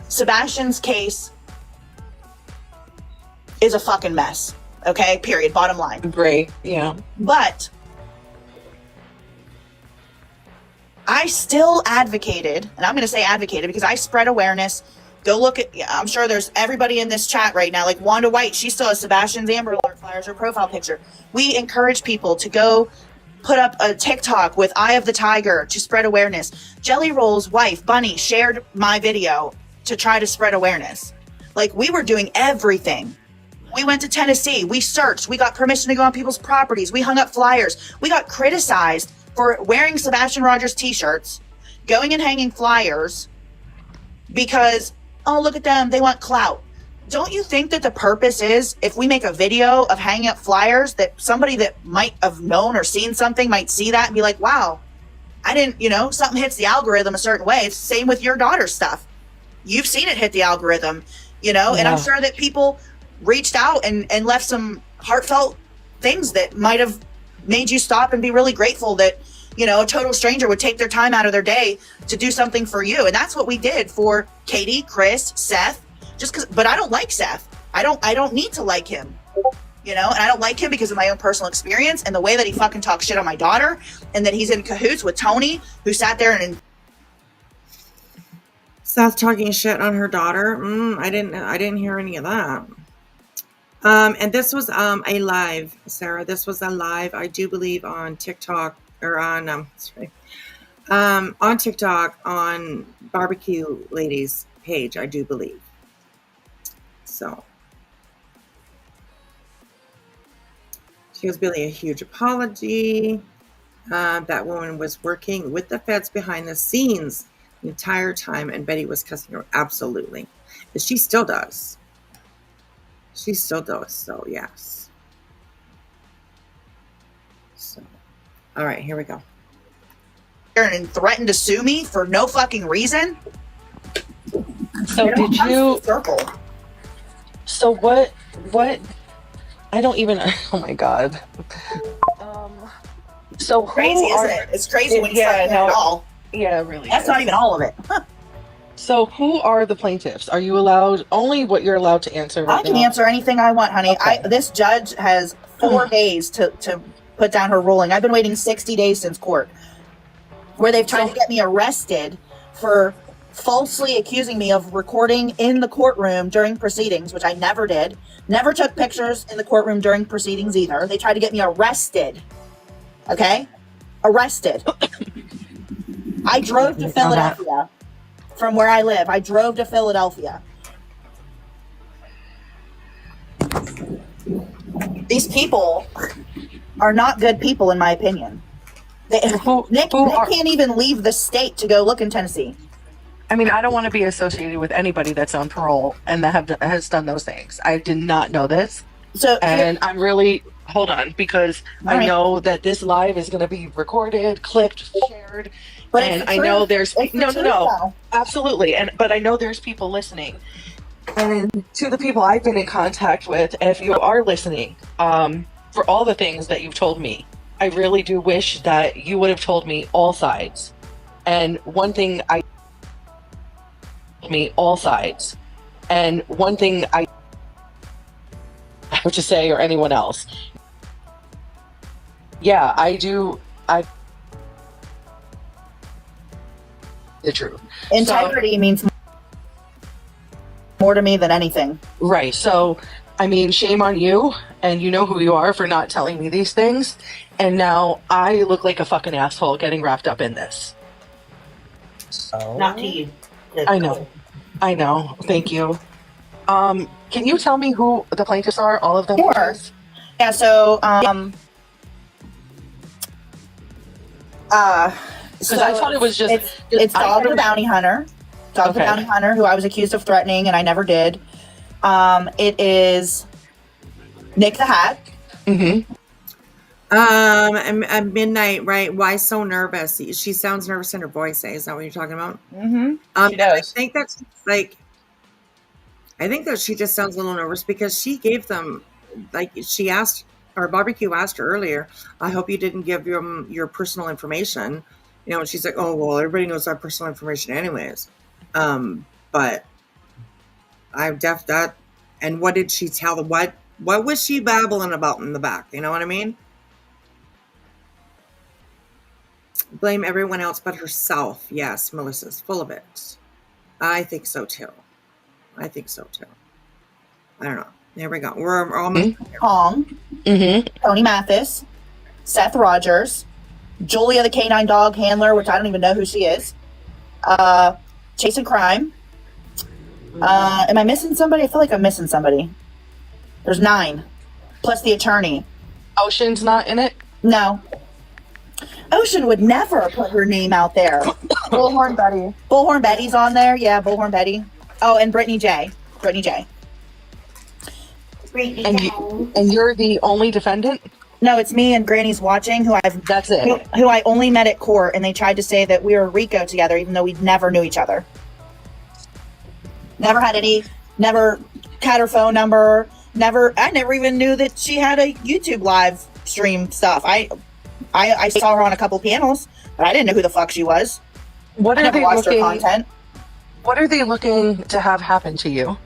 [SPEAKER 9] Sebastian's case is a fucking mess. Okay, period. Bottom line.
[SPEAKER 5] Great. Yeah.
[SPEAKER 9] But I still advocated, and I'm going to say advocated because I spread awareness. Go look at, I'm sure there's everybody in this chat right now, like Wanda White, she still has Sebastian's Amber Alert flyers, her profile picture. We encourage people to go put up a TikTok with Eye of the Tiger to spread awareness. Jelly Roll's wife, Bunny, shared my video to try to spread awareness. Like, we were doing everything. We went to Tennessee, we searched, we got permission to go on people's properties, we hung up flyers, we got criticized for wearing Sebastian Rogers t-shirts, going and hanging flyers because, oh, look at them, they want clout. Don't you think that the purpose is, if we make a video of hanging up flyers, that somebody that might have known or seen something might see that and be like, wow, I didn't, something hits the algorithm a certain way. It's the same with your daughter's stuff. You've seen it hit the algorithm, and I'm sure that people reached out and left some heartfelt things that might have made you stop and be really grateful that, a total stranger would take their time out of their day to do something for you. And that's what we did for Katie, Chris, Seth, but I don't like Seth. I don't need to like him, and I don't like him because of my own personal experience and the way that he fucking talks shit on my daughter and that he's in cahoots with Tony, who sat there and
[SPEAKER 4] Seth talking shit on her daughter. I didn't hear any of that. And this was a live, Sarah. This was a live, I do believe, on TikTok or on TikTok on Barbecue Ladies page, I do believe. So she was really a huge apology. That woman was working with the feds behind the scenes the entire time, and Betty was cussing her. Absolutely, but she still does. She still does, so yes. So, all right, here we go.
[SPEAKER 9] And threatened to sue me for no fucking reason.
[SPEAKER 5] So did you?
[SPEAKER 9] Circle.
[SPEAKER 5] So what? I don't even. Oh my god. So
[SPEAKER 9] crazy, isn't it? It's crazy when you start at all.
[SPEAKER 5] Yeah, it really
[SPEAKER 9] That's
[SPEAKER 5] is.
[SPEAKER 9] not even all of it.
[SPEAKER 5] So who are the plaintiffs? Are you allowed only what you're allowed to answer right
[SPEAKER 9] I can
[SPEAKER 5] now?
[SPEAKER 9] answer anything I want, honey.
[SPEAKER 5] Okay.
[SPEAKER 9] This judge has 4 days to put down her ruling. I've been waiting 60 days since court, where they've tried to get me arrested for falsely accusing me of recording in the courtroom during proceedings, which I never did. Never took pictures in the courtroom during proceedings either. They tried to get me arrested. Okay? Arrested. I drove to Philadelphia from where I live. I drove to Philadelphia. These people are not good people, in my opinion. Nick can't even leave the state to go look in Tennessee.
[SPEAKER 5] I mean, I don't want to be associated with anybody that's on parole and that has done those things. I did not know this.
[SPEAKER 9] So,
[SPEAKER 5] and I'm really, hold on, because I know that this live is going to be recorded, clipped, shared.
[SPEAKER 9] But
[SPEAKER 5] and I know there's no, absolutely. But I know there's people listening. And to the people I've been in contact with, if you are listening, for all the things that you've told me, I really do wish that you would have told me all sides. And one thing I have to say, or anyone else, yeah, I the truth.
[SPEAKER 9] Integrity means more to me than anything.
[SPEAKER 5] Right. So, I mean, shame on you, and you know who you are for not telling me these things. And now I look like a fucking asshole getting wrapped up in this.
[SPEAKER 8] Not to you.
[SPEAKER 5] I know. Thank you. Can you tell me who the plaintiffs are? All of them?
[SPEAKER 9] Sure. Yeah. So,
[SPEAKER 5] because I thought it was just
[SPEAKER 9] it's Dog the Bounty Hunter. Dog the Bounty Hunter, who I was accused of threatening and I never did. It is Nick the Hat.
[SPEAKER 5] Mm-hmm.
[SPEAKER 4] At midnight, right? Why so nervous? She sounds nervous in her voice. Is that what you're talking about?
[SPEAKER 7] Mm-hmm. She does.
[SPEAKER 4] I think that's like. I think that she just sounds a little nervous because she gave them, like she asked, or Barbecue asked her earlier. I hope you didn't give them your personal information. You know, and she's like, "Oh well, everybody knows our personal information, anyways." But I'm deaf that. And what did she tell them? What was she babbling about in the back? You know what I mean? Blame everyone else but herself. Yes, Melissa's full of it. I think so too. I don't know. There we go. We're almost
[SPEAKER 9] Hong, Tony Mathis, Seth Rogers, Julia the Canine Dog Handler, which I don't even know who she is. Chasing Crime. Am I missing somebody? I feel like I'm missing somebody. There's 9, plus the attorney.
[SPEAKER 5] Ocean's not in it?
[SPEAKER 9] No. Ocean would never put her name out there.
[SPEAKER 10] Bullhorn Betty.
[SPEAKER 9] Bullhorn Betty's on there. Yeah, Bullhorn Betty. Oh, and Brittany J.
[SPEAKER 5] And you're the only defendant?
[SPEAKER 9] No, it's me and Granny's Watching,
[SPEAKER 5] That's it.
[SPEAKER 9] Who I only met at court, and they tried to say that we were RICO together, even though we never knew each other. Never had her phone number. I never even knew that she had a YouTube live stream stuff. I saw her on a couple panels, but I didn't know who the fuck she was.
[SPEAKER 5] What
[SPEAKER 9] I
[SPEAKER 5] are
[SPEAKER 9] never
[SPEAKER 5] they
[SPEAKER 9] watched her
[SPEAKER 5] looking?
[SPEAKER 9] content.
[SPEAKER 5] What are they looking to have happen to you?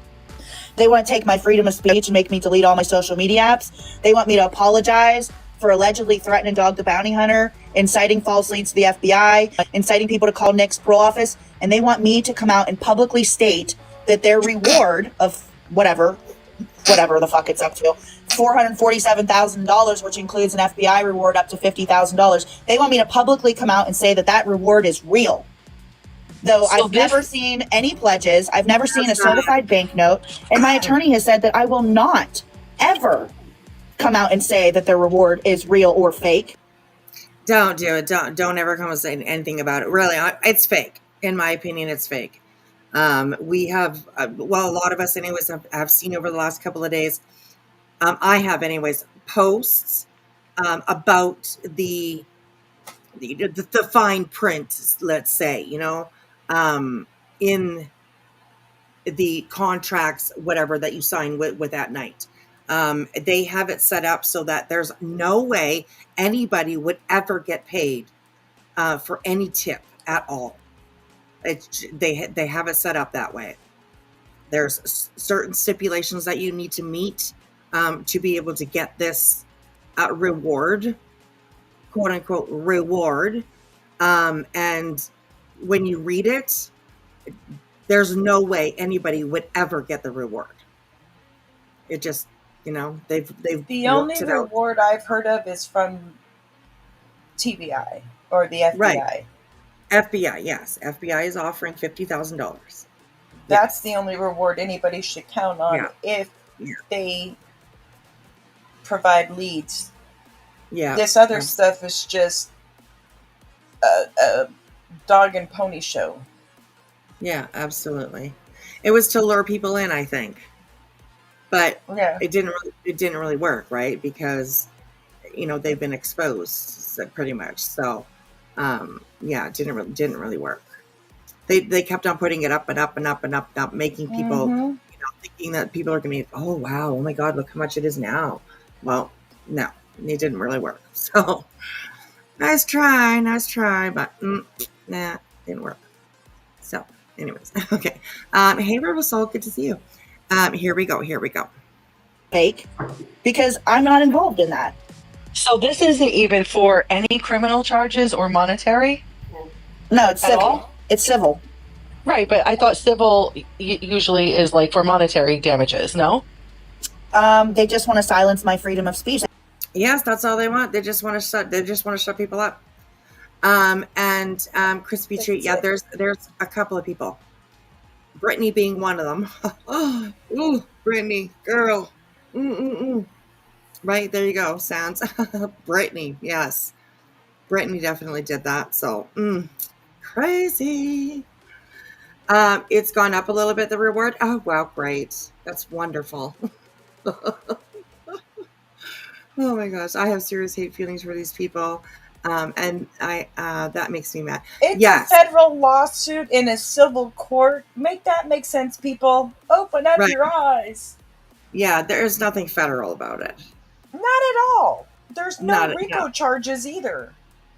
[SPEAKER 9] They want to take my freedom of speech and make me delete all my social media apps. They want me to apologize for allegedly threatening Dog the Bounty Hunter, inciting false leads to the FBI, inciting people to call Nick's parole office, and they want me to come out and publicly state that their reward of whatever the fuck it's up to, $447,000, which includes an FBI reward up to $50,000. They want me to publicly come out and say that reward is real. Though I've never seen any pledges, I've never seen a certified banknote, and my attorney has said that I will not ever come out and say that their reward is real or fake.
[SPEAKER 4] Don't do it. Don't ever come and say anything about it. Really, it's fake. In my opinion, it's fake. We have, a lot of us anyways have seen over the last couple of days. I have anyways posts about the fine print, let's say, in the contracts, whatever that you sign with that night. They have it set up so that there's no way anybody would ever get paid for any tip at all. They have it set up that way. There's certain stipulations that you need to meet to be able to get this reward, quote unquote reward. And when you read it, there's no way anybody would ever get the reward. It just, they've
[SPEAKER 7] The only
[SPEAKER 4] worked it out.
[SPEAKER 7] reward I've heard of is from TBI or the FBI.
[SPEAKER 4] Right. FBI, yes. FBI is offering $50,000.
[SPEAKER 7] That's the only reward anybody should count on if
[SPEAKER 4] Yeah.
[SPEAKER 7] they provide leads.
[SPEAKER 4] Yeah.
[SPEAKER 7] This other stuff is just a dog and pony show.
[SPEAKER 4] Yeah, absolutely. It was to lure people in, I think, but
[SPEAKER 7] Yeah.
[SPEAKER 4] it didn't really work, right? Because they've been exposed pretty much. So, it didn't really work. They kept on putting it up and up and up and up and up, making people thinking that people are going to be, oh wow, oh my God, look how much it is now. Well, no, it didn't really work. So, nice try, but nah, didn't work. So, anyways, okay. Hey, River Soul, good to see you. Here we go.
[SPEAKER 9] Fake, because I'm not involved in that.
[SPEAKER 5] So this isn't even for any criminal charges or monetary?
[SPEAKER 9] No, it's
[SPEAKER 5] At
[SPEAKER 9] civil.
[SPEAKER 5] all?
[SPEAKER 9] It's civil.
[SPEAKER 5] Right, but I thought civil usually is like for monetary damages, no?
[SPEAKER 9] They just want to silence my freedom of speech.
[SPEAKER 4] Yes, that's all they want. They just want to shut people up. Crispy Treat. Yeah, there's a couple of people. Brittany being one of them. Ooh, Brittany, girl. Right, there you go. Sounds. Brittany, yes. Brittany definitely did that. So, crazy. It's gone up a little bit, the reward. Oh, wow, great. That's wonderful. Oh my gosh, I have serious hate feelings for these people. And that makes me mad.
[SPEAKER 7] It's
[SPEAKER 4] Yes.
[SPEAKER 7] a federal lawsuit in a civil court. Make that make sense, people. Open up
[SPEAKER 4] Right.
[SPEAKER 7] your eyes.
[SPEAKER 4] Yeah, there's nothing federal about it.
[SPEAKER 7] Not at all. There's no
[SPEAKER 4] Not-
[SPEAKER 7] RICO
[SPEAKER 4] no.
[SPEAKER 7] charges either.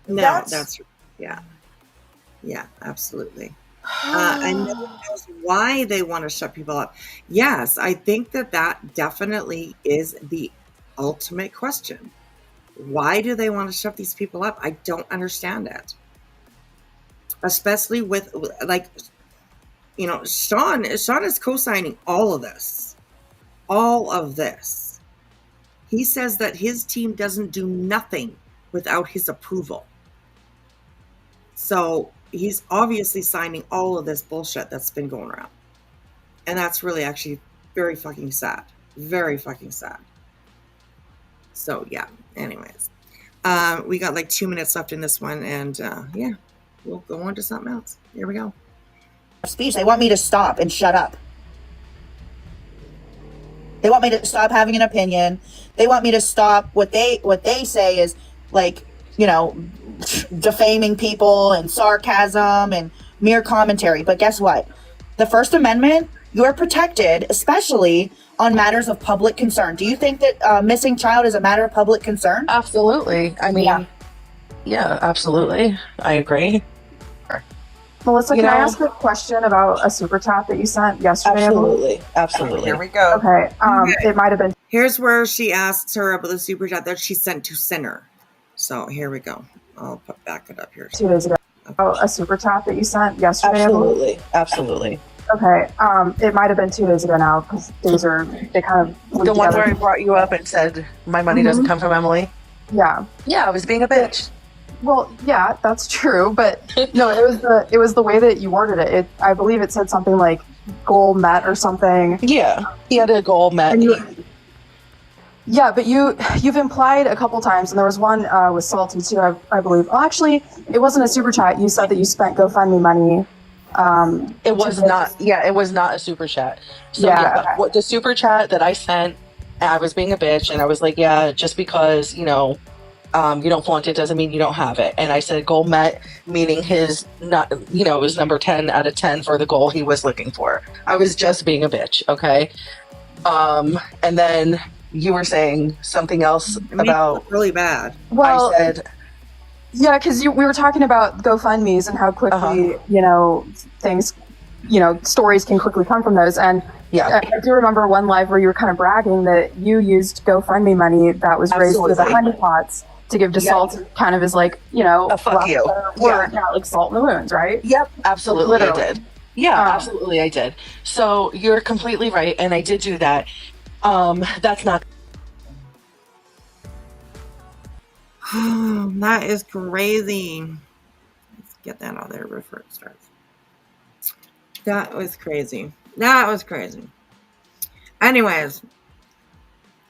[SPEAKER 4] No, that's yeah, absolutely. And no one knows why they want to shut people up. Yes, I think that definitely is the ultimate question. Why do they want to shut these people up? I don't understand it. Especially with Sean is co-signing all of this. All of this. He says that his team doesn't do nothing without his approval. So he's obviously signing all of this bullshit that's been going around. And that's really actually very fucking sad. Very fucking sad. So yeah, anyways. We got like 2 minutes left in this one, and we'll go on to something else. Here we go.
[SPEAKER 9] Speech. They want me to stop and shut up. They want me to stop having an opinion. They want me to stop what they say is defaming people and sarcasm and mere commentary. But guess what? The First Amendment, you are protected, especially on matters of public concern. Do you think that missing child is a matter of public concern?
[SPEAKER 5] Absolutely. I mean, yeah, absolutely. I agree.
[SPEAKER 10] Melissa, can I ask a question about a super chat that you sent yesterday?
[SPEAKER 5] Absolutely.
[SPEAKER 7] Here we go.
[SPEAKER 10] Okay. It might have been
[SPEAKER 4] Here's where she asks her about the super chat that she sent to Sinner. So here we go. I'll back it up here.
[SPEAKER 10] 2 days ago. A super chat that you sent yesterday.
[SPEAKER 5] Absolutely.
[SPEAKER 10] Okay. It might have been 2 days ago now because they kind of
[SPEAKER 5] The one where I brought you up and said my money doesn't come from Emily.
[SPEAKER 10] Yeah.
[SPEAKER 5] Yeah, I was being a bitch.
[SPEAKER 10] Well, yeah, that's true, but no, it was the way that you worded it. I believe it said something like goal met or something.
[SPEAKER 5] Yeah, he had a goal met.
[SPEAKER 10] Yeah, but you've implied a couple times, and there was one with Salty too, I believe. Well, actually, it wasn't a super chat. You said that you spent GoFundMe money.
[SPEAKER 5] It was not. Yeah, it was not a super chat. So
[SPEAKER 10] okay.
[SPEAKER 5] What the super chat that I sent, I was being a bitch, and I was like, yeah, just because you don't flaunt it doesn't mean you don't have it. And I said goal met, meaning his not, it was number 10 out of 10 for the goal he was looking for. I was just being a bitch, okay? And then you were saying something else about
[SPEAKER 4] really bad.
[SPEAKER 10] Well,
[SPEAKER 5] I said,
[SPEAKER 10] Yeah, because we were talking about GoFundMe's and how quickly, things, stories can quickly come from those. And
[SPEAKER 5] Yeah.
[SPEAKER 10] I do remember one live where you were kind of bragging that you used GoFundMe money that was raised for the
[SPEAKER 5] Absolutely.
[SPEAKER 10] honeypots to give to Salt, kind of as like,
[SPEAKER 5] A fuck
[SPEAKER 10] lack of
[SPEAKER 5] you.
[SPEAKER 10] a better word, like salt in the wounds, right?
[SPEAKER 5] Yep, absolutely, I
[SPEAKER 10] Literally.
[SPEAKER 5] did. Yeah, absolutely, I did. So you're completely right, and I did do that. That's not.
[SPEAKER 4] That is crazy. Let's get that out there before it starts. That was crazy. That was crazy. Anyways,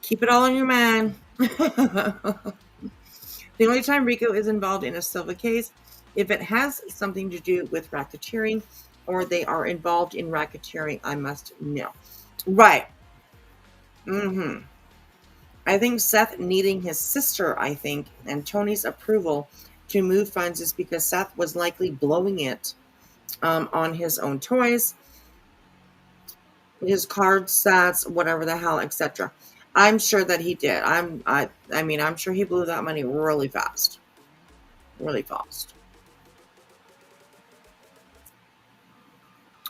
[SPEAKER 4] keep it all in your mind. The only time Rico is involved in a Silva case, if it has something to do with racketeering or they are involved in racketeering, I must know. Right. I think Seth needing his sister, and Tony's approval to move funds is because Seth was likely blowing it on his own toys, his card sets, whatever the hell, etc. I'm sure that he did. I'm sure he blew that money really fast. Really fast.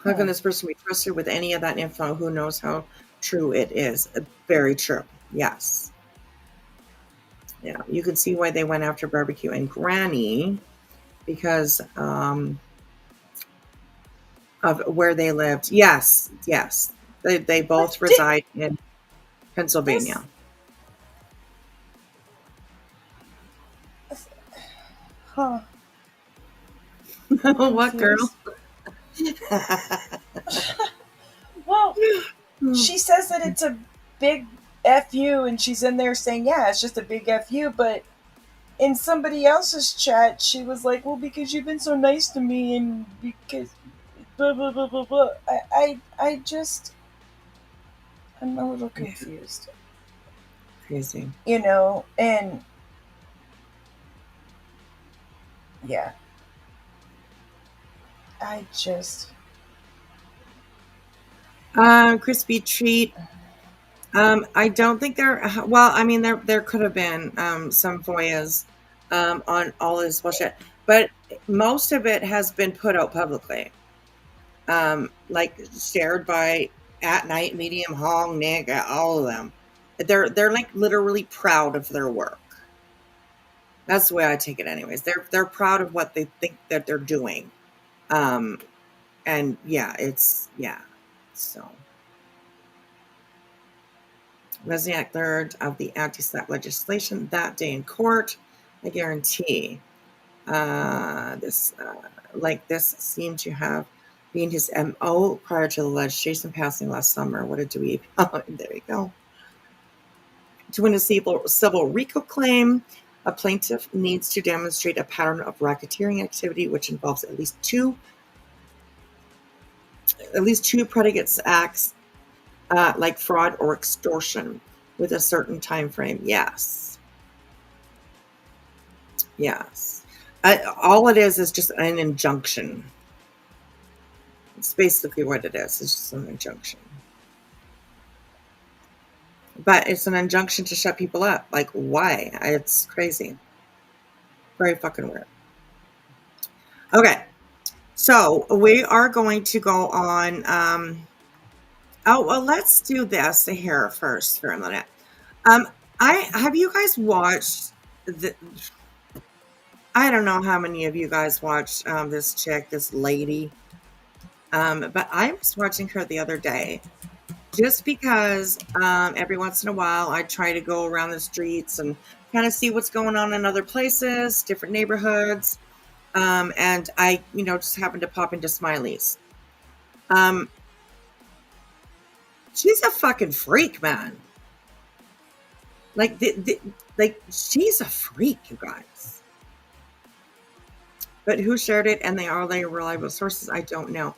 [SPEAKER 4] How can this person be trusted with any of that info? Who knows how true it is? Very true. Yes. Yeah, you can see why they went after Barbecue and Granny because of where they lived. Yes. They both reside in Pennsylvania.
[SPEAKER 7] Huh.
[SPEAKER 4] What, girl?
[SPEAKER 7] Well, she says that it's a big FU, and she's in there saying, yeah, it's just a big FU, but in somebody else's chat, she was like, well, because you've been so nice to me, and because blah, blah, blah, blah, blah. I'm a little confused.
[SPEAKER 4] Crazy.
[SPEAKER 7] And yeah.
[SPEAKER 4] Crispy treat. I don't think there could have been some FOIAs on all this bullshit, but most of it has been put out publicly, like shared by At Night, Medium, Hong, Nick, all of them. They're like literally proud of their work. That's the way I take it, anyways. They're proud of what they think that they're doing, and so. Wozniak learned of the anti-slap legislation that day in court. I guarantee this seemed to have been his MO prior to the legislation passing last summer. What a dweeb. Oh, there you go. To win a civil RICO claim, a plaintiff needs to demonstrate a pattern of racketeering activity which involves at least two predicate acts, like fraud or extortion, with a certain time frame. Yes. All it is just an injunction. It's basically what it is. It's just an injunction. But it's an injunction to shut people up. Like, why? It's crazy. Very fucking weird. Okay. So we are going to go on. Let's do this here first for a minute. Have you guys watched I don't know how many of you guys watched this lady, but I was watching her the other day just because every once in a while I try to go around the streets and kind of see what's going on in other places, different neighborhoods, and I just happened to pop into Smiley's. She's a fucking freak, man. Like she's a freak, you guys. But who shared it and are they reliable sources? I don't know.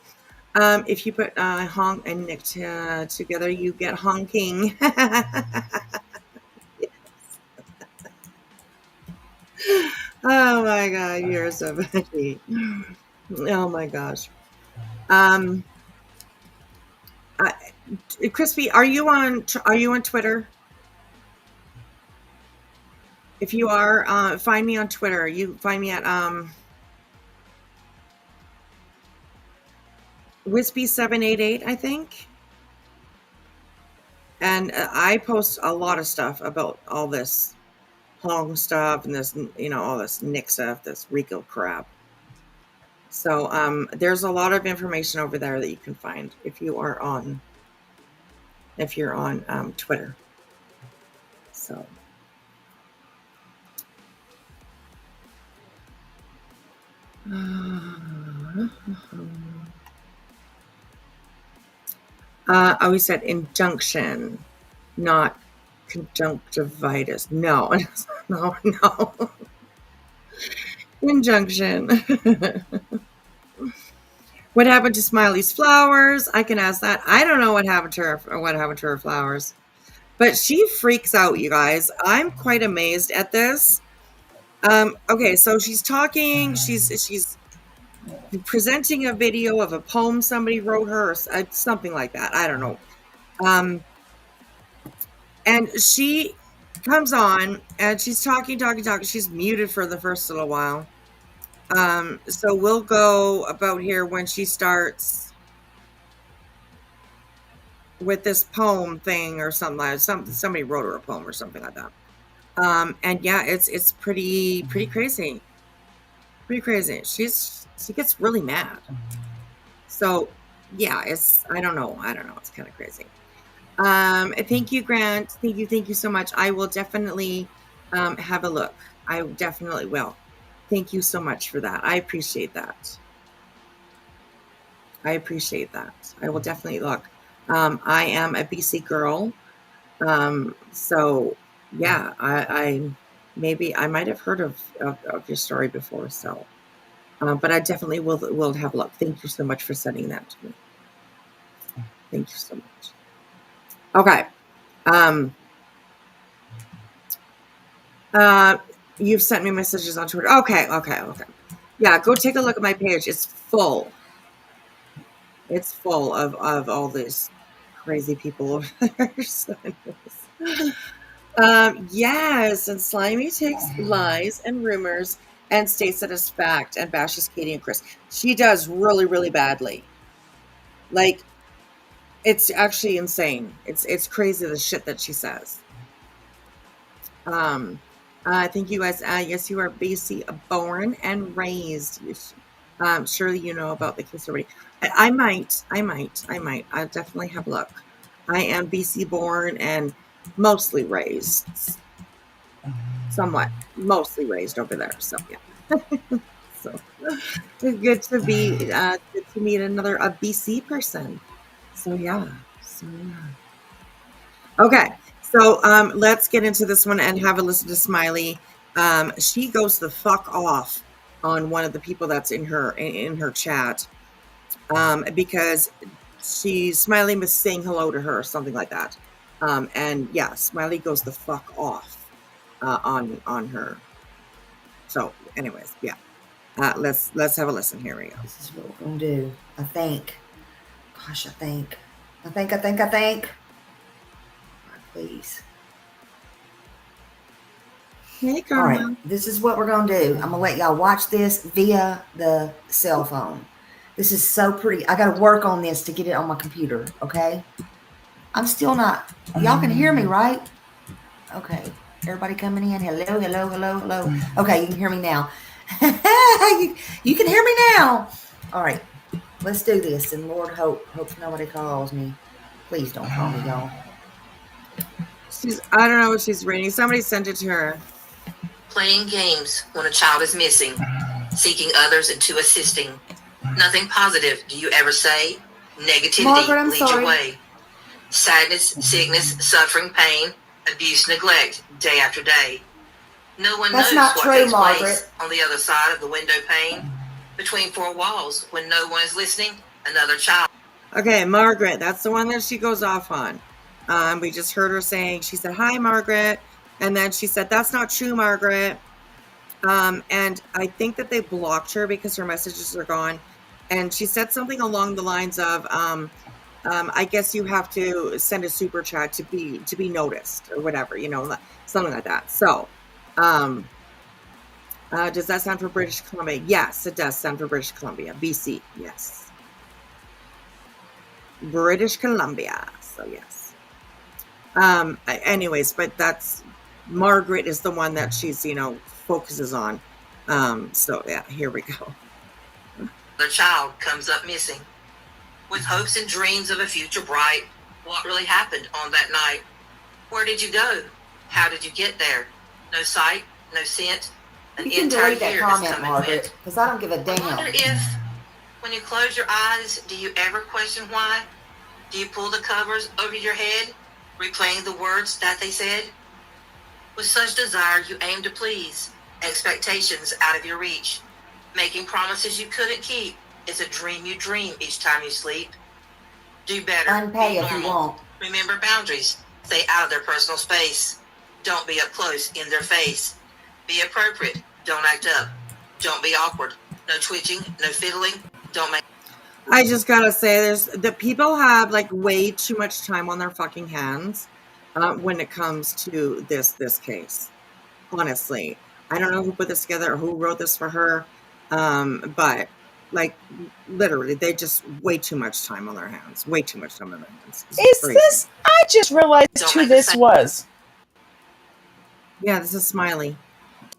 [SPEAKER 4] If you put Hong and Nick together, you get honking. Oh my God, you're so funny. Oh my gosh. Crispy, are you on Twitter? if you are, find me on Twitter. You find me at Whispy788, I think. And I post a lot of stuff about all this Hong stuff and this, all this Nick stuff, this Rico crap. So there's a lot of information over there that you can find if you're on Twitter. So we said injunction, not conjunctivitis. No. Injunction. What happened to Smiley's flowers? I can ask that. I don't know what happened to her flowers. But she freaks out, you guys. I'm quite amazed at this. Okay, so she's talking. She's presenting a video of a poem somebody wrote her, or something like that. I don't know. And she comes on, and she's talking. She's muted for the first little while. So we'll go about here when she starts with this poem thing or something like somebody wrote her a poem or something like that. And yeah, it's pretty crazy. Pretty crazy. She gets really mad. So yeah, I don't know. It's kind of crazy. Thank you, Grant. Thank you so much. I will definitely have a look. I definitely will. Thank you so much for that. I appreciate that. I will definitely look. I am a BC girl. So yeah, I might have heard of your story before. So, but I definitely will have a look. Thank you so much for sending that to me. Thank you so much. Okay. You've sent me messages on Twitter. Okay. Yeah, go take a look at my page. It's full. It's full of all these crazy people over there. Yes, and Slimy takes lies and rumors and states that as fact and bashes Katie and Chris. She does really, really badly. Like, it's actually insane. It's crazy the shit that she says. Thank you guys. Yes, you are BC born and raised. Surely you know about the case already. I might. I'll definitely have a look. I am BC born and mostly raised. Somewhat. Mostly raised over there. So yeah. So it's good to be good to meet a BC person. So yeah. Okay. So let's get into this one and have a listen to Smiley. She goes the fuck off on one of the people that's in her chat because Smiley was saying hello to her or something like that. And yeah, Smiley goes the fuck off on her. So anyways, yeah. Let's have a listen. Here we go.
[SPEAKER 8] This is what we're gonna do. I think. Gosh, I think. Please.
[SPEAKER 4] Hey,
[SPEAKER 8] All
[SPEAKER 4] Crama.
[SPEAKER 8] right, this is what we're going to do. I'm going to let y'all watch this via the cell phone. This is so pretty. I got to work on this to get it on my computer, okay? I'm still not. Y'all can hear me, right? Okay. Everybody coming in? Hello. Okay, you can hear me now. you can hear me now. All right, let's do this. And Lord, hope nobody calls me. Please don't call me, y'all.
[SPEAKER 4] I don't know what she's reading. Somebody sent it to her.
[SPEAKER 11] Playing games when a child is missing, seeking others into assisting. Nothing positive do you ever say. Negativity
[SPEAKER 8] Margaret,
[SPEAKER 11] leads your way. Sadness, sickness, suffering, pain, abuse, neglect, day after day. No one knows what takes place on the other side of the window pane. Between four walls, when no one is listening, another child.
[SPEAKER 4] Okay, Margaret, that's the one that she goes off on. We just heard her saying, she said, hi, Margaret. And then she said, that's not true, Margaret. And I think that they blocked her because her messages are gone. And she said something along the lines of, I guess you have to send a super chat to be noticed or whatever, something like that. So Does that sound for British Columbia? Yes, it does sound for British Columbia. BC, yes. British Columbia. So yes. Anyways, but that's Margaret is the one that she's, focuses on. So yeah, here we go.
[SPEAKER 11] The child comes up missing. With hopes and dreams of a future bright, what really happened on that night? Where did you go? How did you get there? No sight, no scent.
[SPEAKER 12] You can delete that comment, Margaret, because I don't give a damn.
[SPEAKER 11] I wonder if, when you close your eyes, do you ever question why? Do you pull the covers over your head, replaying the words that they said? With such desire, you aim to please, expectations out of your reach, making promises you couldn't keep. It's a dream you dream each time you sleep. Do better.
[SPEAKER 12] Unpay
[SPEAKER 11] be
[SPEAKER 12] if you won't.
[SPEAKER 11] Remember boundaries. Stay out of their personal space. Don't be up close in their face. Be appropriate. Don't act up. Don't be awkward. No twitching. No fiddling. Don't make.
[SPEAKER 4] I just gotta say, the people have like way too much time on their fucking hands when it comes to this case. Honestly, I don't know who put this together or who wrote this for her, but like literally, they just way too much time on their hands. Way too much time on their hands.
[SPEAKER 7] Is this? I just realized who this was.
[SPEAKER 4] Yeah, this is Smiley.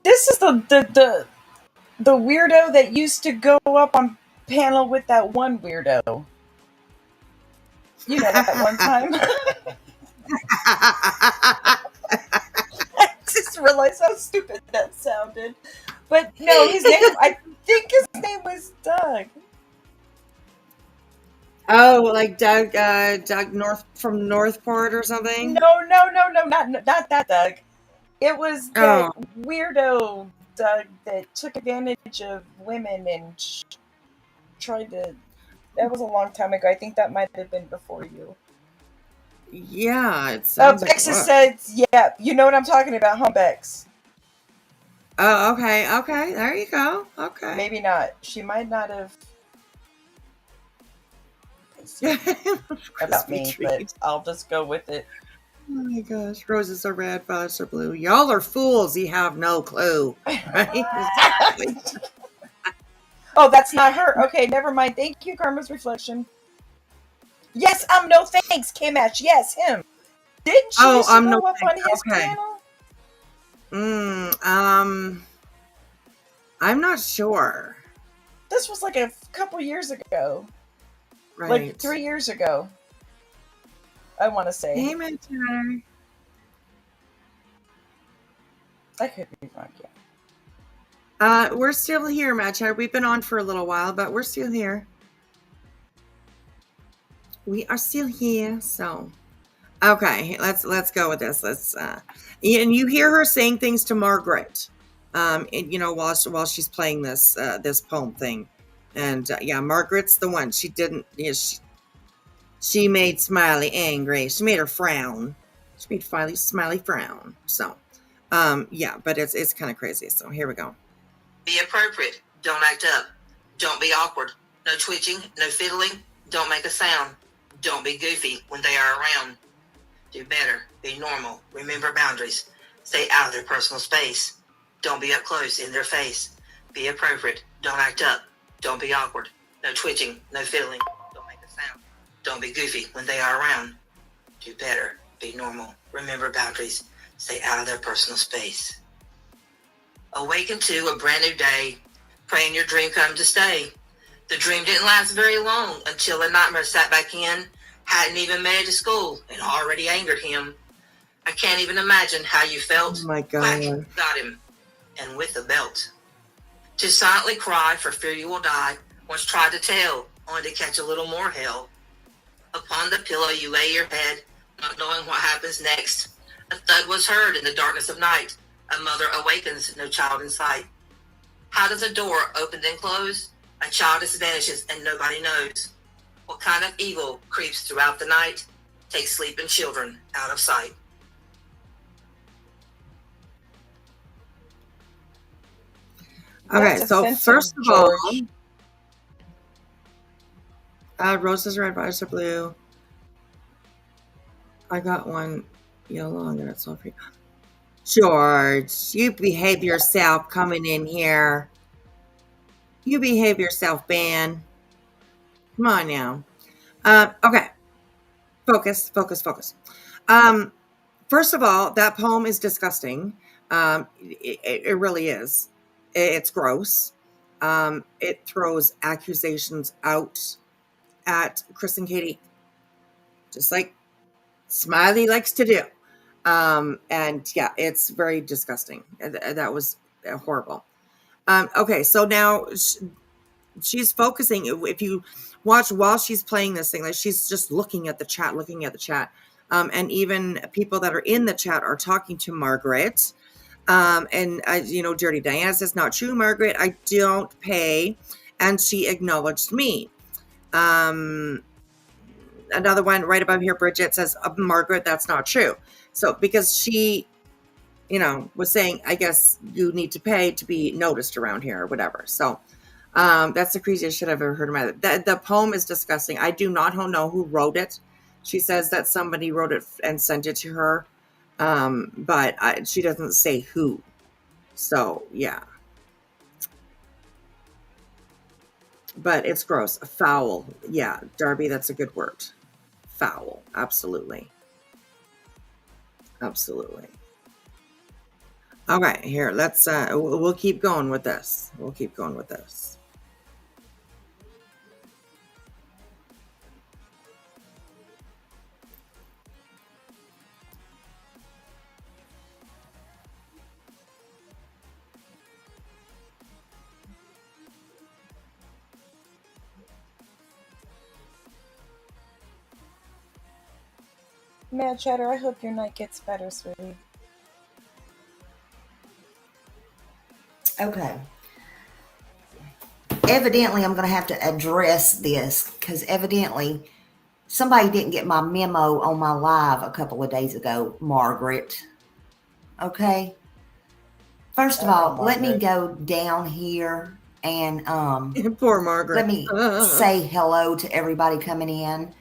[SPEAKER 7] This is the weirdo that used to go up on panel with that one weirdo. You know, that one time. I just realized how stupid that sounded. But no, his name, I think his name was Doug.
[SPEAKER 4] Oh, like Doug from Northport or something?
[SPEAKER 7] No, not that Doug. It was that weirdo Doug that took advantage of women and tried to. That was a long time ago. I think that might have been before you.
[SPEAKER 4] Yeah, it sounds
[SPEAKER 7] Bex says, yeah, you know what I'm talking about, huh, Bex?
[SPEAKER 4] Oh, okay, there you go. Okay.
[SPEAKER 7] Maybe not. She might not have about me, but I'll just go with it.
[SPEAKER 4] Oh my gosh, roses are red, violets are blue. Y'all are fools. You have no clue. Right?
[SPEAKER 7] Oh, that's not her. Okay, never mind. Thank you, Karma's Reflection. Yes, no thanks, K-Match. Yes, him. Didn't she used to go up on his panel?
[SPEAKER 4] I'm not sure.
[SPEAKER 7] This was like a couple years ago.
[SPEAKER 4] Right.
[SPEAKER 7] Like 3 years ago. I want to say.
[SPEAKER 4] Hey, Mentor.
[SPEAKER 7] I could be wrong, yeah.
[SPEAKER 4] We're still here, Matchard. We've been on for a little while, but we're still here. We are still here, so okay. Let's go with this. And you hear her saying things to Margaret, while she's playing this poem thing, and yeah, Margaret's the one. She didn't. She made Smiley angry. She made her frown. She made Smiley frown. So, yeah, but it's kind of crazy. So here we go.
[SPEAKER 11] Be appropriate. Don't act up. Don't be awkward. No twitching. No fiddling. Don't make a sound. Don't be goofy when they are around. Do better. Be normal. Remember boundaries. Stay out of their personal space. Don't be up close in their face. Be appropriate. Don't act up. Don't be awkward. No twitching. No fiddling. Don't make a sound. Don't be goofy when they are around. Do better. Be normal. Remember boundaries. Stay out of their personal space. Awaken to a brand new day. Praying your dream come to stay. The dream didn't last very long until a nightmare sat back in. Hadn't even made it to school and already angered him. I can't even imagine how you felt.
[SPEAKER 4] Oh my God.
[SPEAKER 11] Whack, got him. And with a belt. To silently cry for fear you will die. Once tried to tell, only to catch a little more hell. Upon the pillow you lay your head, not knowing what happens next. A thud was heard in the darkness of night. A mother awakens, no child in sight. How does a door open and close? A child just vanishes and nobody knows. What kind of evil creeps throughout the night? Takes sleeping children out of sight.
[SPEAKER 4] Okay, so first of all, roses are red, violets are blue. I got one yellow, and that's all for you. George, you behave yourself coming in here. You behave yourself, Ben. Come on now. Okay. Focus, focus, focus. First of all, that poem is disgusting. It really is. It's gross. It throws accusations out at Chris and Katie, just like Smiley likes to do. And yeah, it's very disgusting. That was horrible. Okay, so now she's focusing. If you watch while she's playing this thing, like she's just looking at the chat, and even people that are in the chat are talking to Margaret. And Dirty Diana says, "Not true, Margaret. I don't pay," and she acknowledged me. Another one right above here, Bridget says, "Margaret, that's not true." So because she, was saying, I guess you need to pay to be noticed around here or whatever. So that's the craziest shit I've ever heard in my life. The poem is disgusting. I do not know who wrote it. She says that somebody wrote it and sent it to her, but she doesn't say who. So yeah, but it's gross. Foul. Yeah, Darby, that's a good word. Foul. Absolutely. Absolutely. Okay, here, let's we'll keep going with this.
[SPEAKER 7] Man, Cheddar, I hope your night gets better, sweetie.
[SPEAKER 12] Okay. Evidently, I'm going to have to address this because evidently somebody didn't get my memo on my live a couple of days ago, Margaret. Okay. First of all, let me go down here and
[SPEAKER 4] poor Margaret.
[SPEAKER 12] Let me say hello to everybody coming in.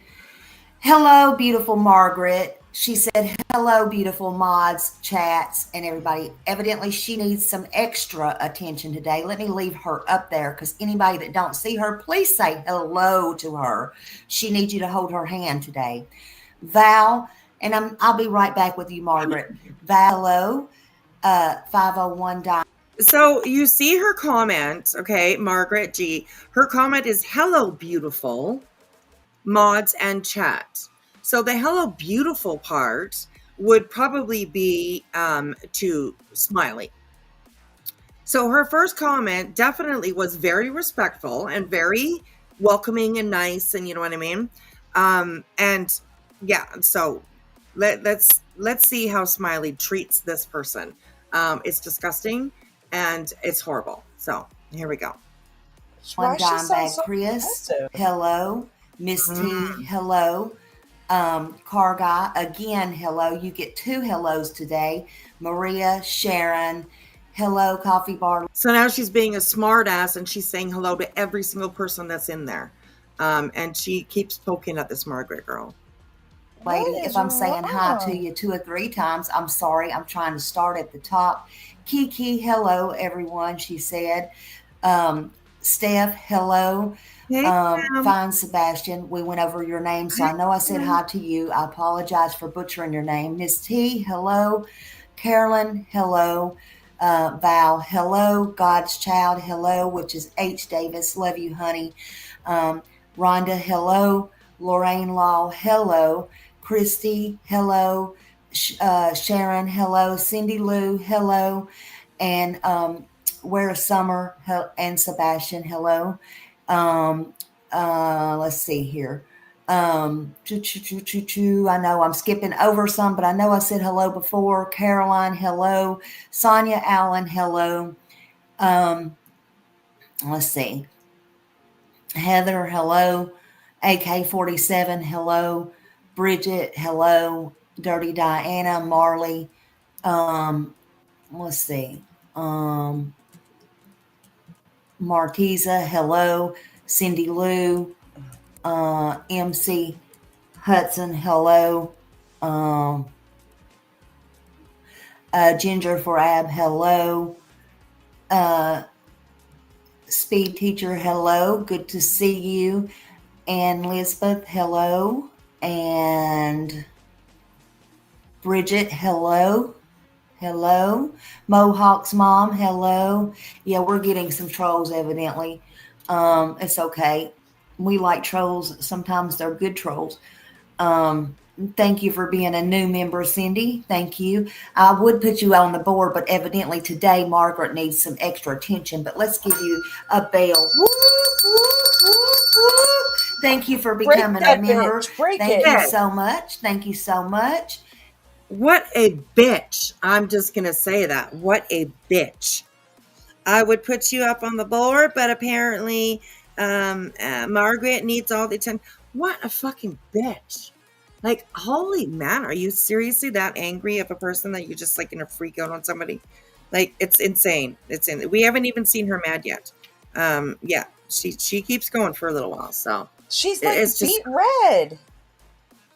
[SPEAKER 12] Hello, beautiful Margaret. She said, hello, beautiful mods, chats, and everybody. Evidently, she needs some extra attention today. Let me leave her up there because anybody that don't see her, please say hello to her. She needs you to hold her hand today. Val, and I'll be right back with you, Margaret. Val, hello, 501.
[SPEAKER 4] So you see her comment, okay, Margaret G. Her comment is, hello, beautiful mods and chat. So the hello, beautiful part would probably be to Smiley. So her first comment definitely was very respectful and very welcoming and nice, and you know what I mean? And yeah, so let's see how Smiley treats this person. It's disgusting and it's horrible. So here we go.
[SPEAKER 12] One dime bag, Chris. Hello. Miss T, hello. Car Guy, again, hello. You get 2 hellos today. Maria, Sharon, hello, Coffee Bar.
[SPEAKER 4] So now she's being a smart ass and she's saying hello to every single person that's in there. And she keeps poking at this Margaret girl.
[SPEAKER 12] Lady, if I'm saying hi to you 2 or 3 times, I'm sorry. I'm trying to start at the top. Kiki, hello, everyone, she said. Steph, hello.
[SPEAKER 4] Hey,
[SPEAKER 12] Fine, Sebastian. We went over your name, so I know I said hi to you. I apologize for butchering your name. Miss T, hello. Carolyn, hello. Val, hello. God's Child, hello, which is H. Davis. Love you, honey. Rhonda, hello. Lorraine Law, hello. Christy, hello. Sharon, hello. Cindy Lou, hello. And Where Summer and Sebastian, hello. Let's see here. I know I'm skipping over some, but I know I said hello before. Caroline, hello. Sonia Allen, hello. Let's see. Heather, hello. AK-47, hello. Bridget, hello. Dirty Diana, Marley. Let's see. Martiza, hello. Cindy Lou, MC Hudson, hello. Ginger for Ab, hello. Speed Teacher, hello. Good to see you. And Lisbeth, hello. And Bridget, hello. Hello. Mohawk's mom, hello. Yeah, we're getting some trolls, evidently. It's okay. We like trolls. Sometimes they're good trolls. Thank you for being a new member, Cindy. Thank you. I would put you on the board, but evidently today Margaret needs some extra attention. But let's give you a bell. Woo, woo, woo, woo. Thank you for becoming a member. Thank you so much. Thank you so much.
[SPEAKER 4] What a bitch. I'm just going to say that. What a bitch. I would put you up on the board, but apparently Margaret needs all the attention. What a fucking bitch. Like, holy man, are you seriously that angry of a person that you're just like going to freak out on somebody? Like, it's insane. We haven't even seen her mad yet. Yeah, she keeps going for a little while. So
[SPEAKER 7] she's like beet red.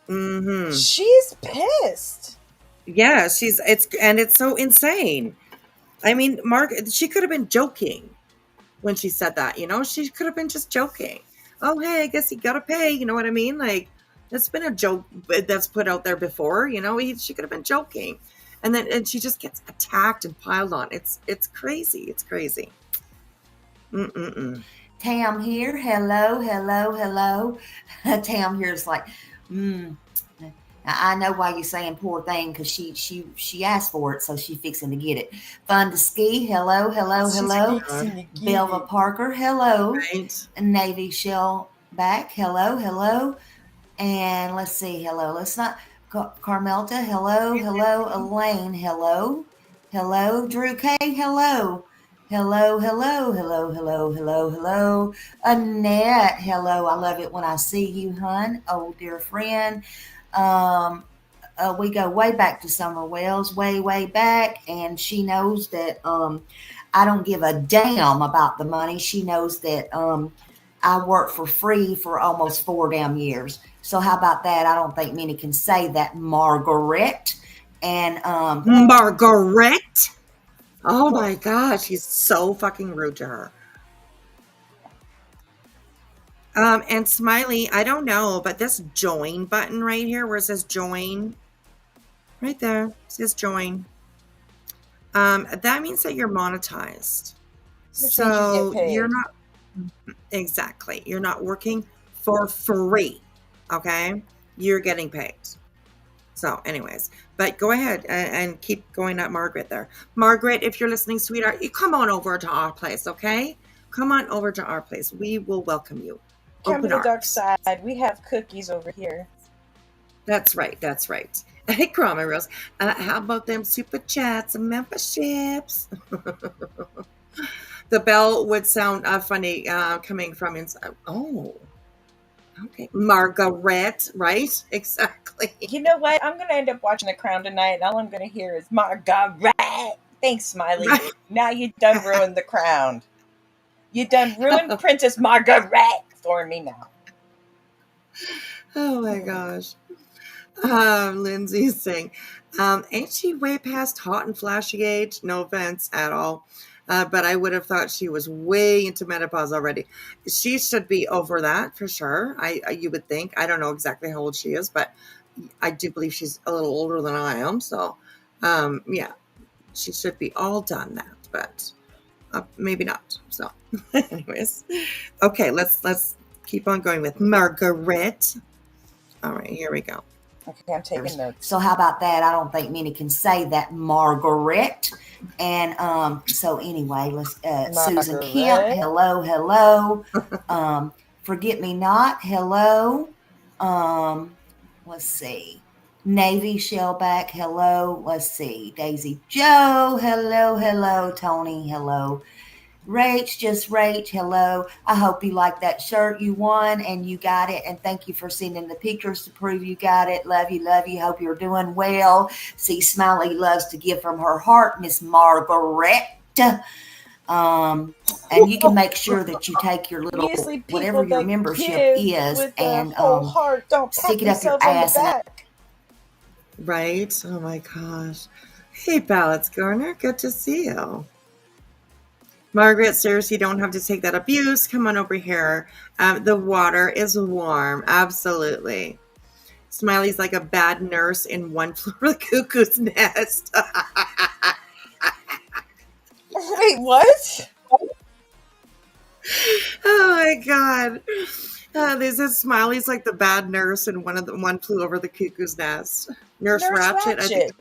[SPEAKER 4] Mm-hmm.
[SPEAKER 7] She's pissed.
[SPEAKER 4] Yeah, it's so insane. I mean, Margaret, she could have been joking when she said that, she could have been just joking. Oh, hey, I guess you gotta pay. You know what I mean? Like, that's been a joke that's put out there before, she could have been joking. And she just gets attacked and piled on. It's crazy. It's crazy.
[SPEAKER 12] Tam here. Hello, hello, hello. Tam here is like, I know why you're saying poor thing, because she asked for it, so she's fixing to get it. Fun to ski. Hello, hello, hello. Belva Parker. Hello.
[SPEAKER 4] Right.
[SPEAKER 12] Navy Shell back. Hello, hello. And let's see. Hello. Let's not. Carmelta. Hello, hello. Elaine. Hello. Hello. Drew K. Hello. Hello, hello, hello, hello, hello, hello. Annette. Hello. I love it when I see you, hun. Oh, dear friend. We go way back to Summer Wells, way back, and she knows that I don't give a damn about the money. She knows that I work for free for almost 4 damn years. So how about that? I don't think many can say that, Margaret. And
[SPEAKER 4] Margaret. Oh my gosh, he's so fucking rude to her. And Smiley, I don't know, but this join button right here where it says join, right there, it says join. That means that you're monetized. So you're not, exactly. You're not working for free. Okay. You're getting paid. So anyways, but go ahead and keep going at Margaret there. Margaret, if you're listening, sweetheart, you come on over to our place. Okay. Come on over to our place. We will welcome you.
[SPEAKER 7] Come to the dark side. We have cookies over here.
[SPEAKER 4] That's right. That's right. Hey, Crama Rose. How about them super chats and memberships? The bell would sound funny coming from inside. Oh, okay. Margaret, right? Exactly.
[SPEAKER 7] You know what? I'm going to end up watching The Crown tonight, and all I'm going to hear is Margaret. Thanks, Smiley. Right. Now you done ruined The Crown. You done ruined Princess Margaret for me now.
[SPEAKER 4] Oh my gosh. Lindsay's saying, ain't she way past hot and flashy age? No offense at all. But I would have thought she was way into menopause already. She should be over that for sure. You would think. I don't know exactly how old she is, but I do believe she's a little older than I am. So, yeah, she should be all done that, but maybe not. So, anyways, okay, let's keep on going with Margaret. All right, here we go.
[SPEAKER 7] Okay, I'm taking notes.
[SPEAKER 12] So how about that? I don't think many can say that, Margaret. And so anyway, let's Susan Kemp, hello. Forget Me Not, hello. Let's see. Navy Shellback, hello. Let's see. Daisy Joe, hello. Tony, hello. Rach, just Rach, hello. I hope you like that shirt you won and you got it. And thank you for sending the pictures to prove you got it. Love you. Hope you're doing well. See, Smiley loves to give from her heart, Miss Margaret. And you can make sure that you take your little, whatever your membership is, and stick it up your ass.
[SPEAKER 4] Right? Oh my gosh. Hey, Balance Garner, good to see you. Margaret, seriously, you don't have to take that abuse. Come on over here. The water is warm. Absolutely. Smiley's like a bad nurse in One Flew Over the Cuckoo's Nest.
[SPEAKER 7] Wait, what?
[SPEAKER 4] Oh my God. They said Smiley's like the bad nurse in One Flew Over the Cuckoo's Nest. Nurse Ratchet. I think.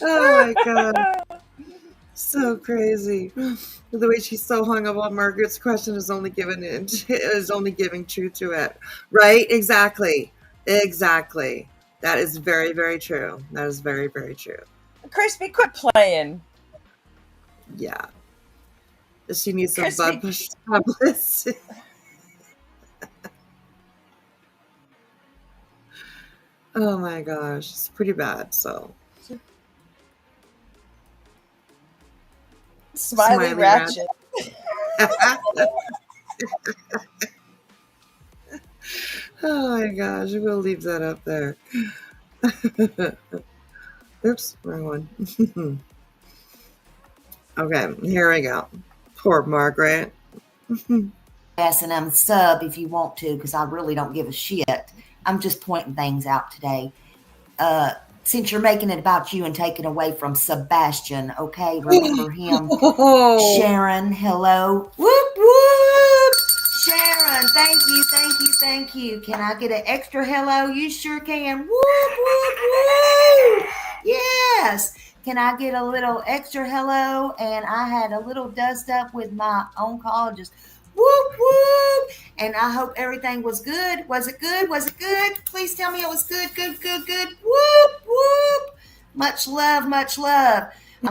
[SPEAKER 4] Oh my God. So crazy. The way she's so hung up on Margaret's question is only giving true to it. Right? Exactly. That is very, very true. That is very, very true.
[SPEAKER 7] Crispy, quit playing.
[SPEAKER 4] Yeah. She needs some blood push tablets. Oh my gosh. It's pretty bad, so.
[SPEAKER 7] Smiley Ratchet.
[SPEAKER 4] Oh my gosh, we'll leave that up there. Oops, wrong one. Okay, here we go. Poor Margaret.
[SPEAKER 12] S&M sub if you want to, because I really don't give a shit. I'm just pointing things out today. Since you're making it about you and taking away from Sebastian, okay? Remember him. Sharon, hello. Whoop, whoop. Sharon, thank you. Can I get an extra hello? You sure can. Whoop, whoop, whoop. Yes. Can I get a little extra hello? And I had a little dust up with my oncologist. Whoop, whoop. And I hope everything was good. Was it good? Please tell me it was good. Whoop, whoop. Much love. I'm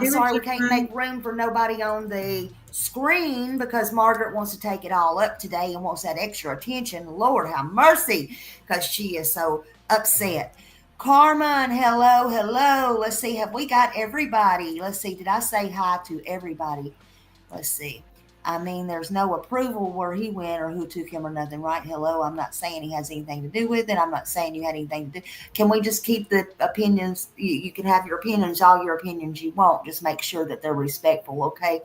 [SPEAKER 12] sorry we can't make room for nobody on the screen because Margaret wants to take it all up today and wants that extra attention. Lord have mercy, because she is so upset. Carmen, hello. Let's see, have we got everybody? Let's see, did I say hi to everybody? Let's see. I mean, there's no approval where he went or who took him or nothing, right? Hello, I'm not saying he has anything to do with it. I'm not saying you had anything to do. Can we just keep the opinions? You can have your opinions, all your opinions you want. Just make sure that they're respectful, okay?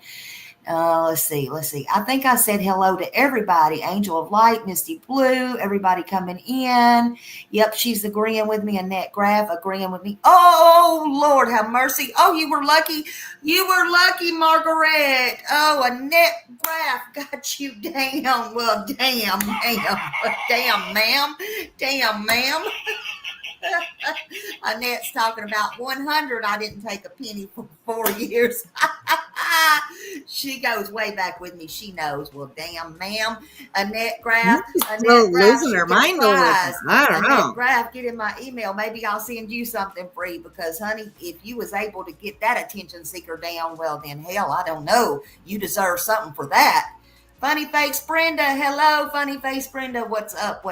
[SPEAKER 12] Let's see. I think I said hello to everybody. Angel of Light, Misty Blue, everybody coming in. Yep, she's agreeing with me. Annette Graff agreeing with me. Oh, Lord have mercy. Oh, you were lucky. Margaret. Oh, Annette Graff got you down. Well, damn, ma'am. Annette's talking about 100. I didn't take a penny for 4 years. She goes way back with me. She knows. Well, damn, ma'am. Annette Graff.
[SPEAKER 4] Losing her mind over this. I don't know.
[SPEAKER 12] Annette Graff, get in my email. Maybe I'll send you something free because, honey, if you was able to get that attention seeker down, well, then hell, I don't know. You deserve something for that. Funny Face Brenda. Hello, Funny Face Brenda. What's up?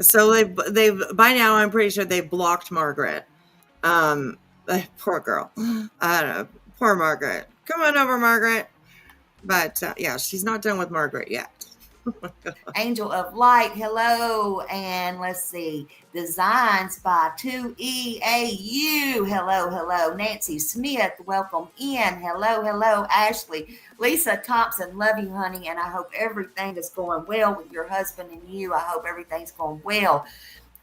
[SPEAKER 4] So they've by now I'm pretty sure they've blocked Margaret. Poor girl. I don't know. Poor Margaret. Come on over, Margaret. But yeah, she's not done with Margaret yet.
[SPEAKER 12] Angel of Light, hello. And let's see. Designs by 2EAU. Hello. Nancy Smith, welcome in. Hello. Ashley. Lisa Thompson, love you, honey. And I hope everything is going well with your husband and you. I hope everything's going well.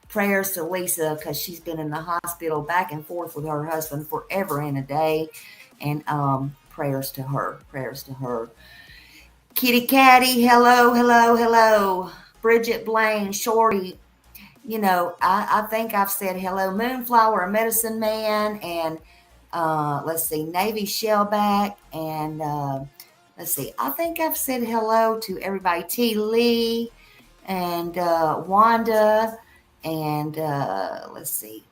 [SPEAKER 12] Prayers to Lisa because she's been in the hospital back and forth with her husband forever and a day. And prayers to her. Kitty Catty, hello. Bridget Blaine, Shorty. You know, I think I've said hello. Moonflower, Medicine Man, and let's see, Navy Shellback, and let's see, I think I've said hello to everybody. T. Lee, and Wanda, and let's see,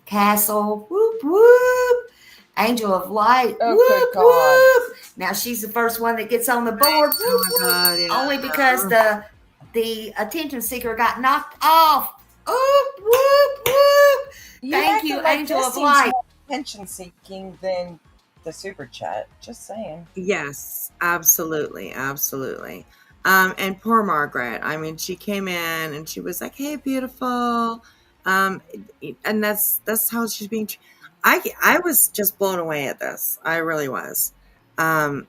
[SPEAKER 12] Castle, whoop. Angel of Light. Whoop. Now she's the first one that gets on the board.
[SPEAKER 4] God, yeah.
[SPEAKER 12] Only because the attention seeker got knocked off. Whoop. Thank you, Angel of Light.
[SPEAKER 7] More attention seeking than the super chat. Just saying.
[SPEAKER 4] Yes, absolutely. And poor Margaret. I mean, she came in and she was like, "Hey, beautiful," and that's how she's being. I was just blown away at this. I really was. And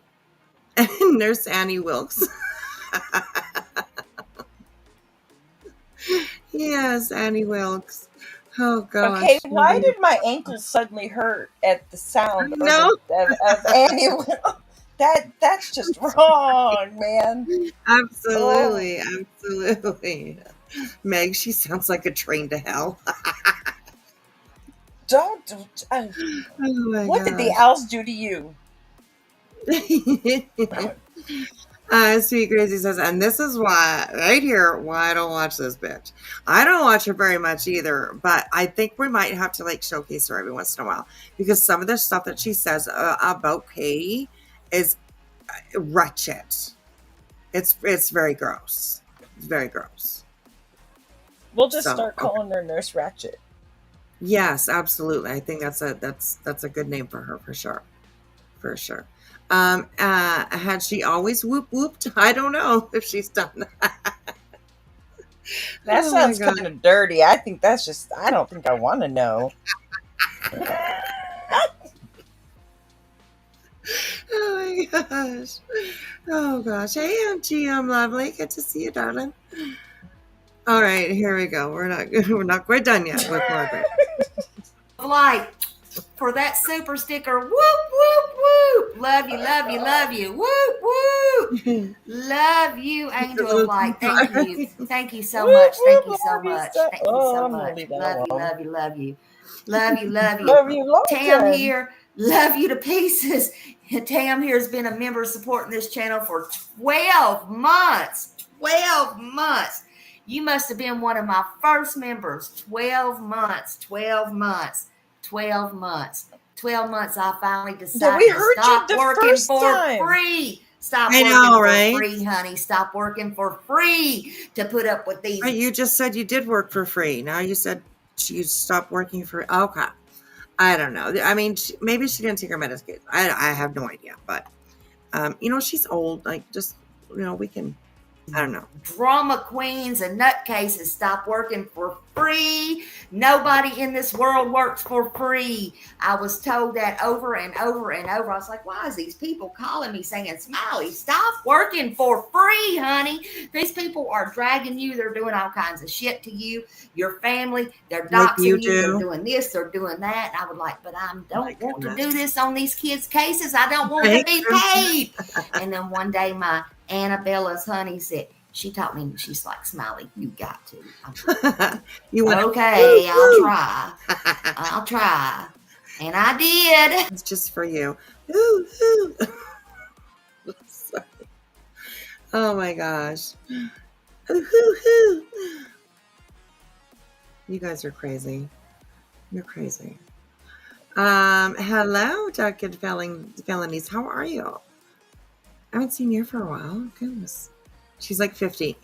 [SPEAKER 4] Nurse Annie Wilkes. Yes, Annie Wilkes. Oh gosh.
[SPEAKER 7] Okay, why did my ankles suddenly hurt at the sound of Annie? That's just wrong, man.
[SPEAKER 4] Absolutely, absolutely. Meg, she sounds like a train to hell.
[SPEAKER 7] Don't.
[SPEAKER 4] Oh my
[SPEAKER 7] What did the
[SPEAKER 4] gosh.
[SPEAKER 7] owls do to you?
[SPEAKER 4] Sweet Crazy says, and this is why, right here, why I don't watch this bitch. I don't watch her very much either, but I think we might have to like showcase her every once in a while because some of the stuff that she says about Katie is wretched. It's very gross. It's very gross.
[SPEAKER 7] We'll just start calling her Nurse Ratchet.
[SPEAKER 4] Yes, absolutely. I think that's a good name for her for sure. For sure. Had she always whooped? I don't know if she's done that.
[SPEAKER 7] That sounds kind of dirty. I think that's just, I don't think I want to know.
[SPEAKER 4] Oh my gosh. Oh gosh. Hey, Auntie, I'm lovely. Good to see you, darling. All right, here we go. We're not quite done yet with Margaret.
[SPEAKER 12] Like for that super sticker, whoop whoop whoop. Love you, love you, love you. Whoop whoop. Love you, Angel of Light. Thank you. Thank you so much. Thank you so much. Thank you so much. Love you, love you, love you. Love you, love you.
[SPEAKER 7] Love you, love
[SPEAKER 12] Tam
[SPEAKER 7] you.
[SPEAKER 12] here. Love you to pieces. Tam here has been a member supporting this channel for 12 months. 12 months. You must have been one of my first members. 12 months. 12 months. 12 months. 12 months. I finally decided to stop working for free. Stop working for free, honey. Stop working for free to put up with these.
[SPEAKER 4] Right, you just said you did work for free. Now you said you stopped working for. Okay. I don't know. I mean, maybe she didn't take her medication. I have no idea. But, she's old. Like, just, we can, I don't know.
[SPEAKER 12] Drama queens and nutcases stop working for free. Nobody in this world works for free. I was told that over and over and over. I was like, why is these people calling me saying, Smiley, stop working for free, honey. These people are dragging you. They're doing all kinds of shit to you, your family. They're doxing you. They're doing this. They're doing that. And I would like, but I don't want to do this on these kids' cases. I don't want to be paid. And then one day my Annabella's honey said, she taught me, she's like, Smiley, you got to. Okay, I'll try. I'll try. And I did.
[SPEAKER 4] It's just for you. Ooh, ooh. Sorry. Oh my gosh. Ooh, ooh, ooh. You guys are crazy. You're crazy. Hello, Delicate Felonies. How are you? I haven't seen you for a while. Goodness. She's like 50.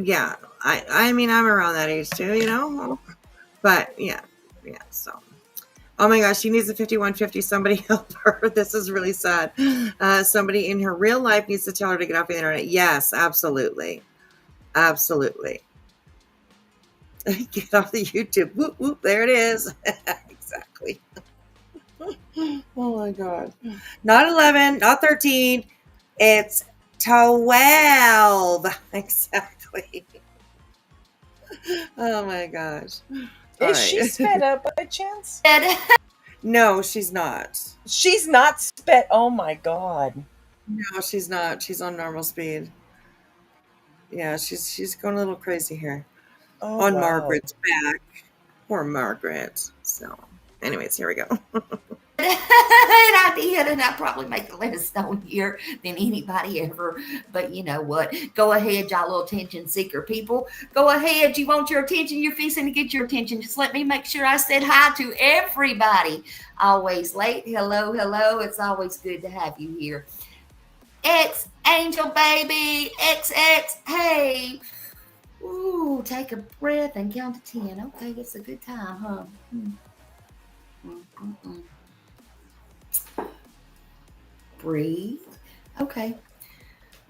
[SPEAKER 4] Yeah. I mean, I'm around that age too, But yeah. So. Oh my gosh, she needs a 5150. Somebody help her. This is really sad. Somebody in her real life needs to tell her to get off the internet. Yes, absolutely. Absolutely. Get off the YouTube. Whoop, whoop. There it is. Exactly. Oh my God. Not 11, not 13. It's 12. Exactly. Oh my gosh.
[SPEAKER 7] Is she sped up by chance?
[SPEAKER 4] No, she's not.
[SPEAKER 7] She's not sped. Oh my God.
[SPEAKER 4] No, she's not. She's on normal speed. Yeah, she's going a little crazy here.
[SPEAKER 7] Oh,
[SPEAKER 4] on
[SPEAKER 7] wow.
[SPEAKER 4] Margaret's back. Poor Margaret. So, anyways, here we go.
[SPEAKER 12] And I did, and I probably make the less known here than anybody ever. But you know what? Go ahead, y'all little attention seeker people. Go ahead. You want your attention? You're fixing to get your attention. Just let me make sure I said hi to everybody. Always late. Hello, hello. It's always good to have you here. X Angel Baby. XX. Hey. Ooh, take a breath and count to 10. Okay, it's a good time, huh? Breathe. Okay.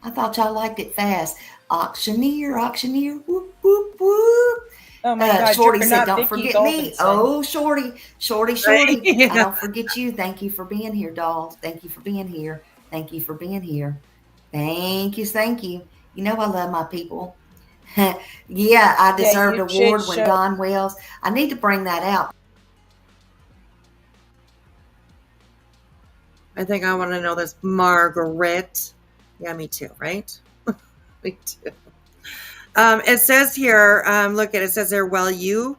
[SPEAKER 12] I thought y'all liked it fast. Auctioneer, auctioneer, whoop, whoop, whoop.
[SPEAKER 7] Oh my God,
[SPEAKER 12] Shorty
[SPEAKER 7] you're
[SPEAKER 12] said,
[SPEAKER 7] not
[SPEAKER 12] don't
[SPEAKER 7] Vicky
[SPEAKER 12] forget me.
[SPEAKER 7] Goldenson.
[SPEAKER 12] Oh, Shorty, Shorty, Shorty.
[SPEAKER 4] Yeah.
[SPEAKER 12] I don't forget you. Thank you for being here, doll. Thank you for being here. Thank you for being here. Thank you, thank you. You know I love my people. Yeah, I deserved
[SPEAKER 7] you
[SPEAKER 12] an
[SPEAKER 7] should
[SPEAKER 12] award when
[SPEAKER 7] show.
[SPEAKER 12] Don Wells. I need to bring that out.
[SPEAKER 4] I think I want to know this, Margaret. Yeah, me too, right? Me too. It says here, look at it, says there, well, you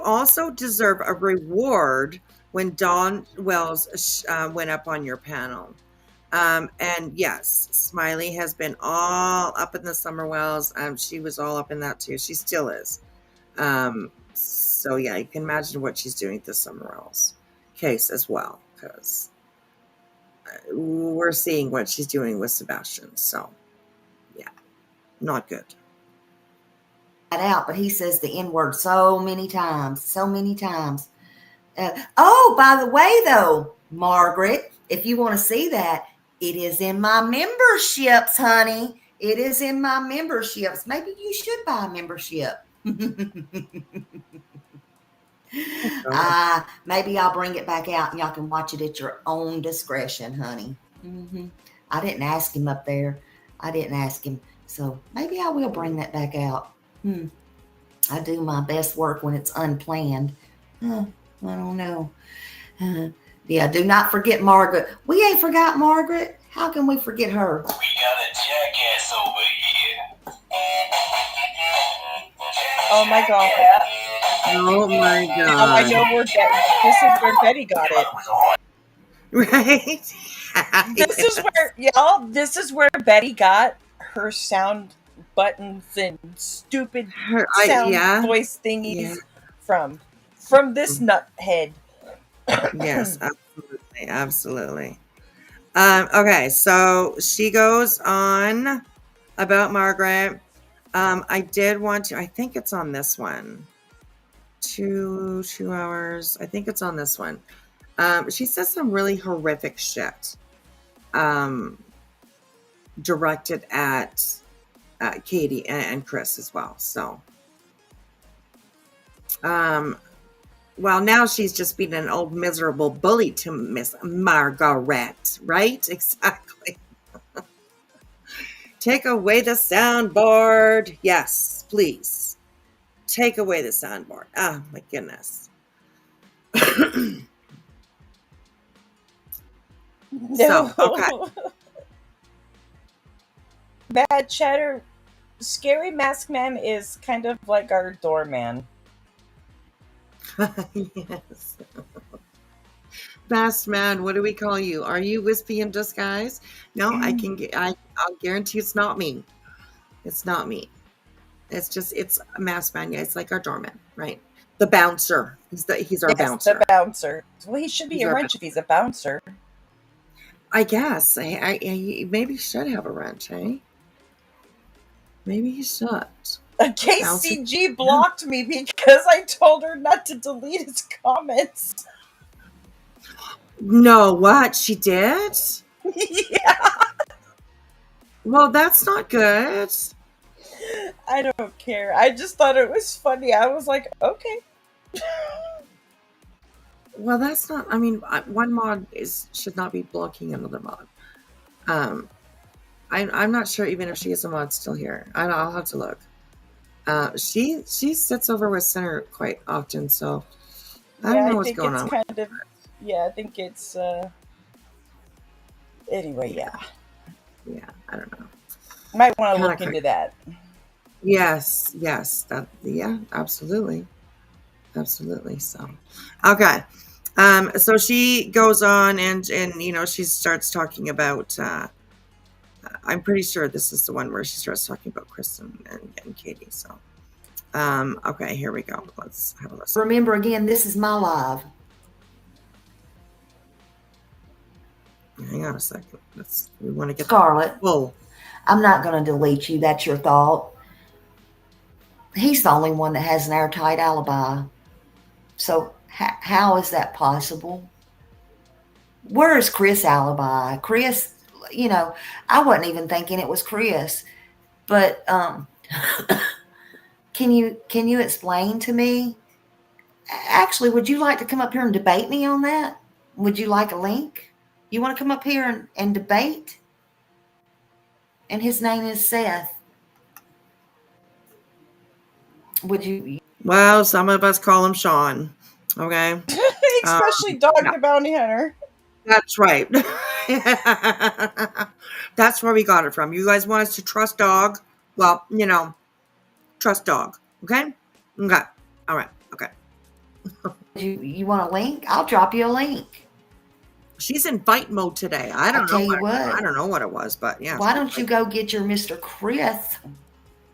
[SPEAKER 4] also deserve a reward when Dawn Wells went up on your panel. And yes, Smiley has been all up in the Summer Wells. She was all up in that too. She still is. So yeah, you can imagine what she's doing at the Summer Wells case as well, because we're seeing what she's doing with Sebastian. So yeah, not good.
[SPEAKER 12] That out, but he says the N word so many times. Oh, by the way, though, Margaret, if you want to see that, it is in my memberships, honey. It is in my memberships. Maybe you should buy a membership. Maybe I'll bring it back out and y'all can watch it at your own discretion, honey. I didn't ask him up there. I didn't ask him. So maybe I will bring that back out. I do my best work when it's unplanned. I don't know. Yeah, do not forget Margaret. We ain't forgot Margaret. How can we forget her?
[SPEAKER 13] We got a jackass over here.
[SPEAKER 7] Oh my God.
[SPEAKER 4] Oh my God.
[SPEAKER 7] Now I know where this is where Betty got it.
[SPEAKER 4] Right?
[SPEAKER 7] This is where Betty got her sound buttons and stupid sound voice thingies from this nuthead.
[SPEAKER 4] Yes, absolutely. Okay, so she goes on about Margaret. I think it's on this one. 2 hours. I think it's on this one. She says some really horrific shit. Directed at Katie and Chris as well. So, well, now she's just being an old miserable bully to Miss Margaret, right? Exactly. Take away the soundboard. Yes, please. Take away the soundboard. Oh, my goodness.
[SPEAKER 7] No.
[SPEAKER 4] So, okay.
[SPEAKER 7] Bad Chatter, Scary Mask Man is kind of like our doorman.
[SPEAKER 4] Yes. Masked Man, what do we call you? Are you Whispy in disguise? No, I'll guarantee it's not me. It's not me. It's a Masked Man. Yeah, it's like our doorman, right? The bouncer. He's our bouncer.
[SPEAKER 7] The bouncer. Well, he should be a wrench if he's a bouncer.
[SPEAKER 4] I guess. I maybe should have a wrench, eh? Maybe he should.
[SPEAKER 7] KCG blocked me because I told her not to delete his comments.
[SPEAKER 4] No, what? She did?
[SPEAKER 7] Yeah.
[SPEAKER 4] Well, that's not good.
[SPEAKER 7] I don't care. I just thought it was funny. I was like, okay.
[SPEAKER 4] Well, that's not. I mean, one mod should not be blocking another mod. I'm not sure even if she is a mod still here. I'll have to look. She sits over with Center quite often, so I don't know what's going on.
[SPEAKER 7] I think it's. Anyway, yeah.
[SPEAKER 4] Yeah, I don't know.
[SPEAKER 7] Might want to look into that.
[SPEAKER 4] Yes, absolutely. So, okay. So she goes on and she starts talking about. I'm pretty sure this is the one where she starts talking about Kristen and Katie. So, okay, here we go. Let's have a listen.
[SPEAKER 12] Remember again, this is my live.
[SPEAKER 4] Hang on a second. We want to get
[SPEAKER 12] Scarlett. Whoa. I'm not going to delete you. That's your thought. He's the only one that has an airtight alibi. So how is that possible? Where is Chris' alibi? Chris, you know, I wasn't even thinking it was Chris. But can you explain to me? Actually, would you like to come up here and debate me on that? Would you like a link? You want to come up here and debate? And his name is Seth. Would you?
[SPEAKER 4] Well, some of us call him Sean. Okay.
[SPEAKER 7] Especially Dog the Bounty Hunter.
[SPEAKER 4] That's right. That's where we got it from. You guys want us to trust Dog? Well, trust Dog. Okay? Okay. All right. Okay.
[SPEAKER 12] You want a link? I'll drop you a link.
[SPEAKER 4] She's in fight mode today. I don't know what it was, but yeah.
[SPEAKER 12] Why don't you go get your Mr. Chris?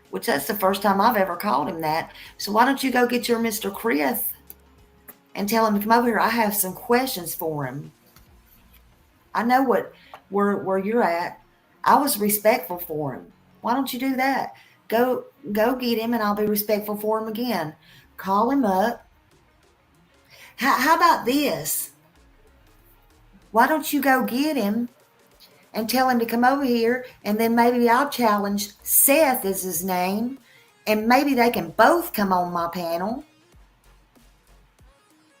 [SPEAKER 12] Which that's the first time I've ever called him that. So why don't you go get your Mr. Chris and tell him to come over here? I have some questions for him. I know where you're at. I was respectful for him. Why don't you do that? Go get him, and I'll be respectful for him again. Call him up. How about this? Why don't you go get him and tell him to come over here, and then maybe I'll challenge Seth is his name, and maybe they can both come on my panel,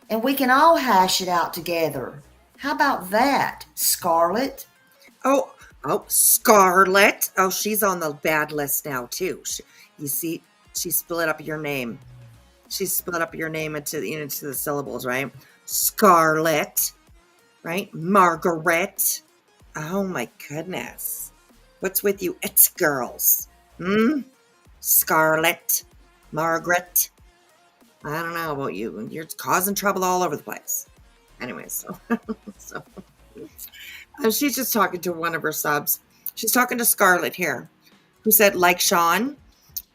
[SPEAKER 12] and we can all hash it out together. How about that, Scarlett?
[SPEAKER 4] Oh, Scarlett. Oh, she's on the bad list now, too. You see, she split up your name. She split up your name into the syllables, right? Scarlett, right? Margaret. Oh, my goodness. What's with you it's girls? Scarlett, Margaret. I don't know about you. You're causing trouble all over the place. Anyways, so she's just talking to one of her subs. She's talking to Scarlett here, who said, like Sean.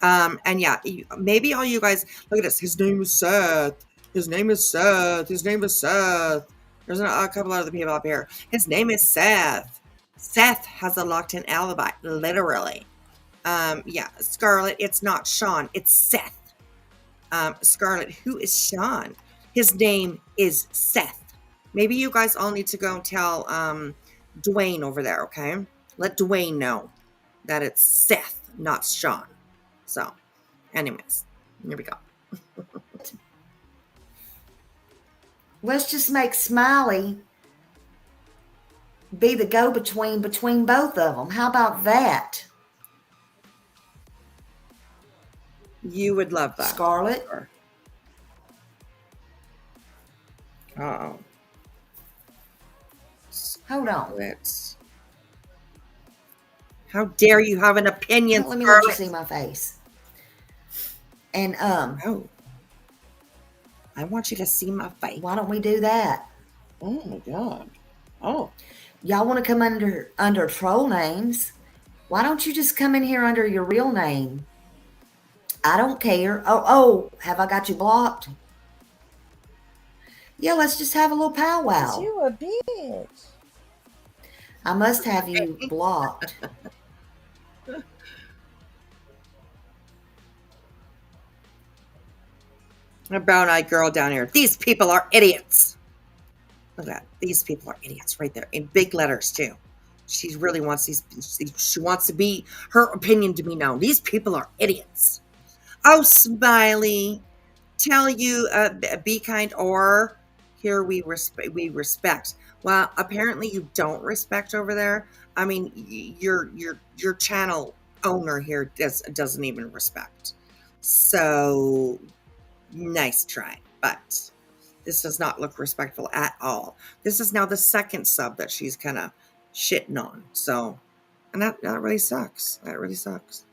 [SPEAKER 4] And yeah, maybe all you guys, look at this. His name is Seth. His name is Seth. His name is Seth. There's a couple other people up here. His name is Seth. Seth has a locked-in alibi, literally. Yeah, Scarlett, it's not Sean. It's Seth. Scarlett, who is Sean? His name is Seth. Maybe you guys all need to go and tell Dwayne over there, okay? Let Dwayne know that it's Seth, not Sean. So, anyways, here we go.
[SPEAKER 12] Let's just make Smiley be the go-between between both of them. How about that?
[SPEAKER 4] You would love that.
[SPEAKER 12] Scarlett?
[SPEAKER 4] Uh-oh.
[SPEAKER 12] Hold on.
[SPEAKER 4] How dare you have an opinion,
[SPEAKER 12] Let me
[SPEAKER 4] Scarlett?
[SPEAKER 12] let you see my face. And,
[SPEAKER 4] Oh. I want you to see my face.
[SPEAKER 12] Why don't we do that?
[SPEAKER 4] Oh, my God. Oh.
[SPEAKER 12] Y'all want to come under troll names? Why don't you just come in here under your real name? I don't care. Oh, have I got you blocked? Yeah, let's just have a little powwow.
[SPEAKER 7] You a bitch.
[SPEAKER 12] I must have you blocked.
[SPEAKER 4] A brown-eyed girl down here. These people are idiots. Look at that. These people are idiots right there in big letters too. She really wants she wants to be her opinion to be known. These people are idiots. Oh, Smiley, tell you be kind, or here we respect. Well, apparently you don't respect over there. I mean, your channel owner here doesn't even respect. So nice try, but this does not look respectful at all. This is now the second sub that she's kind of shitting on. So, and that really sucks. That really sucks.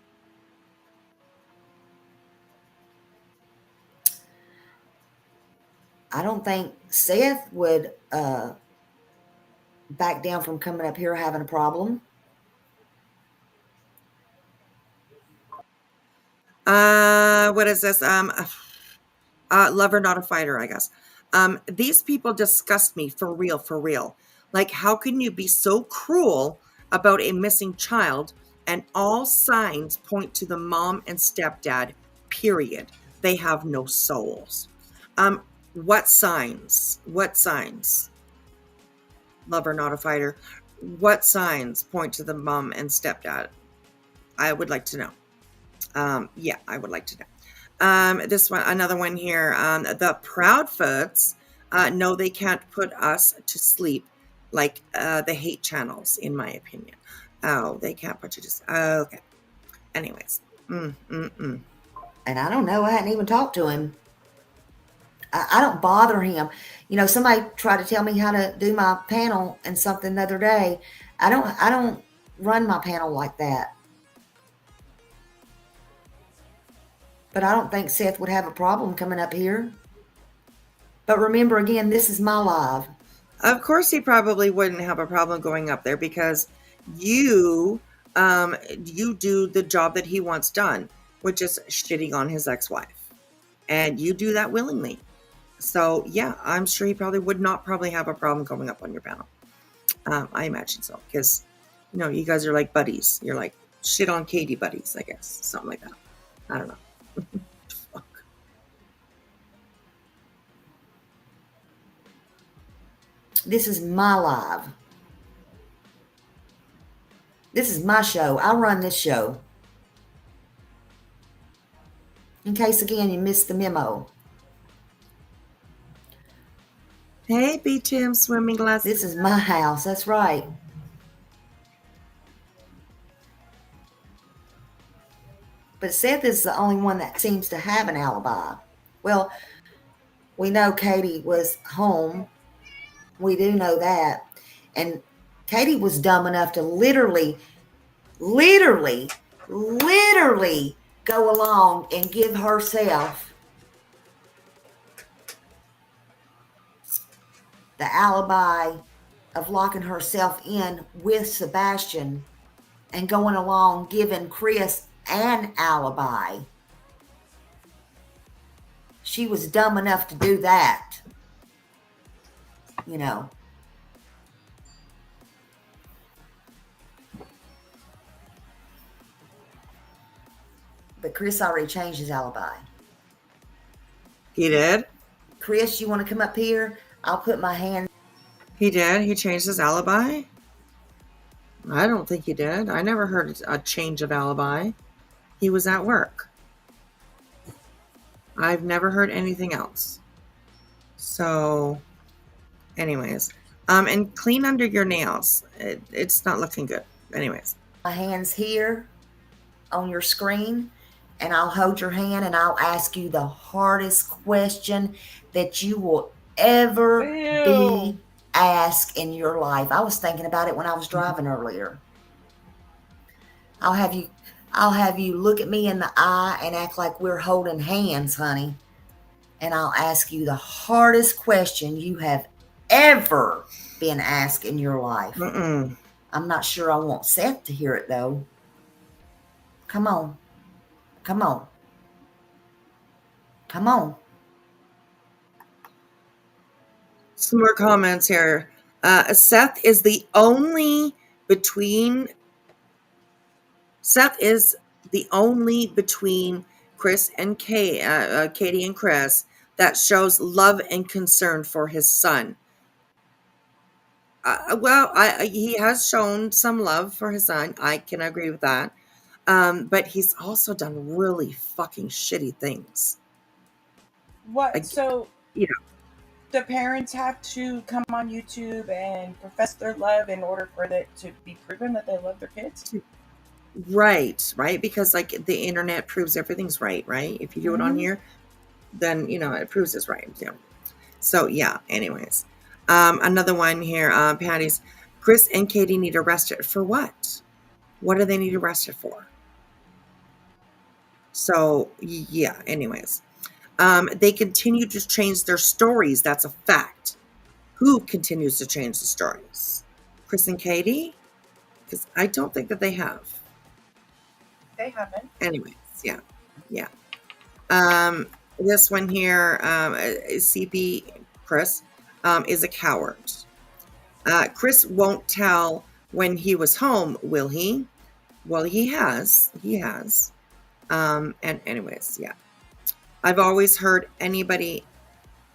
[SPEAKER 12] I don't think Seth would back down from coming up here having a problem.
[SPEAKER 4] What is this? Lover, not a fighter, I guess. These people disgust me for real. Like, how can you be so cruel about a missing child and all signs point to the mom and stepdad, period? They have no souls. What signs? Lover, not a fighter. what signs point to the mom and stepdad? I would like to know. Yeah, I would like to know. This one, another one here. The Proudfoots know they can't put us to sleep like the hate channels, in my opinion. Oh, they can't put you to sleep. Okay. Anyways.
[SPEAKER 12] And I don't know. I hadn't even talked to him. I don't bother him. You know, somebody tried to tell me how to do my panel and something the other day. I don't run my panel like that. But I don't think Seth would have a problem coming up here. But remember, again, this is my live.
[SPEAKER 4] Of course he probably wouldn't have a problem going up there because you do the job that he wants done, which is shitting on his ex-wife. And you do that willingly. So, yeah, I'm sure he probably would not have a problem going up on your panel. I imagine so. Because, you know, you guys are like buddies. You're like shit on Katie buddies, I guess. Something like that. I don't know. Fuck.
[SPEAKER 12] This is my live. This is my show. I run this show. In case, again, you missed the memo.
[SPEAKER 4] Hey, BTM swimming lessons.
[SPEAKER 12] This is my house. That's right. But Seth is the only one that seems to have an alibi. Well, we know Katie was home. We do know that. And Katie was dumb enough to literally go along and give herself the alibi of locking herself in with Sebastian and going along giving Chris an alibi. She was dumb enough to do that. You know. But Chris already changed his alibi.
[SPEAKER 4] He did?
[SPEAKER 12] Chris, you want to come up here? I'll put my hand.
[SPEAKER 4] He did? He changed his alibi? I don't think he did. I never heard a change of alibi. He was at work. I've never heard anything else. So, anyways. And clean under your nails. It's not looking good. Anyways.
[SPEAKER 12] My hand's here on your screen. And I'll hold your hand and I'll ask you the hardest question that you will ever be asked in your life. I was thinking about it when I was driving earlier. I'll have you look at me in the eye and act like we're holding hands, honey. And I'll ask you the hardest question you have ever been asked in your life. I'm not sure I want Seth to hear it though. Come on. Come on. Come on.
[SPEAKER 4] Some more comments here. Seth is the only between Chris and Katie and Chris that shows love and concern for his son. He has shown some love for his son. I can agree with that. But he's also done really fucking shitty things.
[SPEAKER 7] What? So,
[SPEAKER 4] you know,
[SPEAKER 7] the parents have to come on YouTube and profess their love in order for it to be proven that they love their kids?
[SPEAKER 4] Right. Because like the internet proves everything's right? If you do it on here, then, it proves it's right. Yeah. So, yeah, anyways. Another one here, Patty's. Chris and Katie need arrested for what? What do they need arrested for? So, yeah, anyways. They continue to change their stories. That's a fact. Who continues to change the stories? Chris and Katie? Because I don't think that they have.
[SPEAKER 7] They haven't.
[SPEAKER 4] Anyways, yeah. This one here, CP Chris, is a coward. Chris won't tell when he was home, will he? Well, he has. And anyways, yeah. I've always heard anybody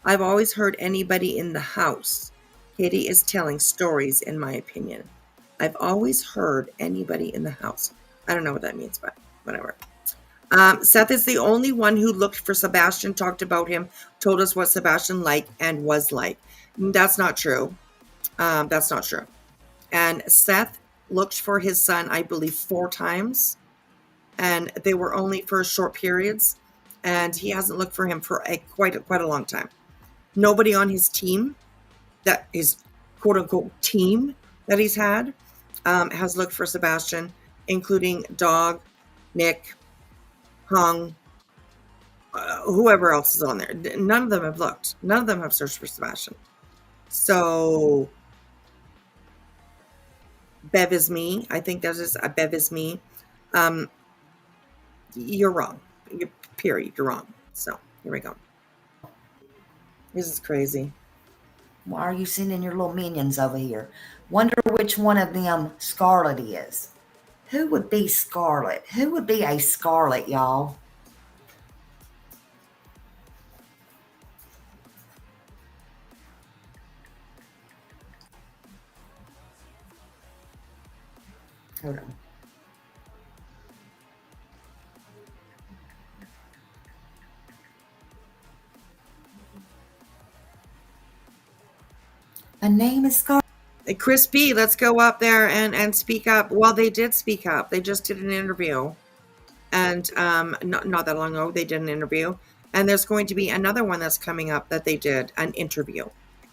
[SPEAKER 4] in the house. Katie is telling stories, in my opinion. I've always heard anybody in the house. I don't know what that means, but whatever. Seth is the only one who looked for Sebastian, talked about him, told us what Sebastian liked and was like. That's not true. That's not true. And Seth looked for his son, I believe, 4 times. And they were only for short periods. And he hasn't looked for him for quite a long time. Nobody on his team, that his quote-unquote team that he's had, has looked for Sebastian, including Dog, Nick, Hung, whoever else is on there. None of them have looked. None of them have searched for Sebastian. So Bev is me. I think that is a Bev is me. You're wrong. Period. You're wrong. So here we go. This is crazy.
[SPEAKER 12] Why are you sending your little minions over here? Wonder which one of them Scarlet is. Who would be Scarlet? Who would be a Scarlet, y'all? Hold on. My name is Scarlet.
[SPEAKER 4] Chris B, let's go up there and speak up. Well, they did speak up. They just did an interview. And not that long ago, they did an interview. And there's going to be another one that's coming up that they did an interview.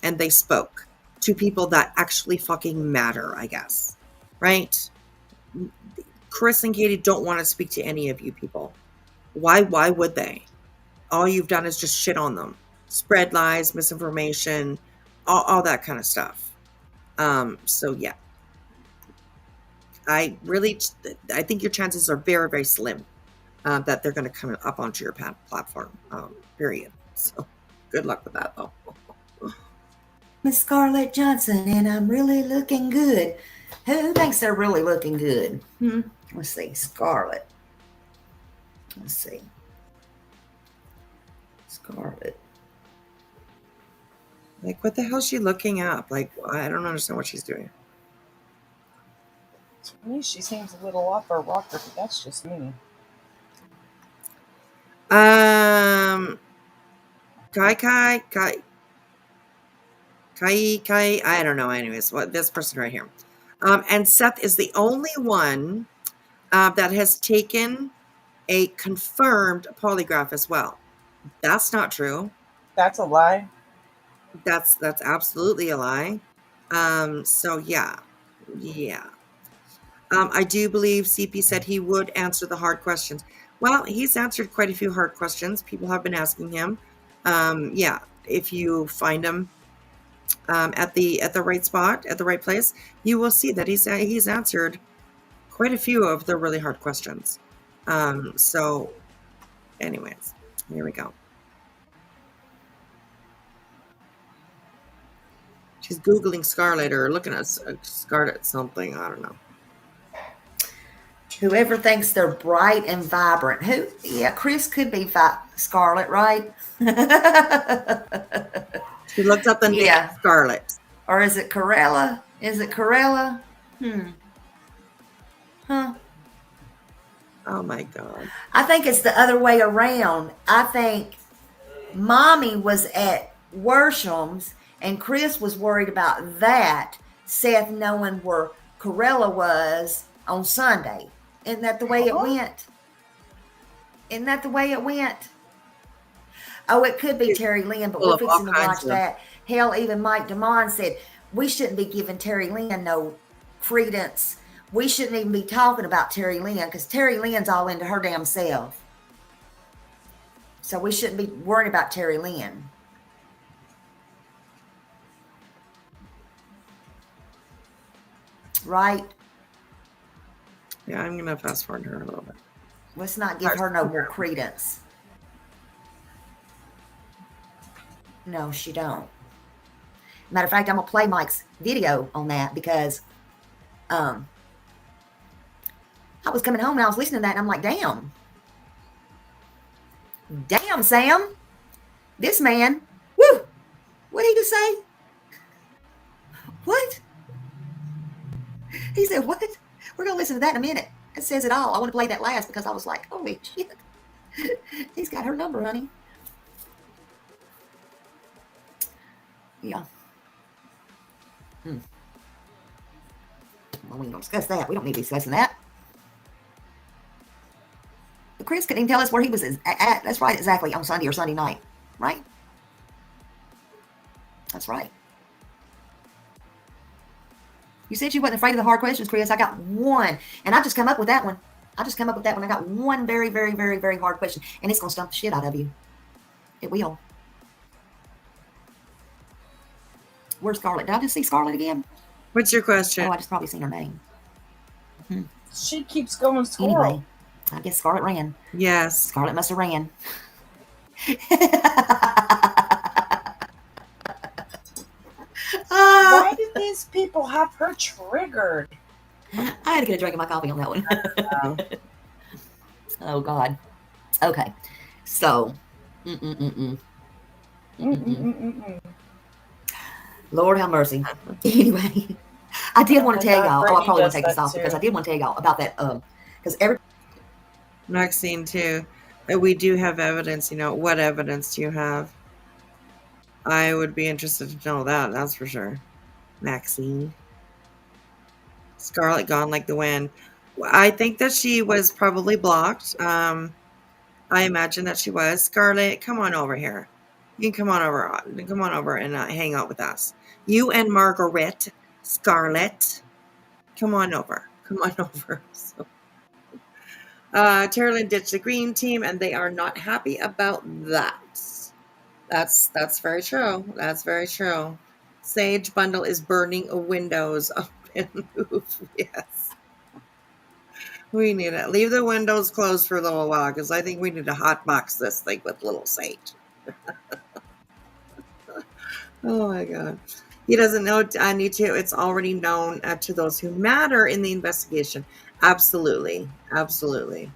[SPEAKER 4] And they spoke to people that actually fucking matter, I guess. Right? Chris and Katie don't want to speak to any of you people. Why would they? All you've done is just shit on them. Spread lies, misinformation, all that kind of stuff. So yeah. I think your chances are very, very slim that they're going to come up onto your platform, period. So good luck with that, though.
[SPEAKER 12] Miss Scarlett Johnson, and I'm really looking good. Who thinks they're really looking good? Let's see. Scarlett. Let's see. Scarlett.
[SPEAKER 4] Like, what the hell is she looking up? Like, I don't understand what she's doing.
[SPEAKER 7] To me, she seems a little off her rocker, but that's just me.
[SPEAKER 4] Kai, I don't know. Anyways, what this person right here. And Seth is the only one that has taken a confirmed polygraph as well. That's not true.
[SPEAKER 7] That's a lie.
[SPEAKER 4] That's absolutely a lie. So yeah. I do believe CP said he would answer the hard questions. Well, he's answered quite a few hard questions. People have been asking him. Yeah, if you find him at the right spot, at the right place, you will see that he's answered quite a few of the really hard questions. So, anyways, here we go. She's Googling Scarlet or looking at Scarlet something. I don't know.
[SPEAKER 12] Whoever thinks they're bright and vibrant. Yeah, Chris could be Scarlet, right?
[SPEAKER 4] She looked up the name Scarlet.
[SPEAKER 12] Or is it Corella? Huh.
[SPEAKER 4] Oh my God.
[SPEAKER 12] I think it's the other way around. I think Mommy was at Worsham's and Chris was worried about that, Seth knowing where Corella was on Sunday. Isn't that the way it went? Oh, it could be Terry Lynn, but we're fixing to watch that. Hell, even Mike DeMond said, we shouldn't be giving Terry Lynn no credence. We shouldn't even be talking about Terry Lynn because Terry Lynn's all into her damn self. So we shouldn't be worrying about Terry Lynn. Right?
[SPEAKER 4] Yeah, I'm going to fast forward her a little bit.
[SPEAKER 12] Let's not give her no more credence. No, she don't. Matter of fact, I'm going to play Mike's video on that because I was coming home and I was listening to that and I'm like, damn. Damn, Sam. This man. Woo. What did he just say? What? He said, what? We're going to listen to that in a minute. It says it all. I want to play that last because I was like, holy shit. He's got her number, honey. Yeah. Well, we ain't going to discuss that. We don't need to be discussing that. But Chris couldn't even tell us where he was at. That's right, exactly, on Sunday or Sunday night. Right? That's right. You said you wasn't afraid of the hard questions, Chris. I got one. And I just come up with that one. I got one very, very, very, very hard question. And it's going to stump the shit out of you. It will. Where's Scarlett? Did I just see Scarlett again?
[SPEAKER 4] What's your question?
[SPEAKER 12] Oh, I just probably seen her name.
[SPEAKER 7] She keeps going squirrel.
[SPEAKER 12] Anyway, I guess Scarlett ran.
[SPEAKER 4] Yes.
[SPEAKER 12] Scarlett must have ran.
[SPEAKER 7] Why did these people have her triggered?
[SPEAKER 12] I had to get a drink of my coffee on that one. Oh, God. Okay. So. Lord have mercy. Anyway, I did want to tell y'all. Oh, I probably want to take this off because I did want to tell y'all about that. Because
[SPEAKER 4] Maxine, too. We do have evidence. What evidence do you have? I would be interested to know that. That's for sure. Maxine. Scarlett gone like the wind. I think that she was probably blocked. I imagine that she was. Scarlett, come on over here. You can come on over and hang out with us. You and Margaret, Scarlett, come on over. So, Terralyn ditched the green team, and they are not happy about that. That's very true. That's very true. Sage Bundle is burning windows up and move. Yes. We need it. Leave the windows closed for a little while because I think we need to hotbox this thing with little Sage. Oh my God. He doesn't know I need to. It's already known to those who matter in the investigation. Absolutely. Absolutely.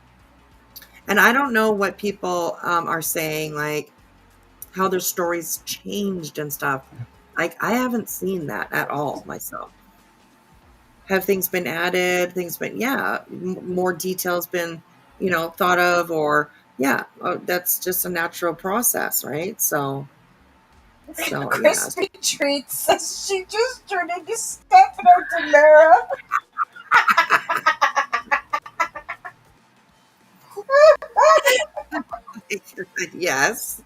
[SPEAKER 4] And I don't know what people are saying, like how their stories changed and stuff. Like, I haven't seen that at all myself. Have things been added? More details been, thought of, or that's just a natural process, right? So
[SPEAKER 7] Crispy Treat says she just turned into Stefano Demera.
[SPEAKER 4] Yes.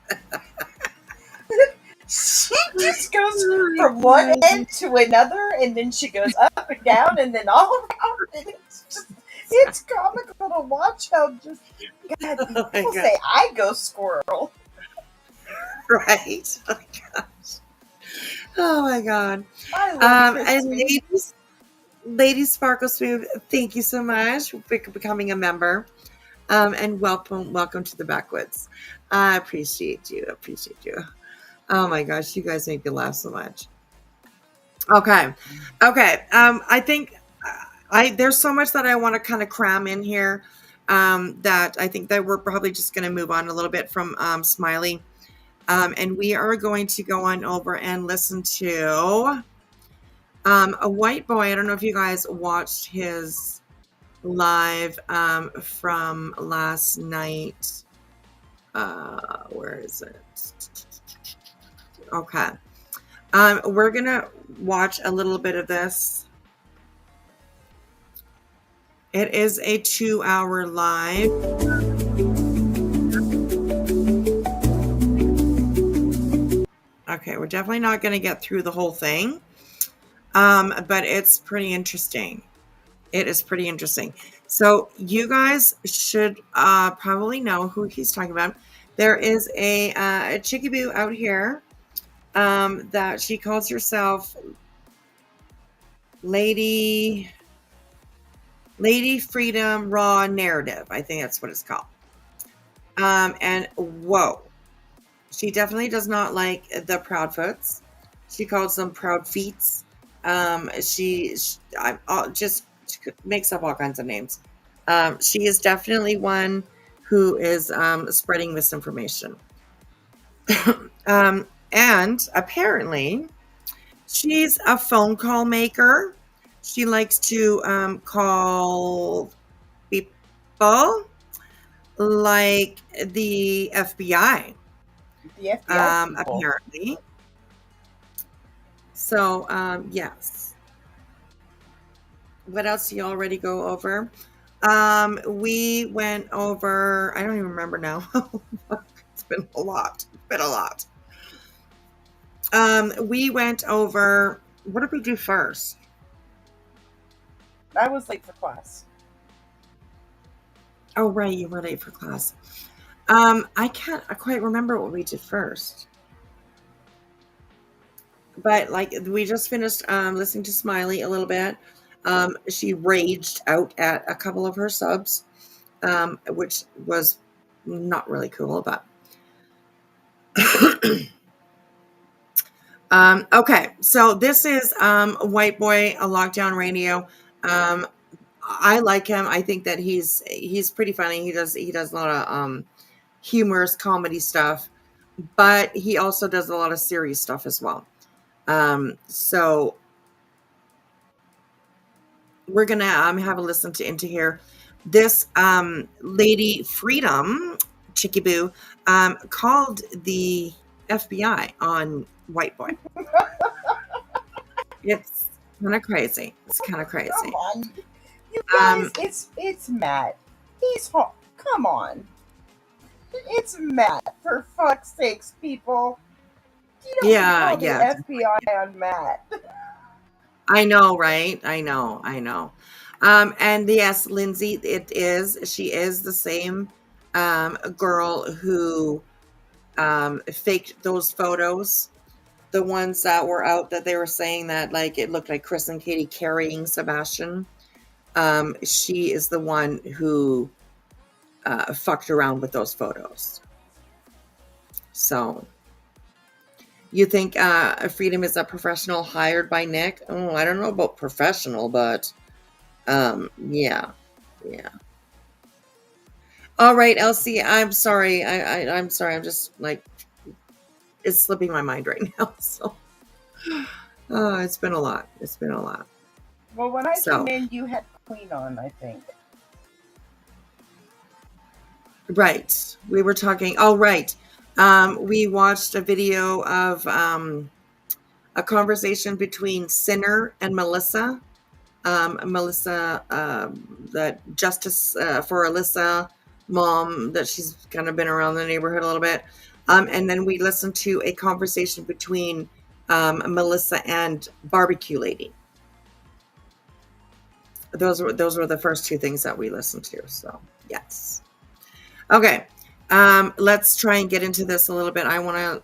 [SPEAKER 7] She just goes from one end to another, and then she goes up and down, and then all around. And it's comical to watch how just people say I go squirrel.
[SPEAKER 4] Right. Oh my gosh. Oh my God.
[SPEAKER 7] I love
[SPEAKER 4] and ladies Sparkle Smooth, thank you so much for becoming a member. And welcome to the Backwoods. I appreciate you. Oh my gosh, you guys make me laugh so much. Okay. I think there's so much that I want to kind of cram in here. That I think that we're probably just going to move on a little bit from Smiley. And we are going to go on over and listen to a white boy. I don't know if you guys watched his live from last night. Where is it? Okay. We're going to watch a little bit of this. It is a 2-hour live. Okay, we're definitely not going to get through the whole thing, but it's pretty interesting. It is pretty interesting. So you guys should probably know who he's talking about. There is a chickaboo out here that she calls herself Lady Freedom Raw Narrative. I think that's what it's called. And whoa. She definitely does not like the Proudfoots. She calls them Proud Feets. She makes up all kinds of names. She is definitely one who is spreading misinformation. And apparently, she's a phone call maker. She likes to call people like the FBI.
[SPEAKER 7] The FBI people.
[SPEAKER 4] Apparently. So, yes. What else do you already go over? We went over, I don't even remember now. It's been a lot. We went over, what did we do first?
[SPEAKER 7] I was late for class.
[SPEAKER 4] Oh, right. You were late for class. I can't quite remember what we did first. But like we just finished listening to Smiley a little bit. She raged out at a couple of her subs, which was not really cool, but okay. So this is White Boy, a Lockdown Radio. I like him. I think that he's pretty funny. He does a lot of humorous comedy stuff, but he also does a lot of serious stuff as well. So we're gonna have a listen into here. This Lady Freedom Chicky Boo called the FBI on White Boy. It's kind of crazy.
[SPEAKER 7] Come on, you guys. It's Matt. He's home. Come on. It's Matt. For fuck's sakes, people. You don't call the FBI on Matt.
[SPEAKER 4] I know, right? I know. And yes, Lindsay, she is the same girl who faked those photos. The ones that were out that they were saying that like it looked like Chris and Katie carrying Sebastian. She is the one who fucked around with those photos. So you think Freedom is a professional hired by Nick? Oh, I don't know about professional, but yeah. All right, Elsie, I'm sorry. I'm sorry. I'm just like, it's slipping my mind right now. So it's been a lot.
[SPEAKER 7] Well, when I came in, you had Queen on, I think.
[SPEAKER 4] Right. We were talking. Oh, right. We watched a video of a conversation between Sinner and Melissa. Melissa, the Justice for Alyssa mom, that she's kind of been around the neighborhood a little bit. And then we listened to a conversation between Melissa and Barbecue Lady. Those were the first two things that we listened to. So yes. Okay. Let's try and get into this a little bit. I want to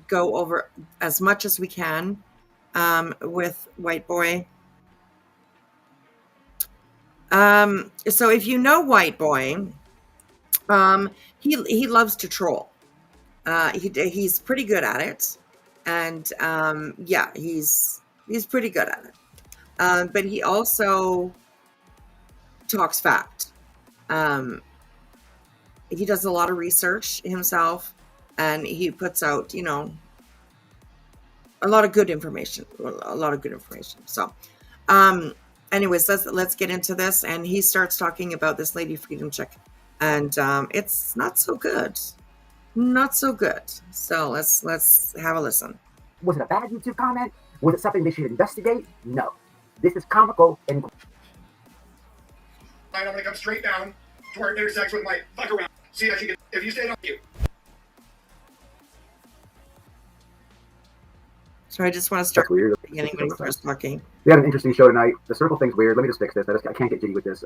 [SPEAKER 4] go over as much as we can with White Boy. So if you know White Boy, he loves to troll. He's pretty good at it, and yeah, he's pretty good at it. But he also talks fact. He does a lot of research himself, and he puts out, a lot of good information. So, anyways, let's get into this. And he starts talking about this Lady Freedom chick, and it's not so good. So let's have a listen.
[SPEAKER 14] Was it a bad YouTube comment? Was it something they should investigate? No. This is comical and...
[SPEAKER 15] I'm gonna come straight down to where it intersects with my fuck around. See if you can, if you stay on you.
[SPEAKER 4] So I just want to start weird at the beginning when he starts talking.
[SPEAKER 14] We had an interesting show tonight. The circle thing's weird. Let me just fix this. I can't get jiggy with this.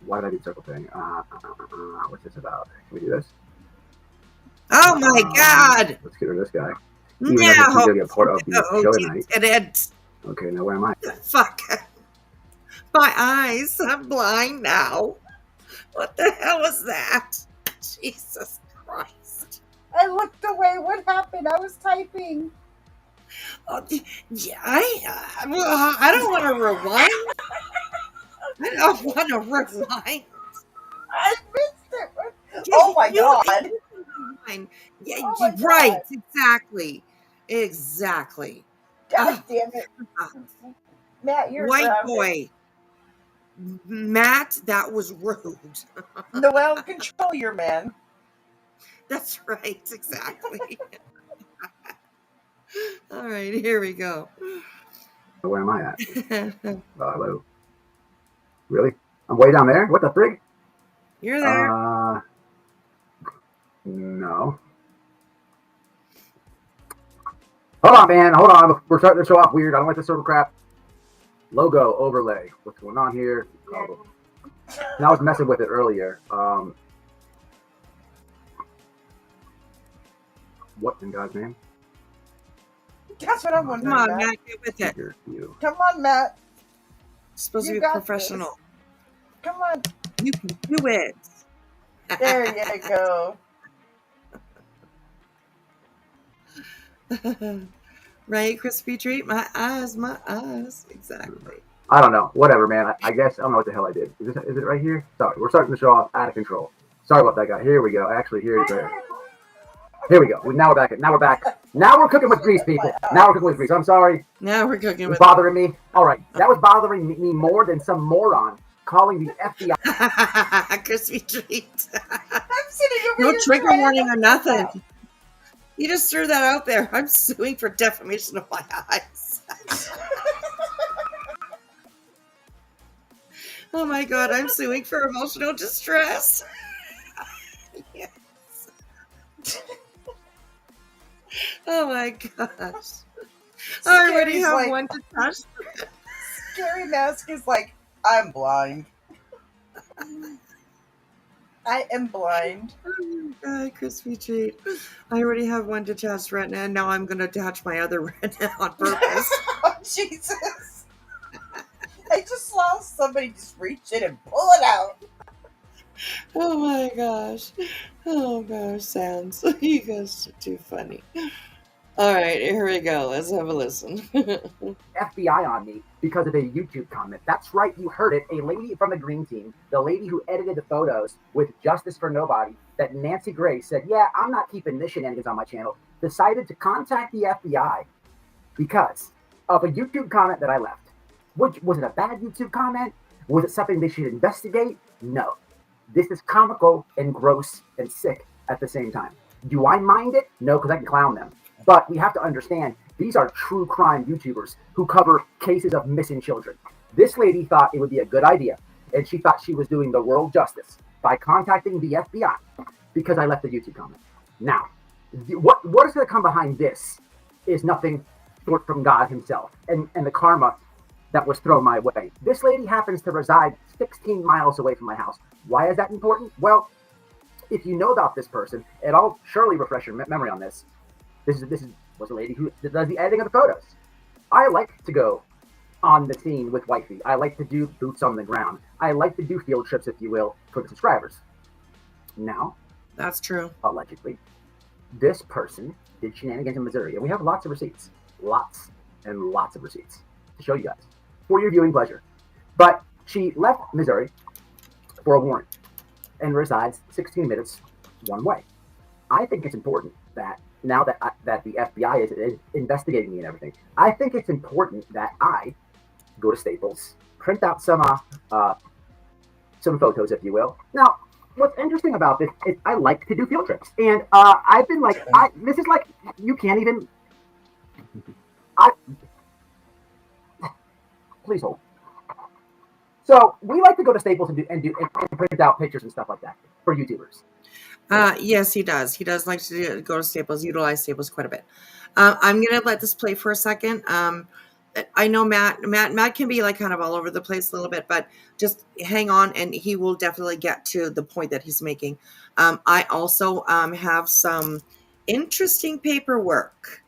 [SPEAKER 14] Why did I do the circle thing? What's this about? Can we do this?
[SPEAKER 4] Oh my God!
[SPEAKER 14] Let's get rid of this guy.
[SPEAKER 4] No!
[SPEAKER 14] He's going to be a part of the show tonight. Okay, now where am I?
[SPEAKER 4] Fuck. My eyes. I'm blind now. What the hell was that? Jesus Christ.
[SPEAKER 7] I looked away. What happened? I was typing.
[SPEAKER 4] Oh, yeah, I don't want to rewind. I don't want to rewind.
[SPEAKER 7] I missed it. Oh my God.
[SPEAKER 4] Yeah,
[SPEAKER 7] oh my
[SPEAKER 4] right.
[SPEAKER 7] God.
[SPEAKER 4] Exactly.
[SPEAKER 7] God damn it. Matt, you're
[SPEAKER 4] White
[SPEAKER 7] grounded.
[SPEAKER 4] boy. Matt, that was rude.
[SPEAKER 7] Noelle, control your man.
[SPEAKER 4] That's right, exactly. All right, here we go.
[SPEAKER 14] Where am I at? Hello. Really? I'm way down there? What the frig?
[SPEAKER 4] You're there.
[SPEAKER 14] No. Hold on, man. Hold on. We're starting to show off weird. I don't like this sort of crap. Logo overlay. What's going on here? Oh. And I was messing with it earlier. What in God's name?
[SPEAKER 7] That's what I'm wondering.
[SPEAKER 4] Come on, Matt, get with it.
[SPEAKER 7] Come on, Matt.
[SPEAKER 4] It's supposed
[SPEAKER 7] You
[SPEAKER 4] to be
[SPEAKER 7] got
[SPEAKER 4] professional.
[SPEAKER 7] this. Come on.
[SPEAKER 4] You can do it.
[SPEAKER 7] There you go.
[SPEAKER 4] Right, crispy treat? My eyes, my eyes. Exactly.
[SPEAKER 14] I don't know. Whatever, man. I guess I don't know what the hell I did. Is it right here? Sorry, we're starting to show off out of control. Sorry about that, guy. Here we go. Actually, here it is. Here we go. Now we're back. Now we're back. Now we're cooking with grease, people. Now we're cooking with grease. I'm sorry.
[SPEAKER 4] Now we're cooking with.
[SPEAKER 14] It was bothering me. All right, that was bothering me more than some moron calling the FBI.
[SPEAKER 4] Crispy treat.
[SPEAKER 7] I'm sitting over
[SPEAKER 4] No
[SPEAKER 7] here
[SPEAKER 4] trigger
[SPEAKER 7] trying to
[SPEAKER 4] warning or
[SPEAKER 7] figure
[SPEAKER 4] nothing.
[SPEAKER 7] out.
[SPEAKER 4] You just threw that out there. I'm suing for defamation of my eyes. Oh my god, I'm suing for emotional distress. Yes. Oh my gosh. I already have
[SPEAKER 7] like,
[SPEAKER 4] one to touch.
[SPEAKER 7] Scary Mask is like, I'm blind. I am blind.
[SPEAKER 4] Oh my god, crispy treat. I already have one detached retina, and now I'm going to attach my other retina on purpose.
[SPEAKER 7] Oh, Jesus. I just saw somebody just reach in and pull it out.
[SPEAKER 4] Oh my gosh. Oh gosh, Sans. You guys are too funny. All right, here we go. Let's have a listen.
[SPEAKER 14] FBI on me because of a YouTube comment. That's right, you heard it. A lady from the Green Team, the lady who edited the photos with Justice for Nobody, that Nancy Grace said, yeah, I'm not keeping this shenanigans on my channel, decided to contact the FBI because of a YouTube comment that I left. Was it a bad YouTube comment? Was it something they should investigate? No. This is comical and gross and sick at the same time. Do I mind it? No, because I can clown them. But we have to understand, these are true crime YouTubers who cover cases of missing children. This lady thought it would be a good idea, and she thought she was doing the world justice by contacting the FBI because I left a YouTube comment. Now, what is going to come behind this is nothing short from God himself and the karma that was thrown my way. This lady happens to reside 16 miles away from my house. Why is that important? Well, if you know about this person, and I'll surely refresh your memory on this, this was a lady who does the editing of the photos. I like to go on the scene with Whispy. I like to do boots on the ground. I like to do field trips, if you will, for the subscribers. Now,
[SPEAKER 4] that's true.
[SPEAKER 14] Allegedly, this person did shenanigans in Missouri, and we have lots of receipts, lots and lots of receipts to show you guys for your viewing pleasure. But she left Missouri for a warrant and resides 16 minutes one way. I think it's important that now that the FBI is investigating me and everything, I think it's important that I go to Staples, print out some photos, if you will. Now, what's interesting about this is I like to do field trips, and I've been like, this is like, you can't even. Please hold. So we like to go to Staples and print out pictures and stuff like that for YouTubers.
[SPEAKER 4] Yes, he does. He does like to go to Staples, utilize Staples quite a bit. I'm gonna let this play for a second. I know Matt can be like kind of all over the place a little bit, but just hang on, and he will definitely get to the point that he's making. I also have some interesting paperwork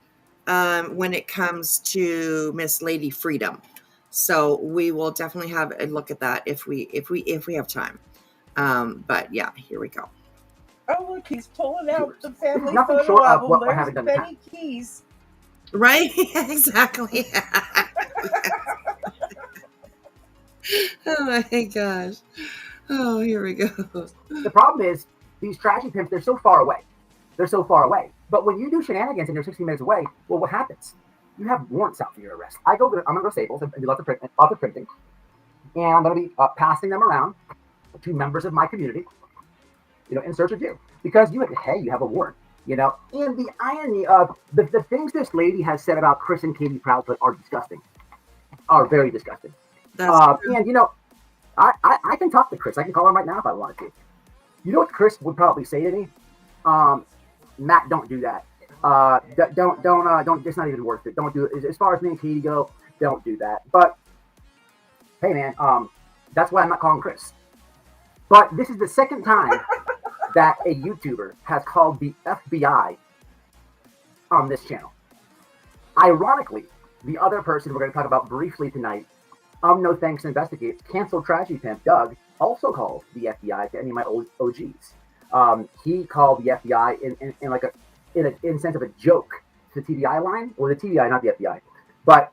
[SPEAKER 4] when it comes to Miss Lady Freedom, so we will definitely have a look at that if we have time. But yeah, here we go.
[SPEAKER 7] Oh, look, he's pulling out the family
[SPEAKER 14] nothing
[SPEAKER 7] photo
[SPEAKER 14] short of
[SPEAKER 7] album.
[SPEAKER 14] what I
[SPEAKER 7] There's
[SPEAKER 14] haven't done
[SPEAKER 7] Benny Keys.
[SPEAKER 4] Right? Exactly. Oh my gosh. Oh, here we go.
[SPEAKER 14] The problem is, these trashy pimps, they're so far away. They're so far away. But when you do shenanigans and you're 16 minutes away, well, what happens? you have warrants out for your arrest. I'm going to go to Staples and do lots of printing, and I'm going to be passing them around to members of my community, in search of you, because you have a warrant, And the irony of the things this lady has said about Chris and Katie Proudfoot are disgusting, are very disgusting. And I can talk to Chris. I can call him right now if I wanted to. You know what Chris would probably say to me? Matt, don't do that. Don't. It's not even worth it. Don't do it. As far as me and Katie go, don't do that. But hey, man, that's why I'm not calling Chris. But this is the second time that a YouTuber has called the FBI on this channel. Ironically, the other person we're going to talk about briefly tonight, No Thanks Investigates, canceled tragedy pimp Doug, also called the FBI to any of my old OGs. He called the FBI in sense of a joke to the TVI line, or the TVI, not the FBI, but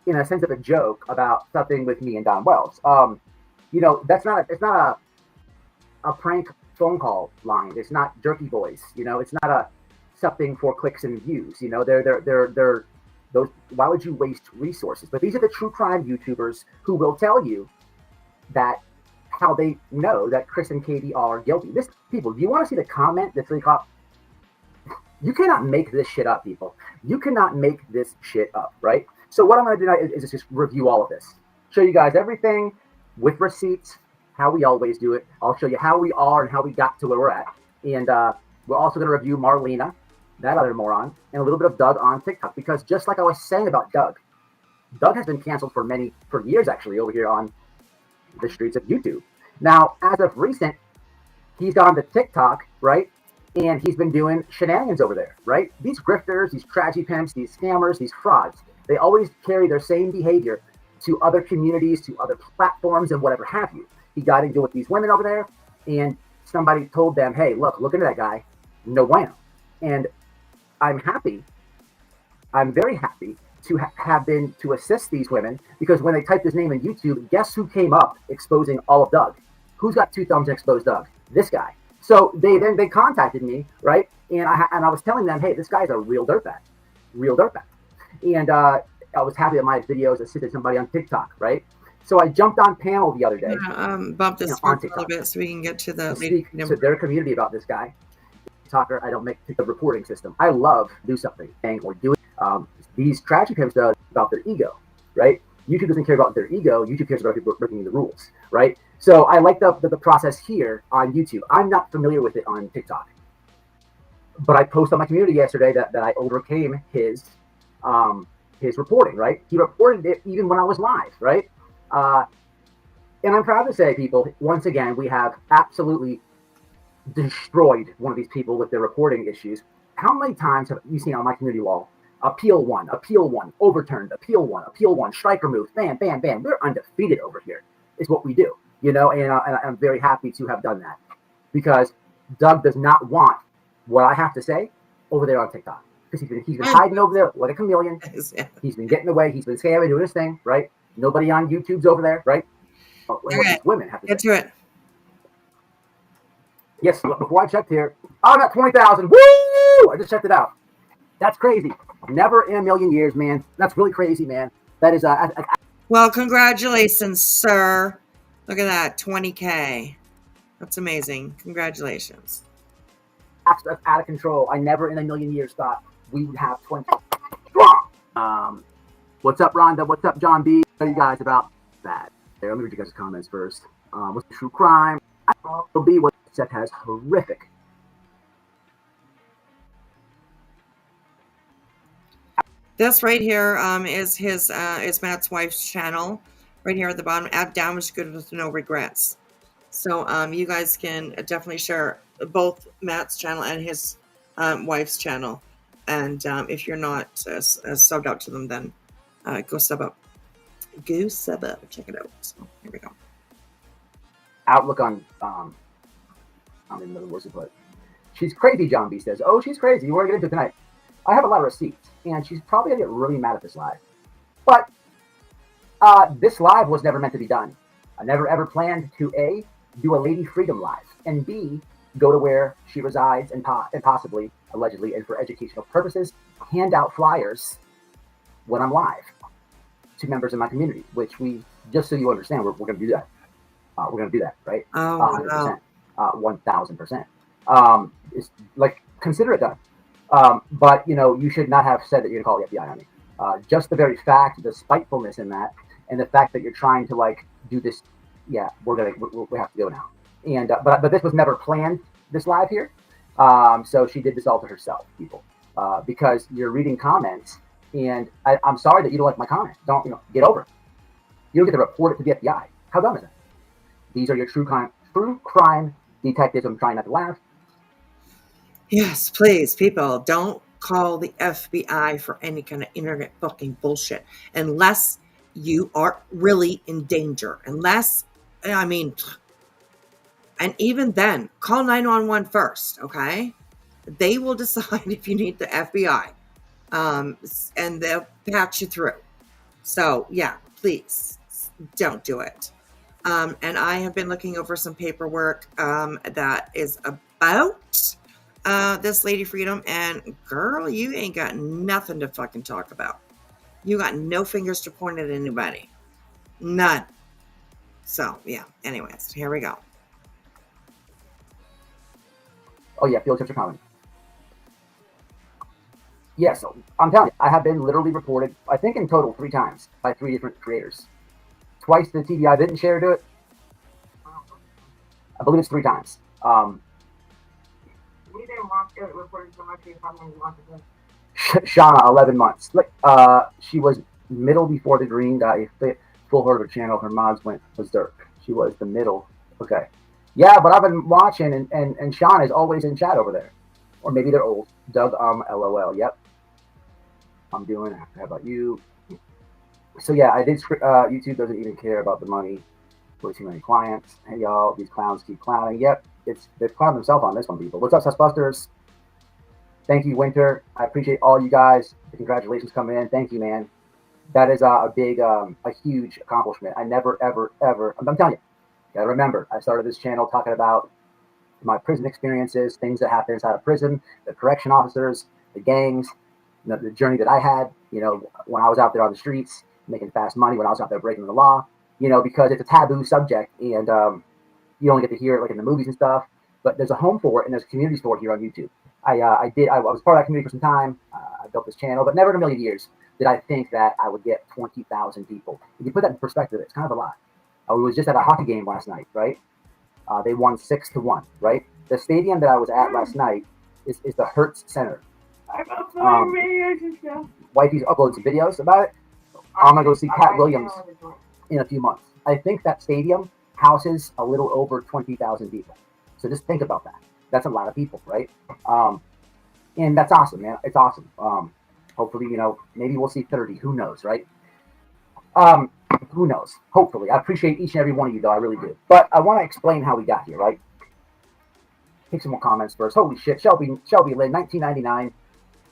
[SPEAKER 14] in a sense of a joke about something with me and Don Wells. It's not a prank phone call line. It's not Jerky Boys. It's not something for clicks and views. They're those. Why would you waste resources? But these are the true crime YouTubers who will tell you that how they know that Chris and Katie are guilty. People, do you want to see the comment that's really caught? You cannot make this shit up, people. You cannot make this shit up, right? So what I'm going to do now is just review all of this. Show you guys everything with receipts, how we always do it. I'll show you how we are and how we got to where we're at. And we're also going to review Marlena, that other moron, and a little bit of Doug on TikTok. Because just like I was saying about Doug has been canceled for years, actually, over here on the streets of YouTube. Now, as of recent, he's gone to TikTok, right? And he's been doing shenanigans over there, right? These grifters, these tragedy pimps, these scammers, these frauds, they always carry their same behavior to other communities, to other platforms, and whatever have you. He got into it with these women over there, and somebody told them, hey, look into that guy, no bueno. And I'm very happy to have been to assist these women, because when they typed his name in YouTube, guess who came up exposing all of Doug? Who's got 2 thumbs to expose Doug? This guy. So they contacted me, right? And I was telling them, hey, this guy's a real dirtbag. And I was happy that my videos assisted somebody on TikTok, right? So I jumped on panel the other day.
[SPEAKER 4] Bump this a little bit so we can get to the
[SPEAKER 14] speak to their community about this guy. Talker, I don't make the reporting system. I love do something or do it. These tragedy pimps though about their ego, right? YouTube doesn't care about their ego. YouTube cares about people breaking the rules, right? So I like the process here on YouTube. I'm not familiar with it on TikTok, but I posted on my community yesterday that I overcame his reporting, right? He reported it even when I was live, right? And I'm proud to say, people, once again, we have absolutely destroyed one of these people with their reporting issues. How many times have you seen on my community wall, appeal one, overturned, appeal one, strike removed, bam, bam, bam. We're undefeated over here. It's what we do, and I'm very happy to have done that, because Doug does not want what I have to say over there on TikTok, because he's been hiding over there like a chameleon. He's been getting away. He's been scamming, doing his thing, right? Nobody on YouTube's over there, right? Women have to
[SPEAKER 4] get to it.
[SPEAKER 14] Yes, before I checked here, I'm at 20,000. Woo! I just checked it out. That's crazy. Never in a million years, man. That's really crazy, man. That is
[SPEAKER 4] well, congratulations, sir. Look at that, 20K. That's amazing. Congratulations.
[SPEAKER 14] That's out of control. I never in a million years thought we would have 20. What's up, Rhonda? What's up, John B? What are you guys about that? Let me read you guys' comments first. What's the true crime? Will be what Seth has horrific.
[SPEAKER 4] This right here is Matt's wife's channel. Right here at the bottom, add damage good with no regrets. So you guys can definitely share both Matt's channel and his wife's channel. And if you're not subbed out to them, then go sub up. Go sub up. Check it out. So here we go.
[SPEAKER 14] Outlook on I'm in the words to put. She's crazy, John B says. Oh, she's crazy. You want to get into it tonight? I have a lot of receipts, and she's probably gonna get really mad at this live. But this live was never meant to be done. I never ever planned to A, do a Lady Freedom live, and B, go to where she resides and possibly, allegedly, and for educational purposes, hand out flyers when I'm live to members in my community, which we, just so you understand, we're going to do that. We're going to do that, right?
[SPEAKER 4] Oh,
[SPEAKER 14] 100%, 1000%. It's like, consider it done. But you know, you should not have said that you're going to call the FBI on me. Just the very fact, the spitefulness in that, and the fact that you're trying to like do this. Yeah, we have to go now. And but this was never planned. This live here. So she did this all to herself, people, because you're reading comments, and I'm sorry that you don't like my comment. Don't, you know, get over it. You don't get to report it to the FBI. How dumb is that? These are your true crime detectives. I'm trying not to laugh.
[SPEAKER 4] Yes, please, people, don't call the FBI for any kind of internet fucking bullshit unless you are really in danger. Unless, I mean, and even then, call 911 first, okay? They will decide if you need the FBI, and they'll patch you through. So, yeah, please don't do it. And I have been looking over some paperwork that is about this Lady Freedom, and girl, you ain't got nothing to fucking talk about. You got no fingers to point at anybody. None. So, yeah, anyways, here we go.
[SPEAKER 14] Oh, yeah, field trips are coming. Yeah, so I'm telling you, I have been literally reported, I think in total 3 times by 3 different creators. Twice the TBI didn't share to it. I believe it's 3 times. Shauna, 11 months. She was middle before the green got a full herd of her channel. Her mods went berserk. She was the middle. Okay. Yeah, but I've been watching, and Shauna is always in chat over there. Or maybe they're old. Doug, LOL. Yep. I'm doing it. How about you? So yeah, I did. YouTube doesn't even care about the money. Way too many clients. Hey y'all, these clowns keep clowning. Yep, they've clowned themselves on this one, people. What's up, Sussbusters? Thank you, Winter. I appreciate all you guys. The congratulations coming in. Thank you, man. That is a big, a huge accomplishment. I never, ever, ever. I'm telling you. Gotta remember, I started this channel talking about my prison experiences, things that happen inside of prison, the correction officers, the gangs, the journey that I had. You know, when I was out there on the streets making fast money, when I was out there breaking the law. You know, because it's a taboo subject, and you only get to hear it like in the movies and stuff. But there's a home for it, and there's communities for it here on YouTube. I was part of that community for some time. I built this channel, but never in a million years did I think that I would get 20,000 people. If you put that in perspective, it's kind of a lot. I was just at a hockey game last night, right? They won 6-1, right? The stadium that I was at last night is the Hertz Center. Wifey's uploaded some videos about it. I'm gonna go see Pat Williams in a few months. I think that stadium houses a little over 20,000 people. So just think about that. That's a lot of people, right? And that's awesome, man. It's awesome. Hopefully, you know, maybe we'll see 30. Who knows, right? Who knows? Hopefully. I appreciate each and every one of you, though. I really do. But I want to explain how we got here, right? Take some more comments first. Holy shit. Shelby Lynn, 1999.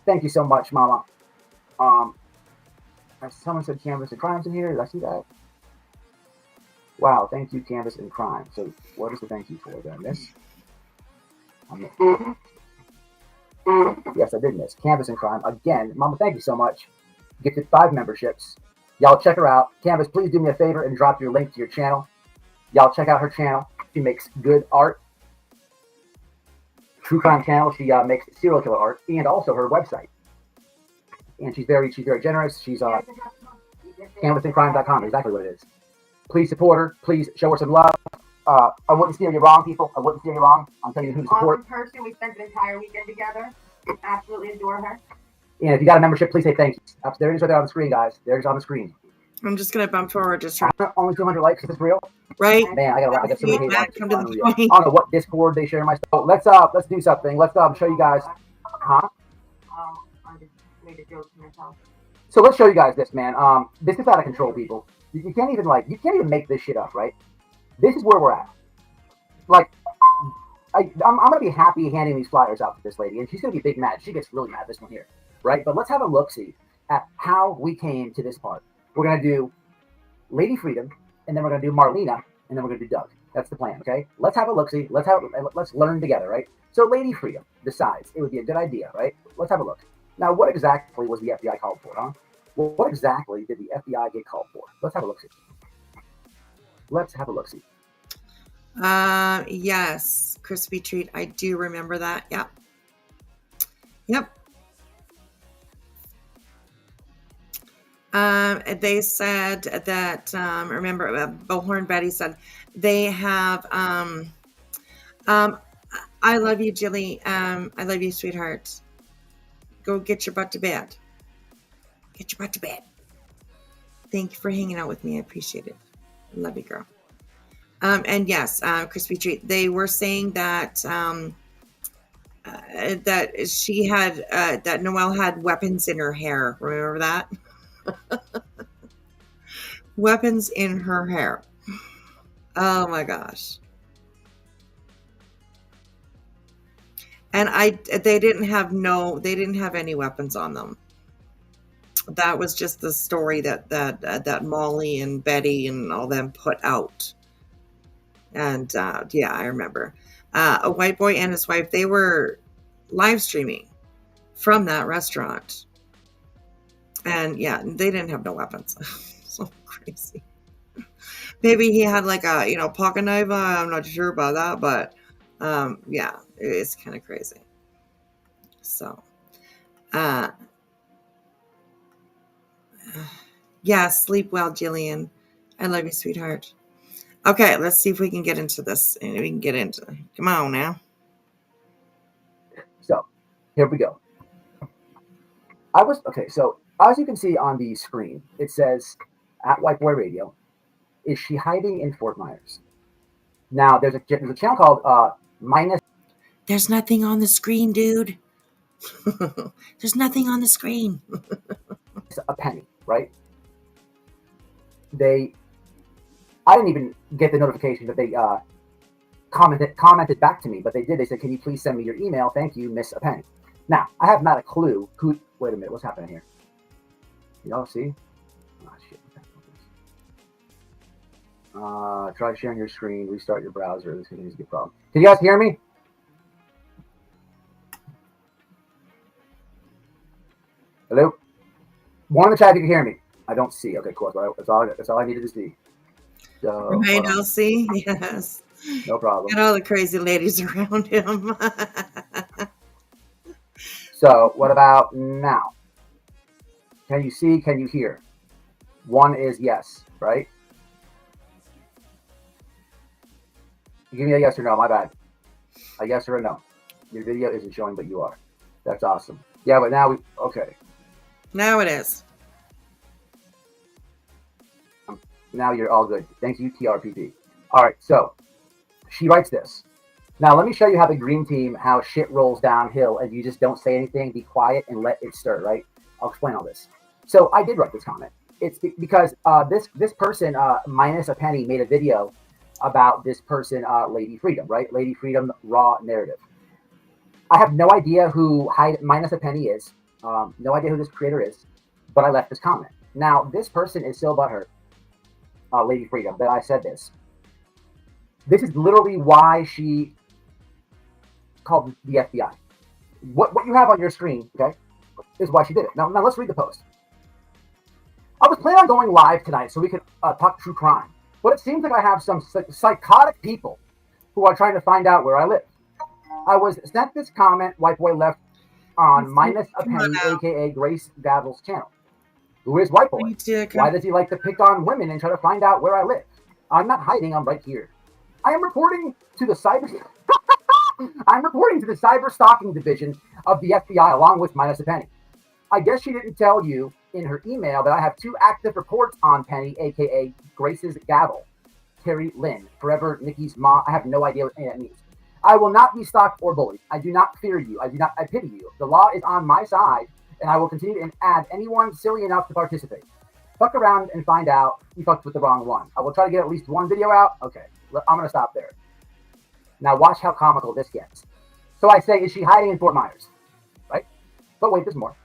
[SPEAKER 14] Thank you so much, Mama. Someone said Canvas and Crimes in here. Did I see that? Wow, thank you, Canvas and Crime. So what is the thank you for? Did I miss? Yes, I did miss. Canvas and Crime. Again, Mama, thank you so much. Gifted 5 memberships. Y'all check her out. Canvas, please do me a favor and drop your link to your channel. Y'all check out her channel. She makes good art. True crime channel. She makes serial killer art, and also her website. And she's very generous. She's canvasandcrime.com. Exactly what it is. Please support her. Please show her some love. I wouldn't steer you wrong, people. I wouldn't steer you wrong. I'm telling you who to support.
[SPEAKER 16] Awesome person. We spent an entire weekend together. Absolutely adore her.
[SPEAKER 14] And if you got a membership, please say thank you. There it is right there on the screen, guys. There it is on the screen.
[SPEAKER 4] I'm just gonna bump forward. Just
[SPEAKER 14] only 200 likes. Is this real?
[SPEAKER 4] Right.
[SPEAKER 14] Man, I got so many hate likes. I don't know what Discord they share my stuff. Let's do something. Let's show you guys. Huh?
[SPEAKER 16] I just made a joke to myself.
[SPEAKER 14] So let's show you guys this, man. This is out of control, people. You can't even make this shit up, right? This is where we're at. Like, I'm gonna be happy handing these flyers out to this lady, and she's gonna be big mad. She gets really mad. This one here, right? But let's have a look-see at how we came to this part. We're gonna do Lady Freedom, and then we're gonna do Marlena, and then we're gonna do Doug. That's the plan, okay? Let's have a look-see. Let's learn together, right? So Lady Freedom decides it would be a good idea, right? Let's have a look. Now, what exactly was the FBI called for, huh? what exactly did the FBI get called for? Let's have a look. Let's have a look. See.
[SPEAKER 4] Yes, crispy treat. I do remember that. Yep. Yep. They said that, remember, Bullhorn Betty said they have, I love you, Jilly. I love you, sweetheart. Go get your butt to bed. Get your butt to bed. Thank you for hanging out with me. I appreciate it. Love you, girl. And yes, crispy treat. They were saying that, that she had, that Noelle had weapons in her hair. Remember that? Weapons in her hair. Oh my gosh. And they didn't have any weapons on them. That was just the story that Molly and Betty and all them put out. And yeah, I remember. A white boy and his wife, they were live streaming from that restaurant. And yeah, they didn't have no weapons. So crazy. Maybe he had like a, pocket knife. I'm not sure about that, but yeah, it's kind of crazy. So, yeah, sleep well, Jillian. I love you, sweetheart. Okay, let's see if we can get into this. And we can get into it. Come on now.
[SPEAKER 14] So, here we go. So as you can see on the screen, it says at White Boy Radio, is she hiding in Fort Myers? Now, there's a channel called Minus.
[SPEAKER 4] There's nothing on the screen, dude. There's nothing on the screen.
[SPEAKER 14] A penny, right? I didn't even get the notification that they commented back to me, but they did. They said, "Can you please send me your email? Thank you, Miss A Penny." Now, I have not a clue who. Wait a minute, what's happening here? Y'all see? Oh, shit. Try sharing your screen, restart your browser. This continues to be a problem. Can you guys hear me? Hello? One in the chat if you can hear me. I don't see. Okay, cool. That's all I needed to see. So,
[SPEAKER 4] right, Elsie? Yes.
[SPEAKER 14] No problem.
[SPEAKER 4] Got all the crazy ladies around him.
[SPEAKER 14] So, what about now? Can you see? Can you hear? One is yes, right? Give me a yes or no. My bad. A yes or a no. Your video isn't showing, but you are. That's awesome. Yeah, but now okay.
[SPEAKER 4] Now it is.
[SPEAKER 14] Now you're all good. Thank you, TRPP. All right, so she writes this. Now, let me show you how the green team, how shit rolls downhill and you just don't say anything, be quiet, and let it stir, right? I'll explain all this. So I did write this comment. It's because this person, Minus A Penny, made a video about this person, Lady Freedom, right? Lady Freedom Raw Narrative. I have no idea who Minus A Penny is. No idea who this creator is, but I left this comment. Now, this person is still butthurt, Lady Freedom, that I said this. This is literally why she called the FBI. What you have on your screen, okay, is why she did it. Now let's read the post. I was planning on going live tonight so we could talk true crime, but it seems like I have some psychotic people who are trying to find out where I live. I was sent this comment White Boy left on Minus A Penny, aka Grace Gavel's channel. Who is White Boy? Why does he like to pick on women and try to find out where I live? I'm not hiding, I'm right here. I am reporting to the cyber stalking division of the FBI along with Minus A Penny. I guess she didn't tell you in her email that I have 2 active reports on Penny, aka Grace's Gavel. Terry Lynn, forever Nikki's mom. I have no idea what any of that means. I will not be stalked or bullied. I do not fear you. I pity you. The law is on my side, and I will continue to add anyone silly enough to participate. Fuck around and find out you fucked with the wrong one. I will try to get at least one video out. Okay, I'm going to stop there. Now watch how comical this gets. So I say, is she hiding in Fort Myers? Right? But wait, there's more.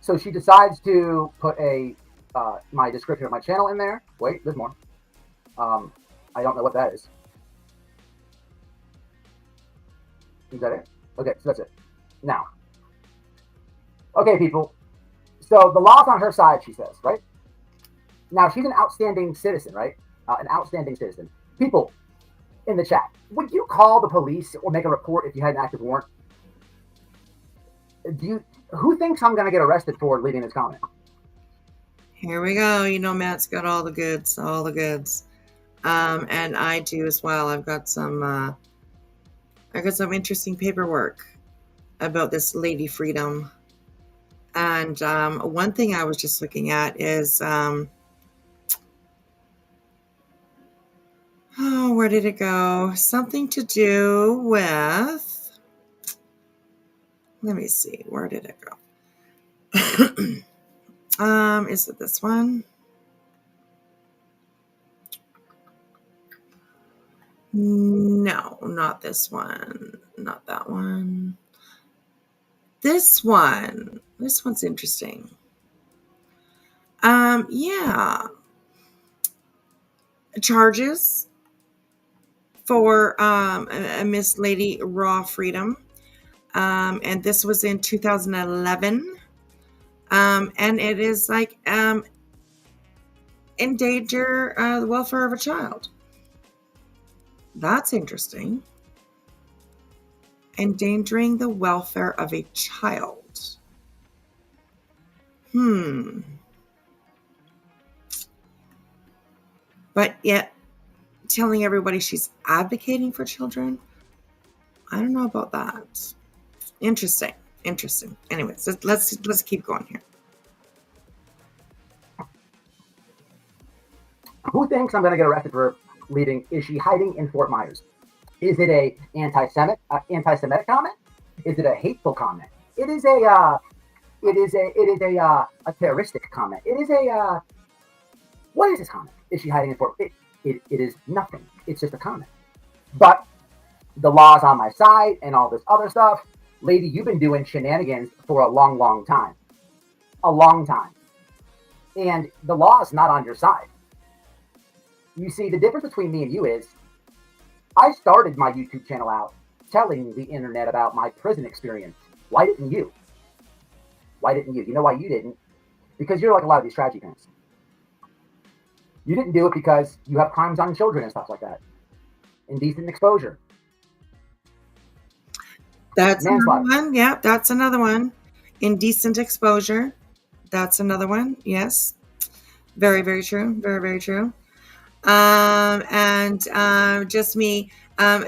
[SPEAKER 14] So she decides to put my description of my channel in there. Wait, there's more. I don't know what that is. Is that it? Okay, so that's it. Now. Okay, people. So the law's on her side, she says, right? Now, she's an outstanding citizen, right? An outstanding citizen. People in the chat, would you call the police or make a report if you had an active warrant? Who thinks I'm going to get arrested for leaving this comment?
[SPEAKER 4] Here we go. You know, Matt's got all the goods, all the goods. And I do as well. I've got some interesting paperwork about this Lady Freedom. And one thing I was just looking at is, where did it go? Something to do with, let me see, where did it go? Is it this one? No, not this one. Not that one. This one. This one's interesting. Yeah. Charges for a Miss Lady Raw Freedom. And this was in 2011. And it is like endanger the welfare of a child. That's interesting. Endangering the welfare of a child. But yet, telling everybody she's advocating for children, I don't know about that. Interesting. Anyways, let's keep going here.
[SPEAKER 14] Who thinks I'm going to get arrested for leaving? Is she hiding in Fort Myers? Is it a anti-Semitic comment? Is it a hateful comment? It is a terroristic comment. It is a what is this comment? Is she hiding in Fort? It is nothing. It's just a comment. But the law's on my side and all this other stuff. Lady, you've been doing shenanigans for a long, long time. A long time. And the law is not on your side. You see, the difference between me and you is I started my YouTube channel out telling the internet about my prison experience. Why didn't you? Why didn't you? You know why you didn't? Because you're like a lot of these tragedy parents. You didn't do it because you have crimes on children and stuff like that. Indecent exposure.
[SPEAKER 4] That's another one. Yeah, that's another one. Indecent exposure. That's another one. Yes. Very, very true. Very, very true. And just me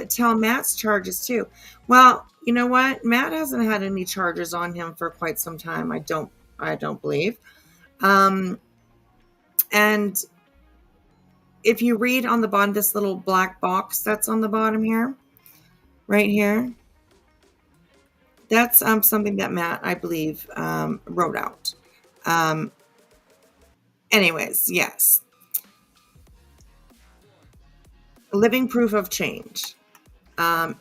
[SPEAKER 4] tell Matt's charges too. Well, you know what? Matt hasn't had any charges on him for quite some time. I don't believe. And if you read on the bottom, this little black box that's on the bottom here, right here, that's something that Matt, I believe, wrote out. Anyways, yes. Living proof of change.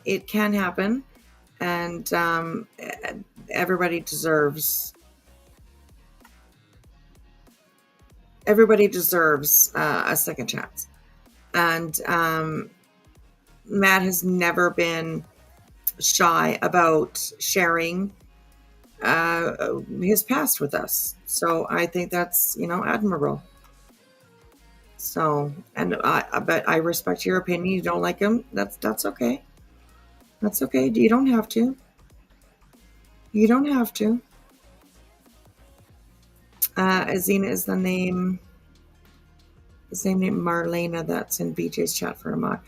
[SPEAKER 4] It can happen, and everybody deserves a second chance. And Matt has never been shy about sharing his past with us. So I think that's, admirable. So, but I respect your opinion. You don't like him. That's okay. That's okay. You don't have to. You don't have to. Azina is the name. The same name, Marlena. That's in BJ's chat for a mod.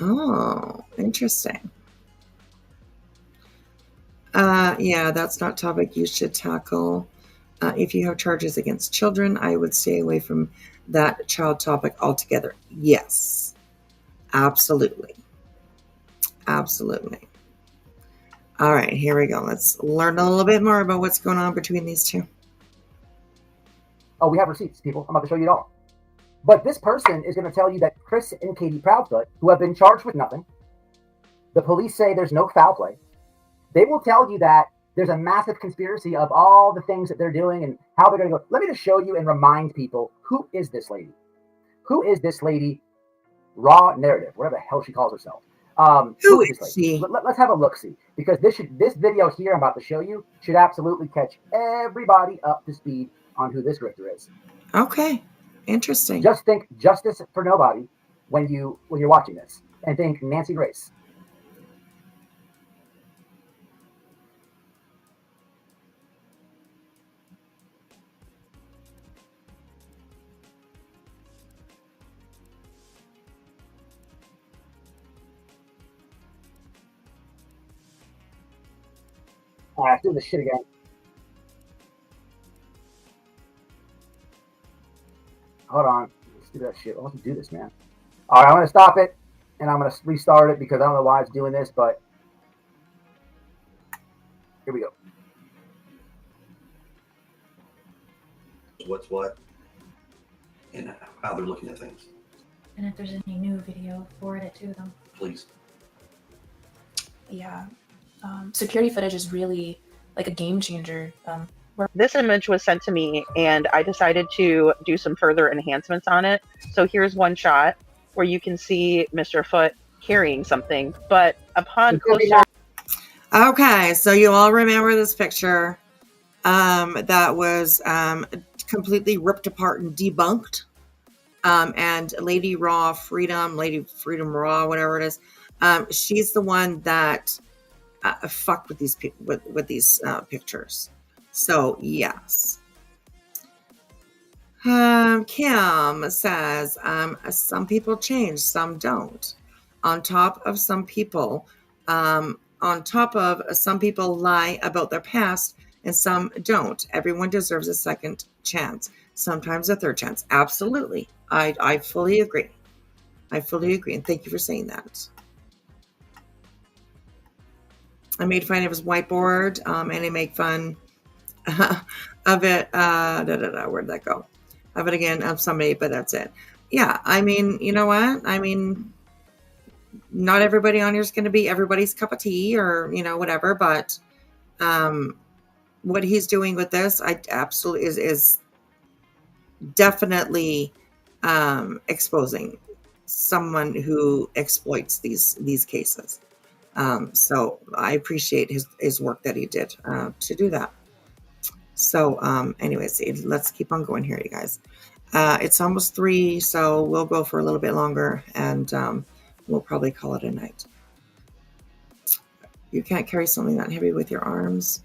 [SPEAKER 4] Oh, interesting. Yeah, that's not topic you should tackle. If you have charges against children, I would stay away from that child topic altogether. Yes, absolutely. Absolutely. All right, here we go. Let's learn a little bit more about what's going on between these two.
[SPEAKER 14] Oh, we have receipts, people. I'm about to show you it all. But this person is going to tell you that Chris and Katie Proudfoot, who have been charged with nothing, the police say there's no foul play. They will tell you that there's a massive conspiracy of all the things that they're doing and how they're going to go. Let me just show you and remind people, who is this lady? Who is this lady? Raw Narrative, whatever the hell she calls herself. Who is this lady? Let's have a look-see, because this video here I'm about to show you should absolutely catch everybody up to speed on who this grifter is.
[SPEAKER 4] Okay, interesting.
[SPEAKER 14] Just think justice for nobody when you're watching this, and think Nancy Grace. Let's do this shit again. Hold on. Let's do that shit. Let's do this, man. All right, I'm going to stop it, and I'm going to restart it because I don't know why it's doing this, but here we go.
[SPEAKER 17] What's what, and how they're looking at things.
[SPEAKER 18] And if there's any new video, forward it to them.
[SPEAKER 17] Please.
[SPEAKER 18] Yeah. Security footage is really like a game changer.
[SPEAKER 5] This image was sent to me and I decided to do some further enhancements on it. So here's one shot where you can see Mr. Foot carrying something, but upon closer...
[SPEAKER 4] Okay, so you all remember this picture that was completely ripped apart and debunked. And Lady Freedom Raw, whatever it is, she's the one that fucked with these with these pictures. So yes. Kim says some people change, some don't. On top of some people lie about their past, and some don't. Everyone deserves a second chance, sometimes a third chance. Absolutely. I fully agree. I fully agree. And thank you for saying that. I made fun of his whiteboard, and I make fun of it. Where'd that go? Of it again, of somebody, but that's it. Yeah, I mean, you know what? I mean, not everybody on here is going to be everybody's cup of tea or, you know, whatever, but what he's doing with this, I absolutely is definitely exposing someone who exploits these cases. So I appreciate his work that he did to do that. So anyways, let's keep on going here, you guys. It's almost 3, so we'll go for a little bit longer, and we'll probably call it a night. You can't carry something that heavy with your arms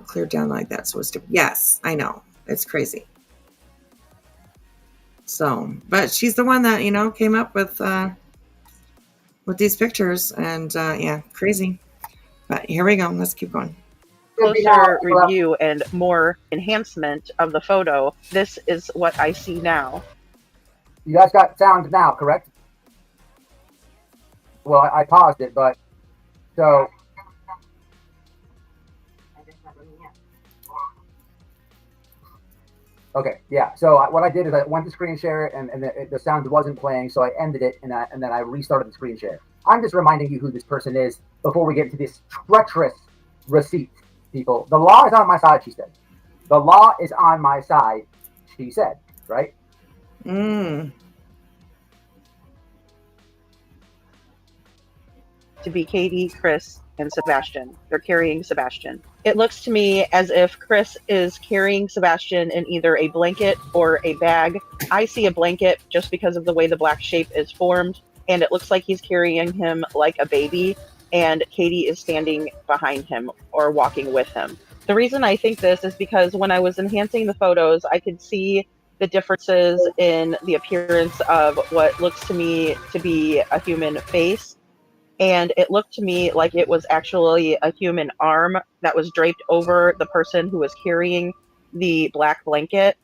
[SPEAKER 4] cleared down like that. So it's different. Yes, I know. It's crazy. So, but she's the one that, you know, came up with these pictures, and yeah, crazy. But here we go. Let's keep going.
[SPEAKER 5] Closer review and more enhancement of the photo. This is what I see now.
[SPEAKER 14] You guys got sound now, correct? Well, I paused it, but so. Okay, yeah. So what I did is I went to screen share it, and the sound wasn't playing, so I ended it, and then I restarted the screen share. I'm just reminding you who this person is before we get into this treacherous receipt, people. The law is on my side, she said. The law is on my side, she said, right?
[SPEAKER 5] To be Katie, Chris, and Sebastian. They're carrying Sebastian. It looks to me as if Chris is carrying Sebastian in either a blanket or a bag. I see a blanket just because of the way the black shape is formed, and it looks like he's carrying him like a baby, and Katie is standing behind him or walking with him. The reason I think this is because when I was enhancing the photos, I could see the differences in the appearance of what looks to me to be a human face. And it looked to me like it was actually a human arm that was draped over the person who was carrying the black blanket,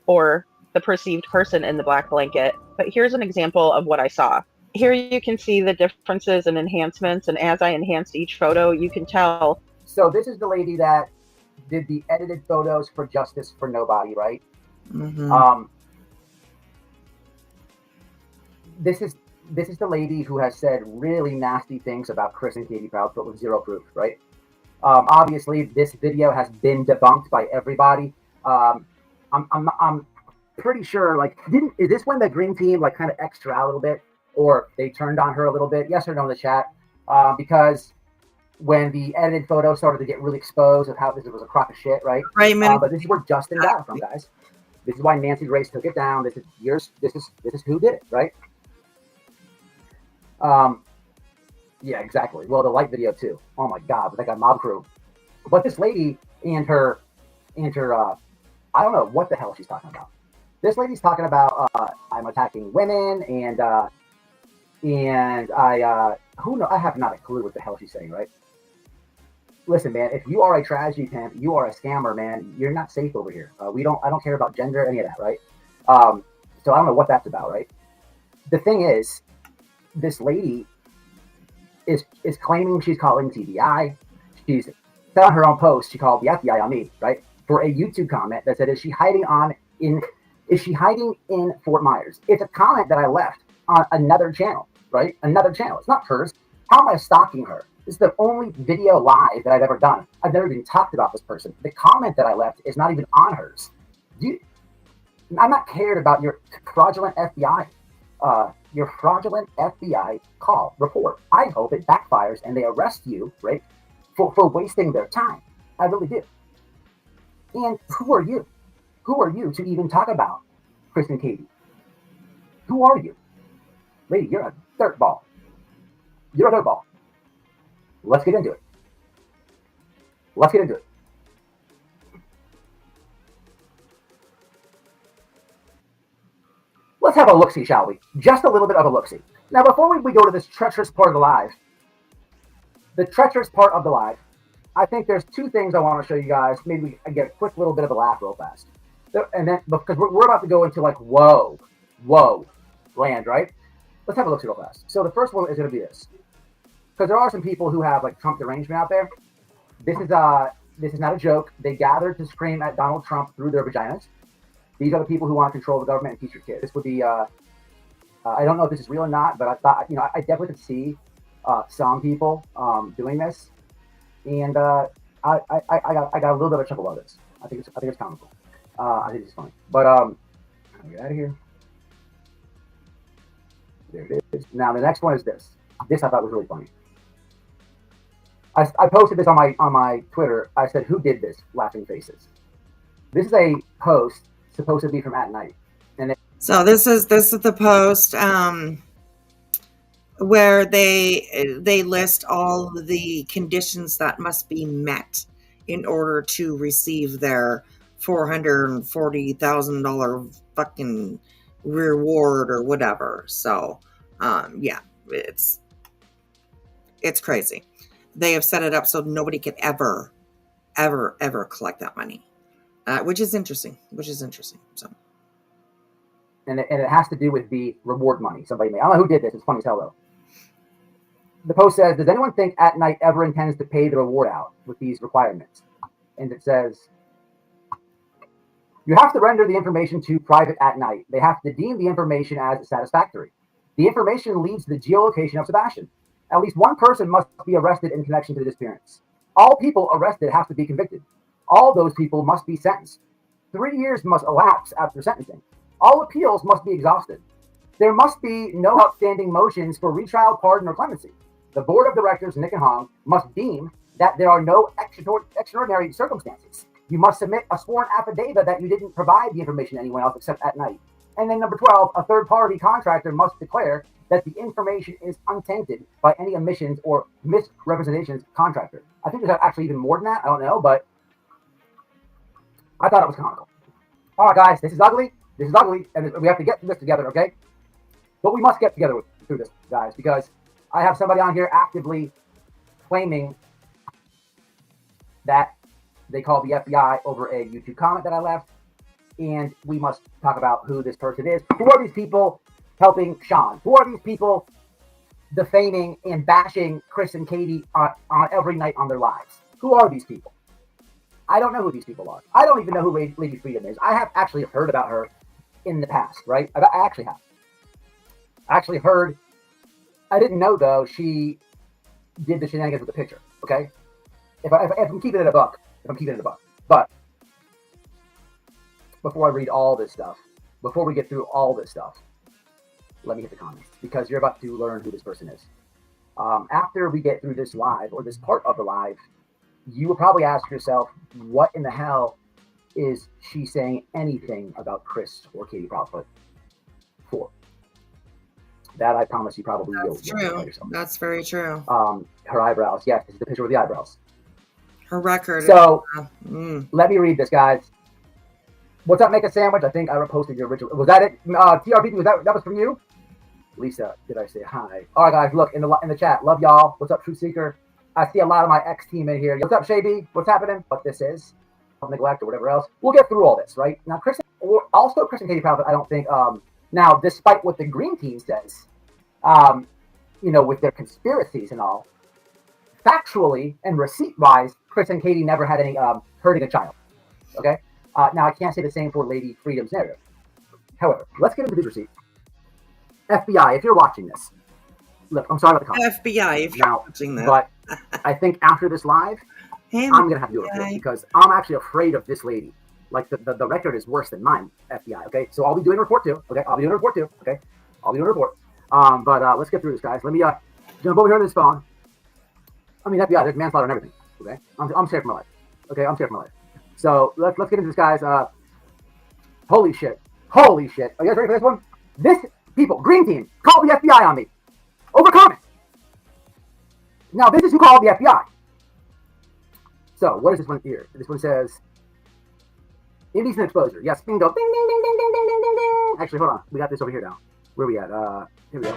[SPEAKER 5] or the perceived person in the black blanket. But here's an example of what I saw. Here you can see the differences and enhancements, and as I enhanced each photo, you can tell.
[SPEAKER 14] So this is the lady that did the edited photos for Justice for Nobody, right?
[SPEAKER 4] Mm-hmm.
[SPEAKER 14] This is the lady who has said really nasty things about Chris and Katie Proudfoot with zero proof, right? Obviously, this video has been debunked by everybody. I'm pretty sure, like, is this when the green team like kind of extra out a little bit or they turned on her a little bit. Yes or no in the chat? Because when the edited photo started to get really exposed of how this was a crock of shit, right? But this is where Justin got it from, guys. This is why Nancy Grace took it down. This is yours. This is who did it, right? Yeah, exactly. Well, the light video too. Oh my God, with that guy Mob Crew. But this lady and her, I don't know what the hell she's talking about. This lady's talking about I'm attacking women and I who know, I have not a clue what the hell she's saying, right? Listen, man, if you are a tragedy pimp, you are a scammer, man. You're not safe over here. I don't care about gender, any of that, right? So I don't know what that's about, right? The thing is, this lady is claiming she's calling TBI. She's said on her own post, she called the FBI on me, right? For a YouTube comment that said, is she hiding in Fort Myers? It's a comment that I left on another channel, right? Another channel. It's not hers. How am I stalking her? This is the only video live that I've ever done. I've never even talked about this person. The comment that I left is not even on hers. I'm not cared about your fraudulent FBI. Your fraudulent FBI call report. I hope it backfires and they arrest you, right, for wasting their time. I really do. And who are you? Who are you to even talk about Chris and Katie? Who are you? Lady, you're a dirtball. You're a dirtball. Let's get into it. Let's get into it. Let's have a look-see, shall we? Just a little bit of a look-see. Now, before we go to this treacherous part of the live, I think there's two things I want to show you guys. Maybe I get a quick little bit of a laugh real fast. And then, because we're about to go into like, whoa land, right? Let's have a look-see real fast. So the first one is going to be this. Because there are some people who have like Trump derangement out there. This is not a joke. They gathered to scream at Donald Trump through their vaginas. These are the people who want to control the government and teach your kids. This would be, I don't know if this is real or not, but I thought, I definitely could see some people doing this. And I got a little bit of a chuckle about this. I think it's comical. I think it's funny. But get out of here. There it is. Now the next one is this. This I thought was really funny. I posted this on my Twitter. I said, "Who did this?" Laughing faces. This is a post supposed to be from At Night, and
[SPEAKER 4] so this is the post where they list all the conditions that must be met in order to receive their $440,000 fucking reward or whatever. So yeah, it's crazy. They have set it up so nobody could ever collect that money, which is interesting. So,
[SPEAKER 14] and it has to do with the reward money. Somebody made. I don't know who did this. It's funny as hell though. The post says, "Does anyone think At Night ever intends to pay the reward out with these requirements?" And it says, "You have to render the information to private At Night. They have to deem the information as satisfactory. The information leads to the geolocation of Sebastian. At least one person must be arrested in connection to the disappearance. All people arrested have to be convicted. All those people must be sentenced. 3 years must elapse after sentencing. All appeals must be exhausted. There must be no outstanding motions for retrial, pardon, or clemency. The board of directors, Nick and Hong, must deem that there are no extraordinary circumstances. You must submit a sworn affidavit that you didn't provide the information to anyone else except At Night. And then number 12, a third-party contractor must declare that the information is untainted by any omissions or misrepresentations contractor." I think there's actually even more than that. I don't know, but I thought it was comical. All right, guys, this is ugly. And we have to get through this together, okay? But we must get together through this, guys, because I have somebody on here actively claiming that they called the FBI over a YouTube comment that I left, and we must talk about who this person is. Who are these people helping Sean? Who are these people defaming and bashing Chris and Katie on every night on their lives? Who are these people? I don't know who these people are. I don't even know who Lady Freedom is. I have actually heard about her in the past, right? I actually have. I actually heard. I didn't know, though, she did the shenanigans with the picture, okay? If I'm keeping it a buck. But before I read all this stuff, before we get through all this stuff, let me hit the comments because you're about to learn who this person is. After we get through this live or this part of the live, you will probably ask yourself, what in the hell is she saying anything about Chris or Katie Proudfoot for? That I promise you probably will.
[SPEAKER 4] That's true. That's very true.
[SPEAKER 14] Her eyebrows. Yes, this is the picture with the eyebrows.
[SPEAKER 4] Her record.
[SPEAKER 14] So let me read this, guys. What's up, Make a Sandwich? I think I reposted your original. Was that it? TRPP, that was from you? Lisa, did I say hi? All right, guys, look in the chat. Love y'all. What's up, True Seeker? I see a lot of my ex-team in here. What's up, Shaby? What's happening? What this is? Neglect or whatever else. We'll get through all this, right? Now, Chris and Katie Proudfoot, I don't think, now, despite what the Green Team says, with their conspiracies and all, factually and receipt-wise, Chris and Katie never had any hurting a child, okay? Now, I can't say the same for Lady Freedom's narrative. However, let's get into these receipts. FBI, if you're watching this, look, I'm sorry about the comments.
[SPEAKER 4] FBI, if you're watching this.
[SPEAKER 14] But I think after this live, I'm going to have to do it because I'm actually afraid of this lady. Like, the record is worse than mine, FBI, okay? So I'll be doing a report too, okay? I'll be doing a report too, okay? I'll be doing a report. But let's get through this, guys. Let me jump over here on this phone. I mean, FBI, there's manslaughter and everything, okay? I'm scared for my life, okay? I'm scared for my life. So let's get into this, guys. Holy shit. Holy shit. Are you guys ready for this one? This, people, Green Team, called the FBI on me. Over comment. Now, this is who called the FBI. So, what is this one here? This one says, indecent exposure. Yes, bingo. Ding, ding, ding, ding, ding, ding, ding, ding, ding. Actually, hold on. We got this over here now. Where are we at? Here we go.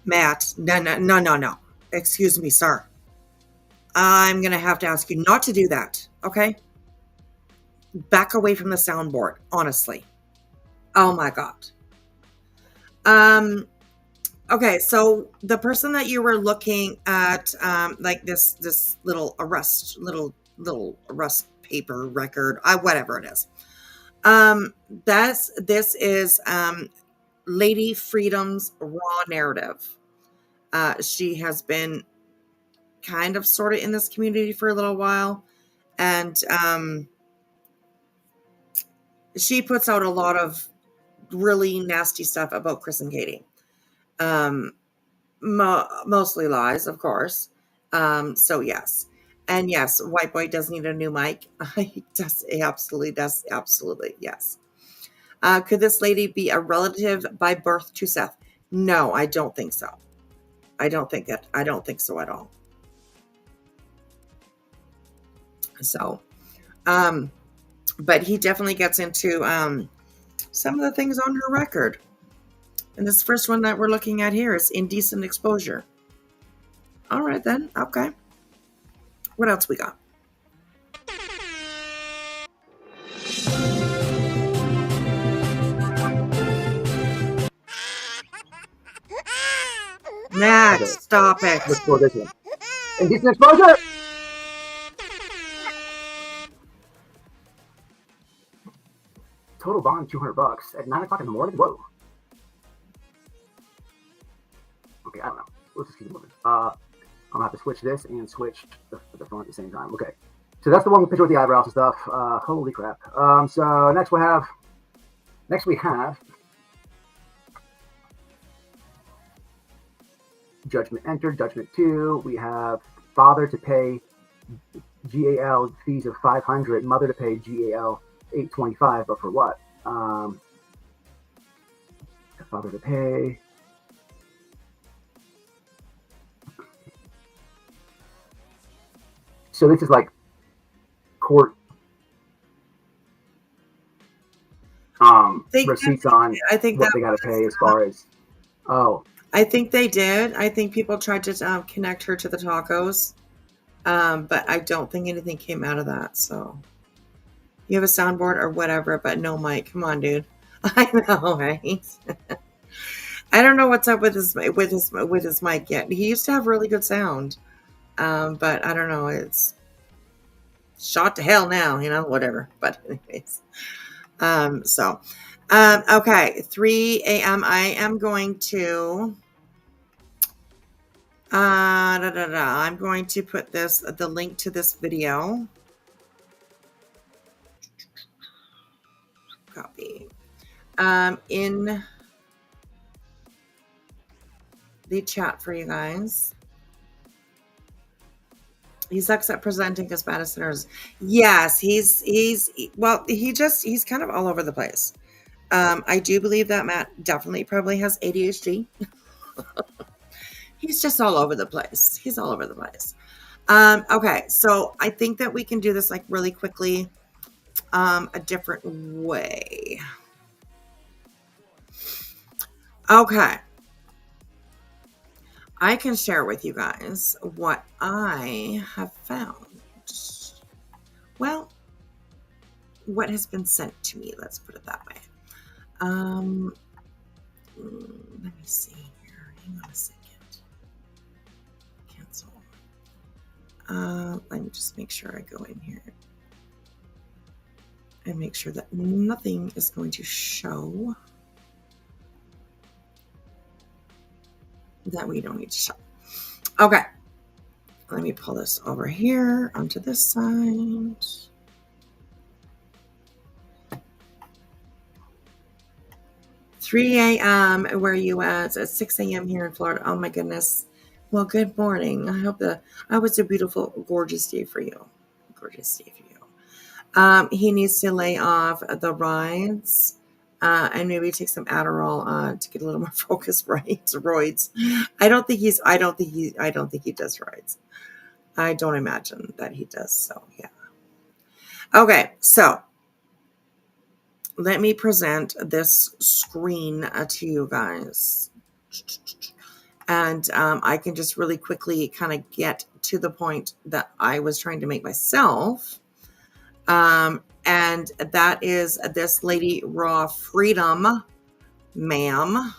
[SPEAKER 4] Matt, no. Excuse me, sir. I'm going to have to ask you not to do that, okay? Back away from the soundboard, honestly. Oh my God. Okay, so the person that you were looking at, like this little arrest paper record, whatever it is. This is Lady Freedom's raw narrative. She has been kind of sort of in this community for a little while, and she puts out a lot of really nasty stuff about Chris and Katie. Mostly lies, of course. So yes. And yes, White Boy does need a new mic. He does. He absolutely does. Absolutely. Yes. Could this lady be a relative by birth to Seth? No, I don't think so. I don't think so at all. So, but he definitely gets into some of the things on her record. And this first one that we're looking at here is indecent exposure. All right, then. Okay. What else we got? Max, stop it.
[SPEAKER 14] Let's go this one. Indecent exposure! Total bond $200 at 9 o'clock in the morning? Whoa. Okay, I don't know. Let's just keep moving. I'm gonna have to switch this and switch the phone at the same time. Okay. So that's the one with the picture with the eyebrows and stuff. Holy crap. So next we have Judgment entered, Judgment 2. We have father to pay GAL fees of $500, mother to pay GAL $825, but for what? Father to pay. So this is like court receipts on what they got to pay as far as. Oh.
[SPEAKER 4] I think they did. I think people tried to connect her to the tacos, but I don't think anything came out of that. So you have a soundboard or whatever, but no mic. Come on, dude. I know, right? I don't know what's up with his mic yet. He used to have really good sound, but I don't know. It's shot to hell now, whatever. But anyways, okay, 3 a.m. I am going to I'm going to put the link to this video. in the chat for you guys. He sucks at presenting as bad as sinners. Yes, he's kind of all over the place. I do believe that Matt definitely probably has ADHD. He's just all over the place. He's all over the place. Okay, so I think that we can do this like really quickly, a different way. Okay. I can share with you guys what I have found. Well, what has been sent to me, let's put it that way. Let me see here. Hang on a second. Cancel. Let me just make sure I go in here and make sure that nothing is going to show that we don't need to show. Okay. Let me pull this over here onto this side. $3 a.m. Where are you at? It's 6 a.m. here in Florida. Oh my goodness. Well, good morning. I hope it's a beautiful, gorgeous day for you. Gorgeous day for you. He needs to lay off the rides and maybe take some Adderall to get a little more focus. Roids. I don't think he does rides. I don't imagine that he does. So yeah. Okay, so let me present this screen to you guys. And I can just really quickly kind of get to the point that I was trying to make myself. And that is this lady, Raw Freedom, ma'am.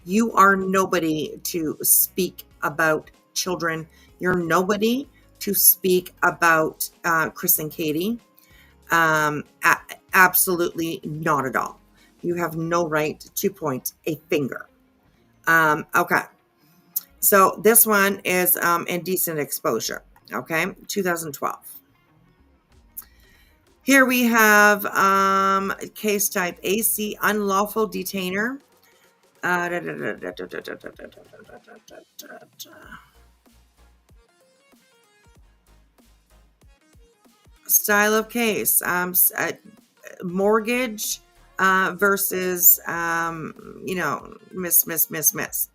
[SPEAKER 4] You are nobody to speak about children. You're nobody to speak about Chris and Katie. Absolutely not at all. You have no right to point a finger. Okay. So this one is indecent exposure. Okay. 2012. Here we have case type AC, unlawful detainer. Style of case, mortgage versus, miss.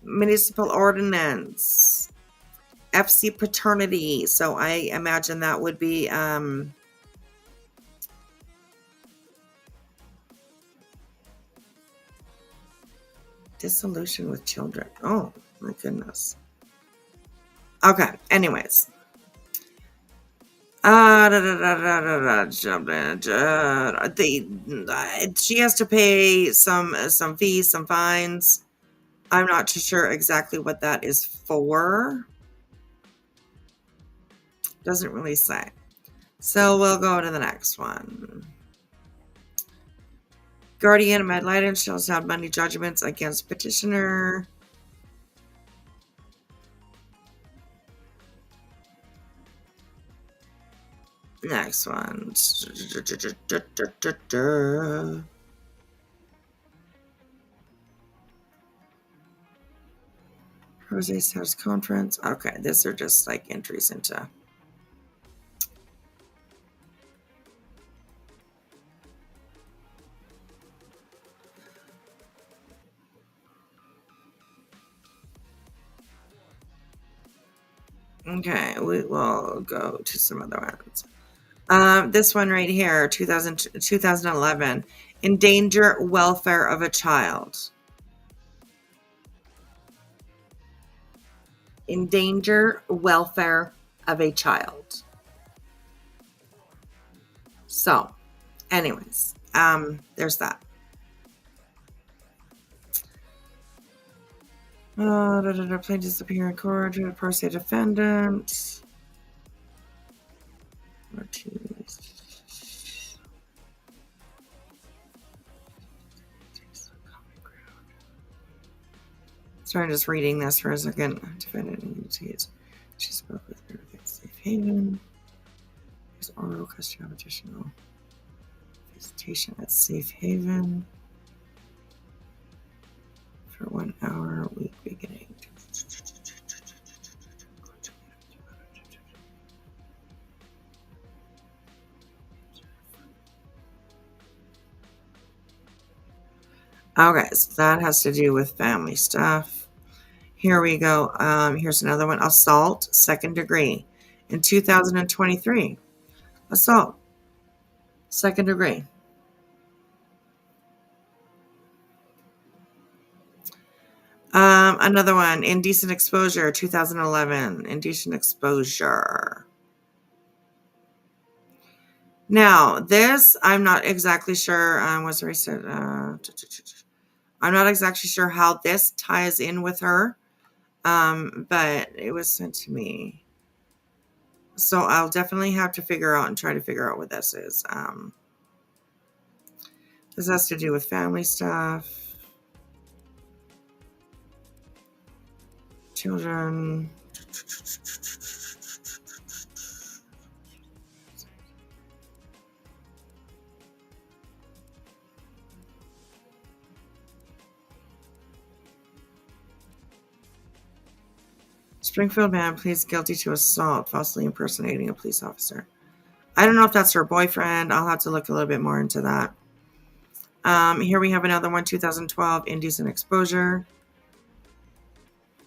[SPEAKER 4] Municipal ordinance, FC paternity. So I imagine that would be, dissolution with children. Oh my goodness. Okay. Anyways. She has to pay some fees, some fines. I'm not too sure exactly what that is for. Doesn't really say. So we'll go to the next one. Guardian ad litem shall sound money judgments against petitioner. Next one. Jose Stars Conference. Okay, these are just like entries into. Okay, we will go to some other ones. This one right here, 2011, endanger welfare of a child. Endanger welfare of a child. So, anyways, there's that. Plain disappear in court, pro se defendant. Sorry, just reading this for a second. Defendant, she spoke with her against safe haven. There's oral custody petition. Visitation at Safe Haven for 1 hour, week beginning. Okay, so that has to do with family stuff. Here we go. Here's another one. Assault, 2nd degree. In 2023. Assault, 2nd degree. Another one. Indecent exposure, 2011. Indecent exposure. Now, this, I'm not exactly sure. What's the recent? I'm not exactly sure how this ties in with her, but it was sent to me. So I'll definitely have to figure out and try to figure out what this is. This has to do with family stuff, children. Springfield man pleads guilty to assault, falsely impersonating a police officer. I don't know if that's her boyfriend. I'll have to look a little bit more into that. Here we have another one, 2012, indecent exposure.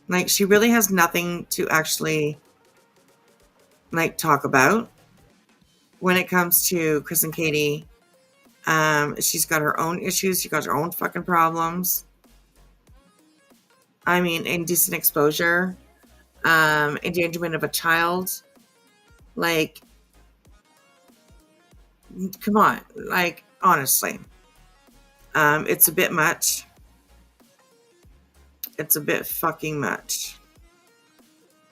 [SPEAKER 4] Like, she really has nothing to actually, like, talk about when it comes to Chris and Katie. She's got her own issues. She got her own fucking problems. I mean, indecent exposure, endangerment of a child. Like, come on. Like, honestly. It's a bit much. It's a bit fucking much.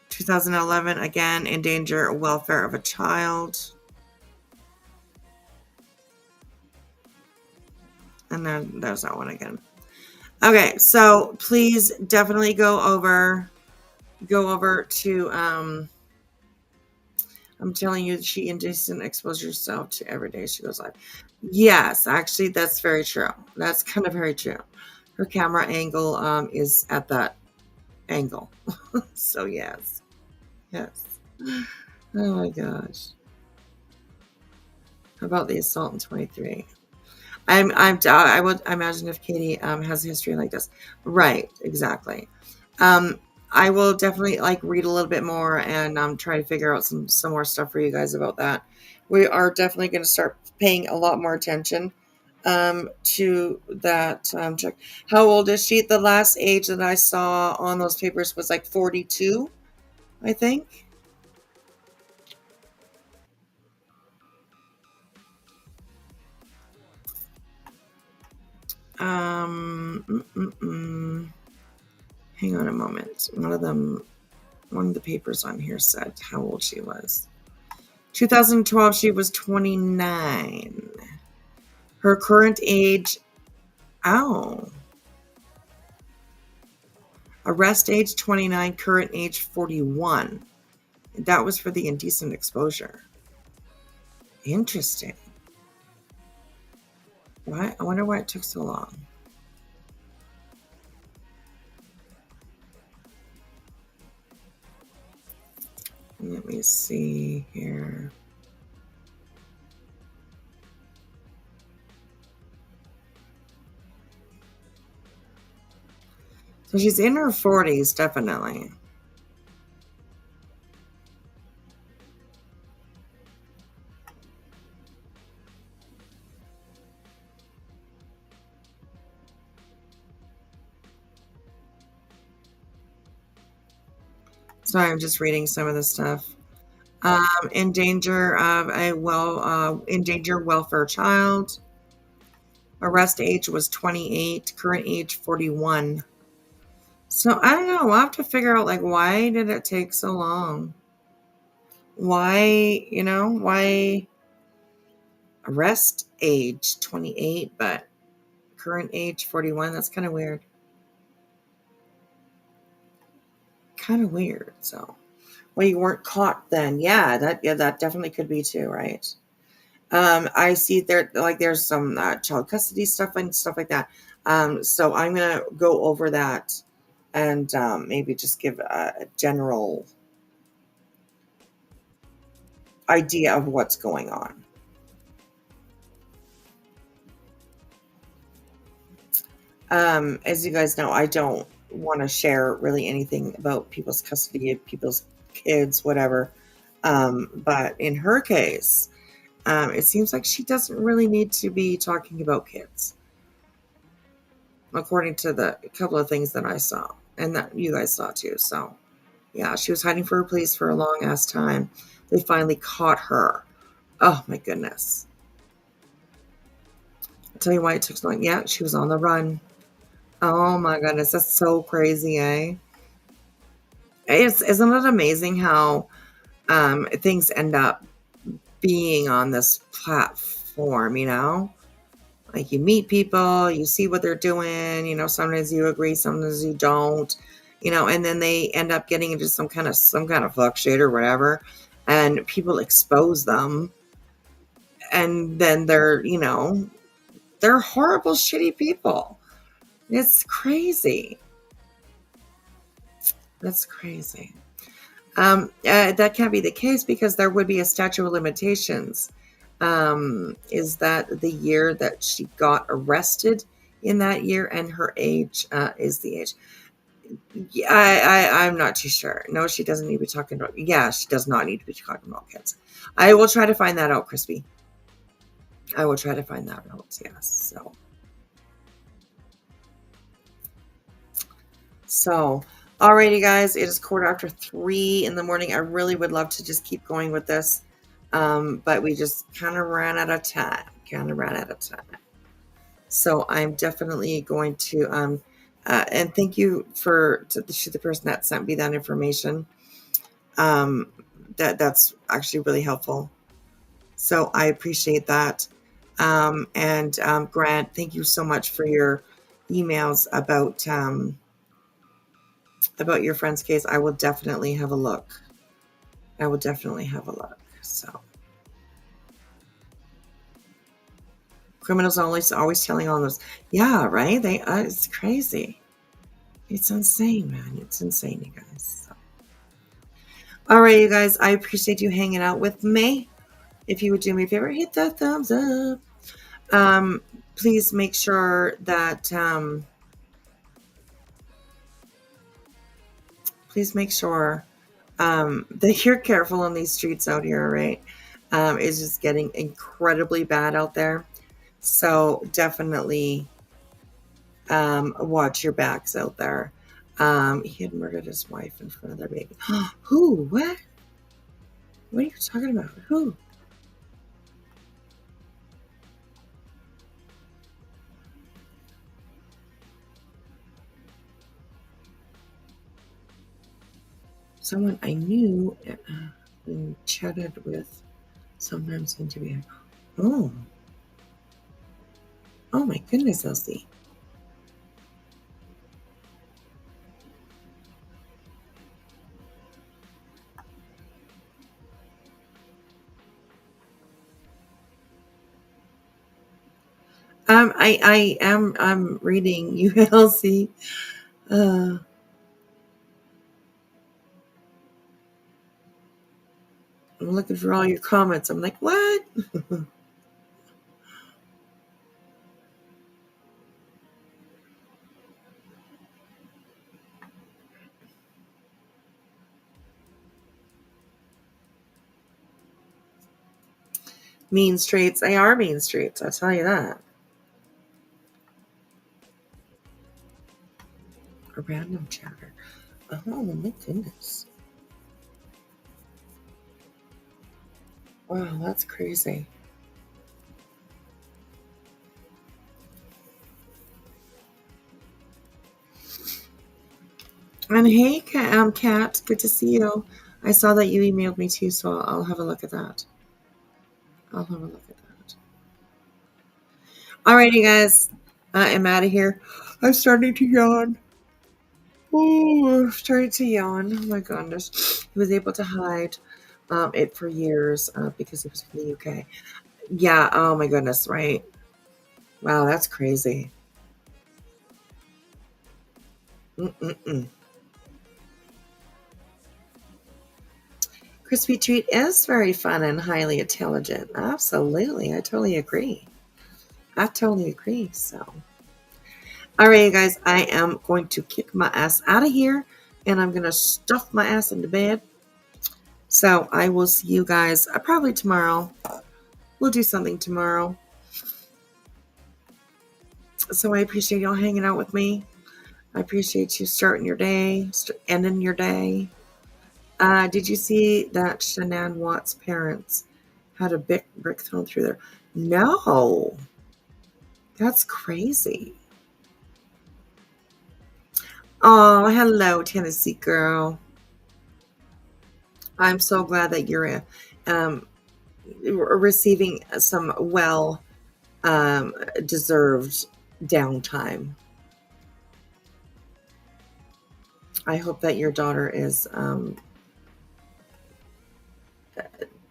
[SPEAKER 4] 2011, again, endanger welfare of a child. And then there's that one again. Okay, so please definitely go over to, I'm telling you, she indecent exposes herself to every day she goes live. Yes, actually, that's very true. That's kind of very true. Her camera angle is at that angle. So yes. Yes. Oh my gosh. How about the assault in 23? I would imagine if Katie has a history like this. Right, exactly. I will definitely like read a little bit more and try to figure out some more stuff for you guys about that. We are definitely going to start paying a lot more attention to that check. How old is she? The last age that I saw on those papers was like 42, I think. Hang on a moment. One of the papers on here said how old she was. 2012, she was 29. Her current age, arrest age 29, current age 41. That was for the indecent exposure. Interesting. Why? I wonder why it took so long. Let me see here. So she's in her 40s, definitely. Sorry, I'm just reading some of the stuff. Endanger welfare child. Arrest age was 28. Current age 41. So I don't know. We'll have to figure out like why did it take so long? Why, why arrest age 28 but current age 41? That's kind of weird. So, well, you weren't caught then. Yeah, that definitely could be too, right? I see there's some child custody stuff and stuff like that. So I'm gonna go over that and maybe just give a general idea of what's going on. As you guys know, I don't want to share really anything about people's custody of people's kids, whatever. But in her case, it seems like she doesn't really need to be talking about kids, according to the couple of things that I saw and that you guys saw too. So, yeah, she was hiding for her police for a long ass time. They finally caught her. Oh my goodness. I'll tell you why it took so long. Yeah, she was on the run. Oh my goodness, that's so crazy, eh? Isn't it amazing how things end up being on this platform, you know? Like you meet people, you see what they're doing, you know, sometimes you agree, sometimes you don't, you know, and then they end up getting into some kind of fuck shit or whatever, and people expose them, and then they're, you know, they're horrible, shitty people. It's crazy. That's crazy. That can't be the case because there would be a statute of limitations. Is that the year that she got arrested in that year, and her age is the age? Yeah, I'm not too sure. No, she doesn't need to be talking about. Yeah, she does not need to be talking about kids. I will try to find that out, Crispy. I will try to find that out. Yes. So, alrighty, guys. It is 3:15 in the morning. I really would love to just keep going with this, but we just kind of ran out of time. So I'm definitely going to, and thank you to the person that sent me that information. That's actually really helpful. So I appreciate that. And Grant, thank you so much for your emails about your friend's case. I will definitely have a look. So criminals always telling all those. Yeah, right. It's crazy. It's insane, man. It's insane, you guys. So. All right, you guys. I appreciate you hanging out with me. If you would do me a favor, hit that thumbs up. Please make sure that that you're careful on these streets out here, right? It's just getting incredibly bad out there. So definitely watch your backs out there. He had murdered his wife in front of their baby. Who? What? What are you talking about? Who? Someone I knew and chatted with sometimes seemed to be. Oh my goodness, Elsie. I'm reading you, Elsie. I'm looking for all your comments. I'm like, what? Mean streets. They are mean streets. I'll tell you that. A random chatter. Oh my goodness. Wow, that's crazy. And hey, Kat, good to see you. I saw that you emailed me too, so I'll have a look at that. Alrighty, guys. I'm out of here. I'm starting to yawn. Oh, I'm starting to yawn. Oh my goodness. He was able to hide it for years because he was from the UK. Yeah. Oh my goodness. Right. Wow. That's crazy. Mm-mm-mm. Crispy Treat is very fun and highly intelligent. Absolutely. I totally agree. So, all right, you guys, I am going to kick my ass out of here and I'm going to stuff my ass into bed. So I will see you guys probably tomorrow. We'll do something tomorrow. So I appreciate y'all hanging out with me. I appreciate you starting your day, ending your day. Did you see that Shanann Watt's parents had a big brick thrown through there? No. That's crazy. Oh, hello, Tennessee girl. I'm so glad that you're receiving some well deserved downtime. I hope that your daughter is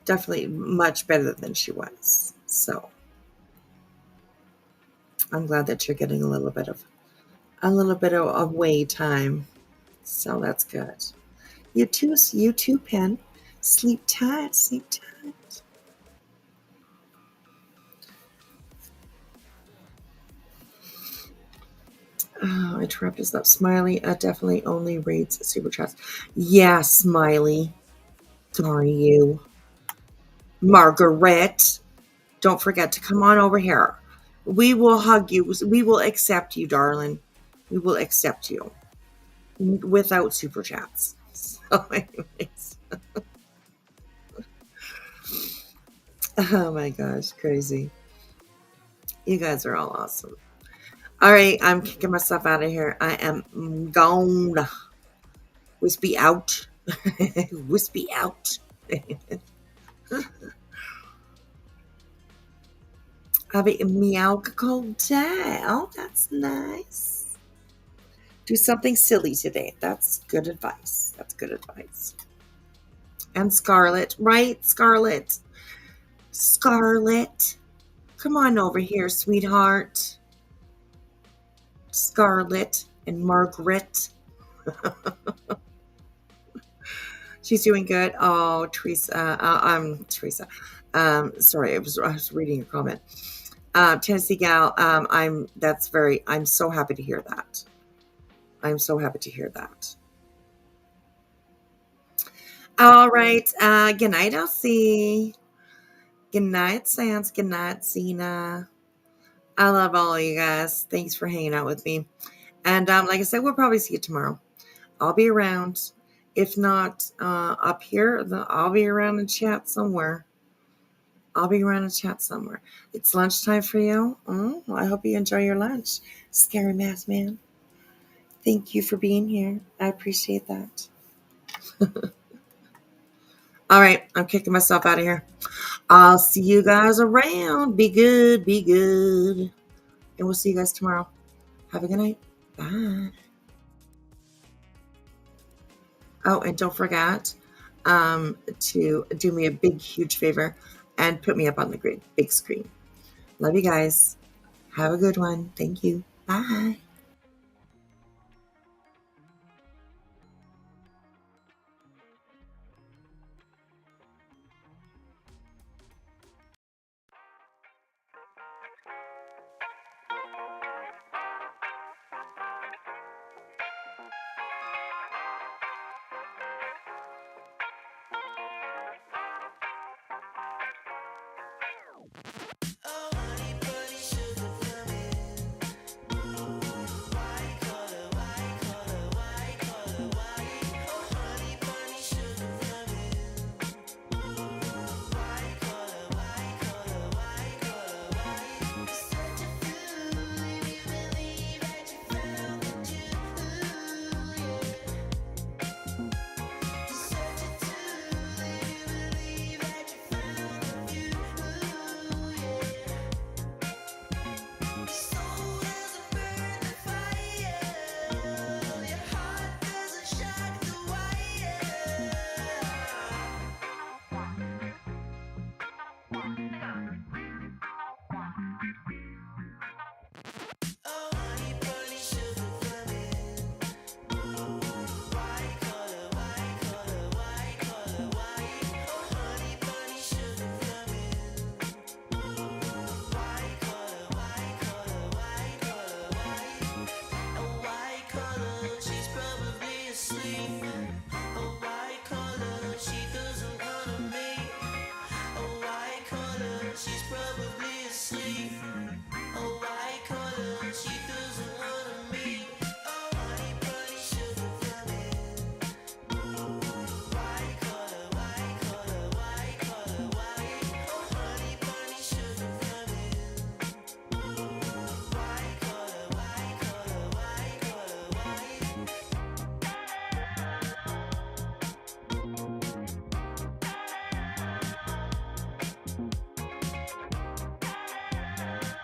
[SPEAKER 4] definitely much better than she was. So I'm glad that you're getting a little bit of away time. So that's good. You too, Pen. Sleep tight, sleep tight. Oh, interrupted stuff. Smiley definitely only reads super chats. Yeah, Smiley. Darn you. Margaret. Don't forget to come on over here. We will hug you. We will accept you, darling. We will accept you without super chats. So, anyways. Oh my gosh, crazy. You guys are all awesome. All right, I'm kicking myself out of here. I am gone. Whispy out. Whispy out. Have a meow cold day. Oh, that's nice. Do something silly today. That's good advice. That's good advice. And Scarlett, right? Scarlett. Scarlett. Come on over here, sweetheart. Scarlett and Margaret. She's doing good. Oh, Teresa. Teresa. Sorry, I was reading your comment. Tennessee gal. I'm so happy to hear that. I'm so happy to hear that. All right. Good night, Elsie. Good night, Sans. Good night, Zena. I love all of you guys. Thanks for hanging out with me. And like I said, we'll probably see you tomorrow. I'll be around. If not up here, I'll be around and chat somewhere. It's lunchtime for you. Oh, I hope you enjoy your lunch. Scary Mask Man. Thank you for being here. I appreciate that. All right, I'm kicking myself out of here. I'll see you guys around. Be good. Be good. And we'll see you guys tomorrow. Have a good night. Bye. Oh, and don't forget to do me a big, huge favor and put me up on the big screen. Love you guys. Have a good one. Thank you. Bye.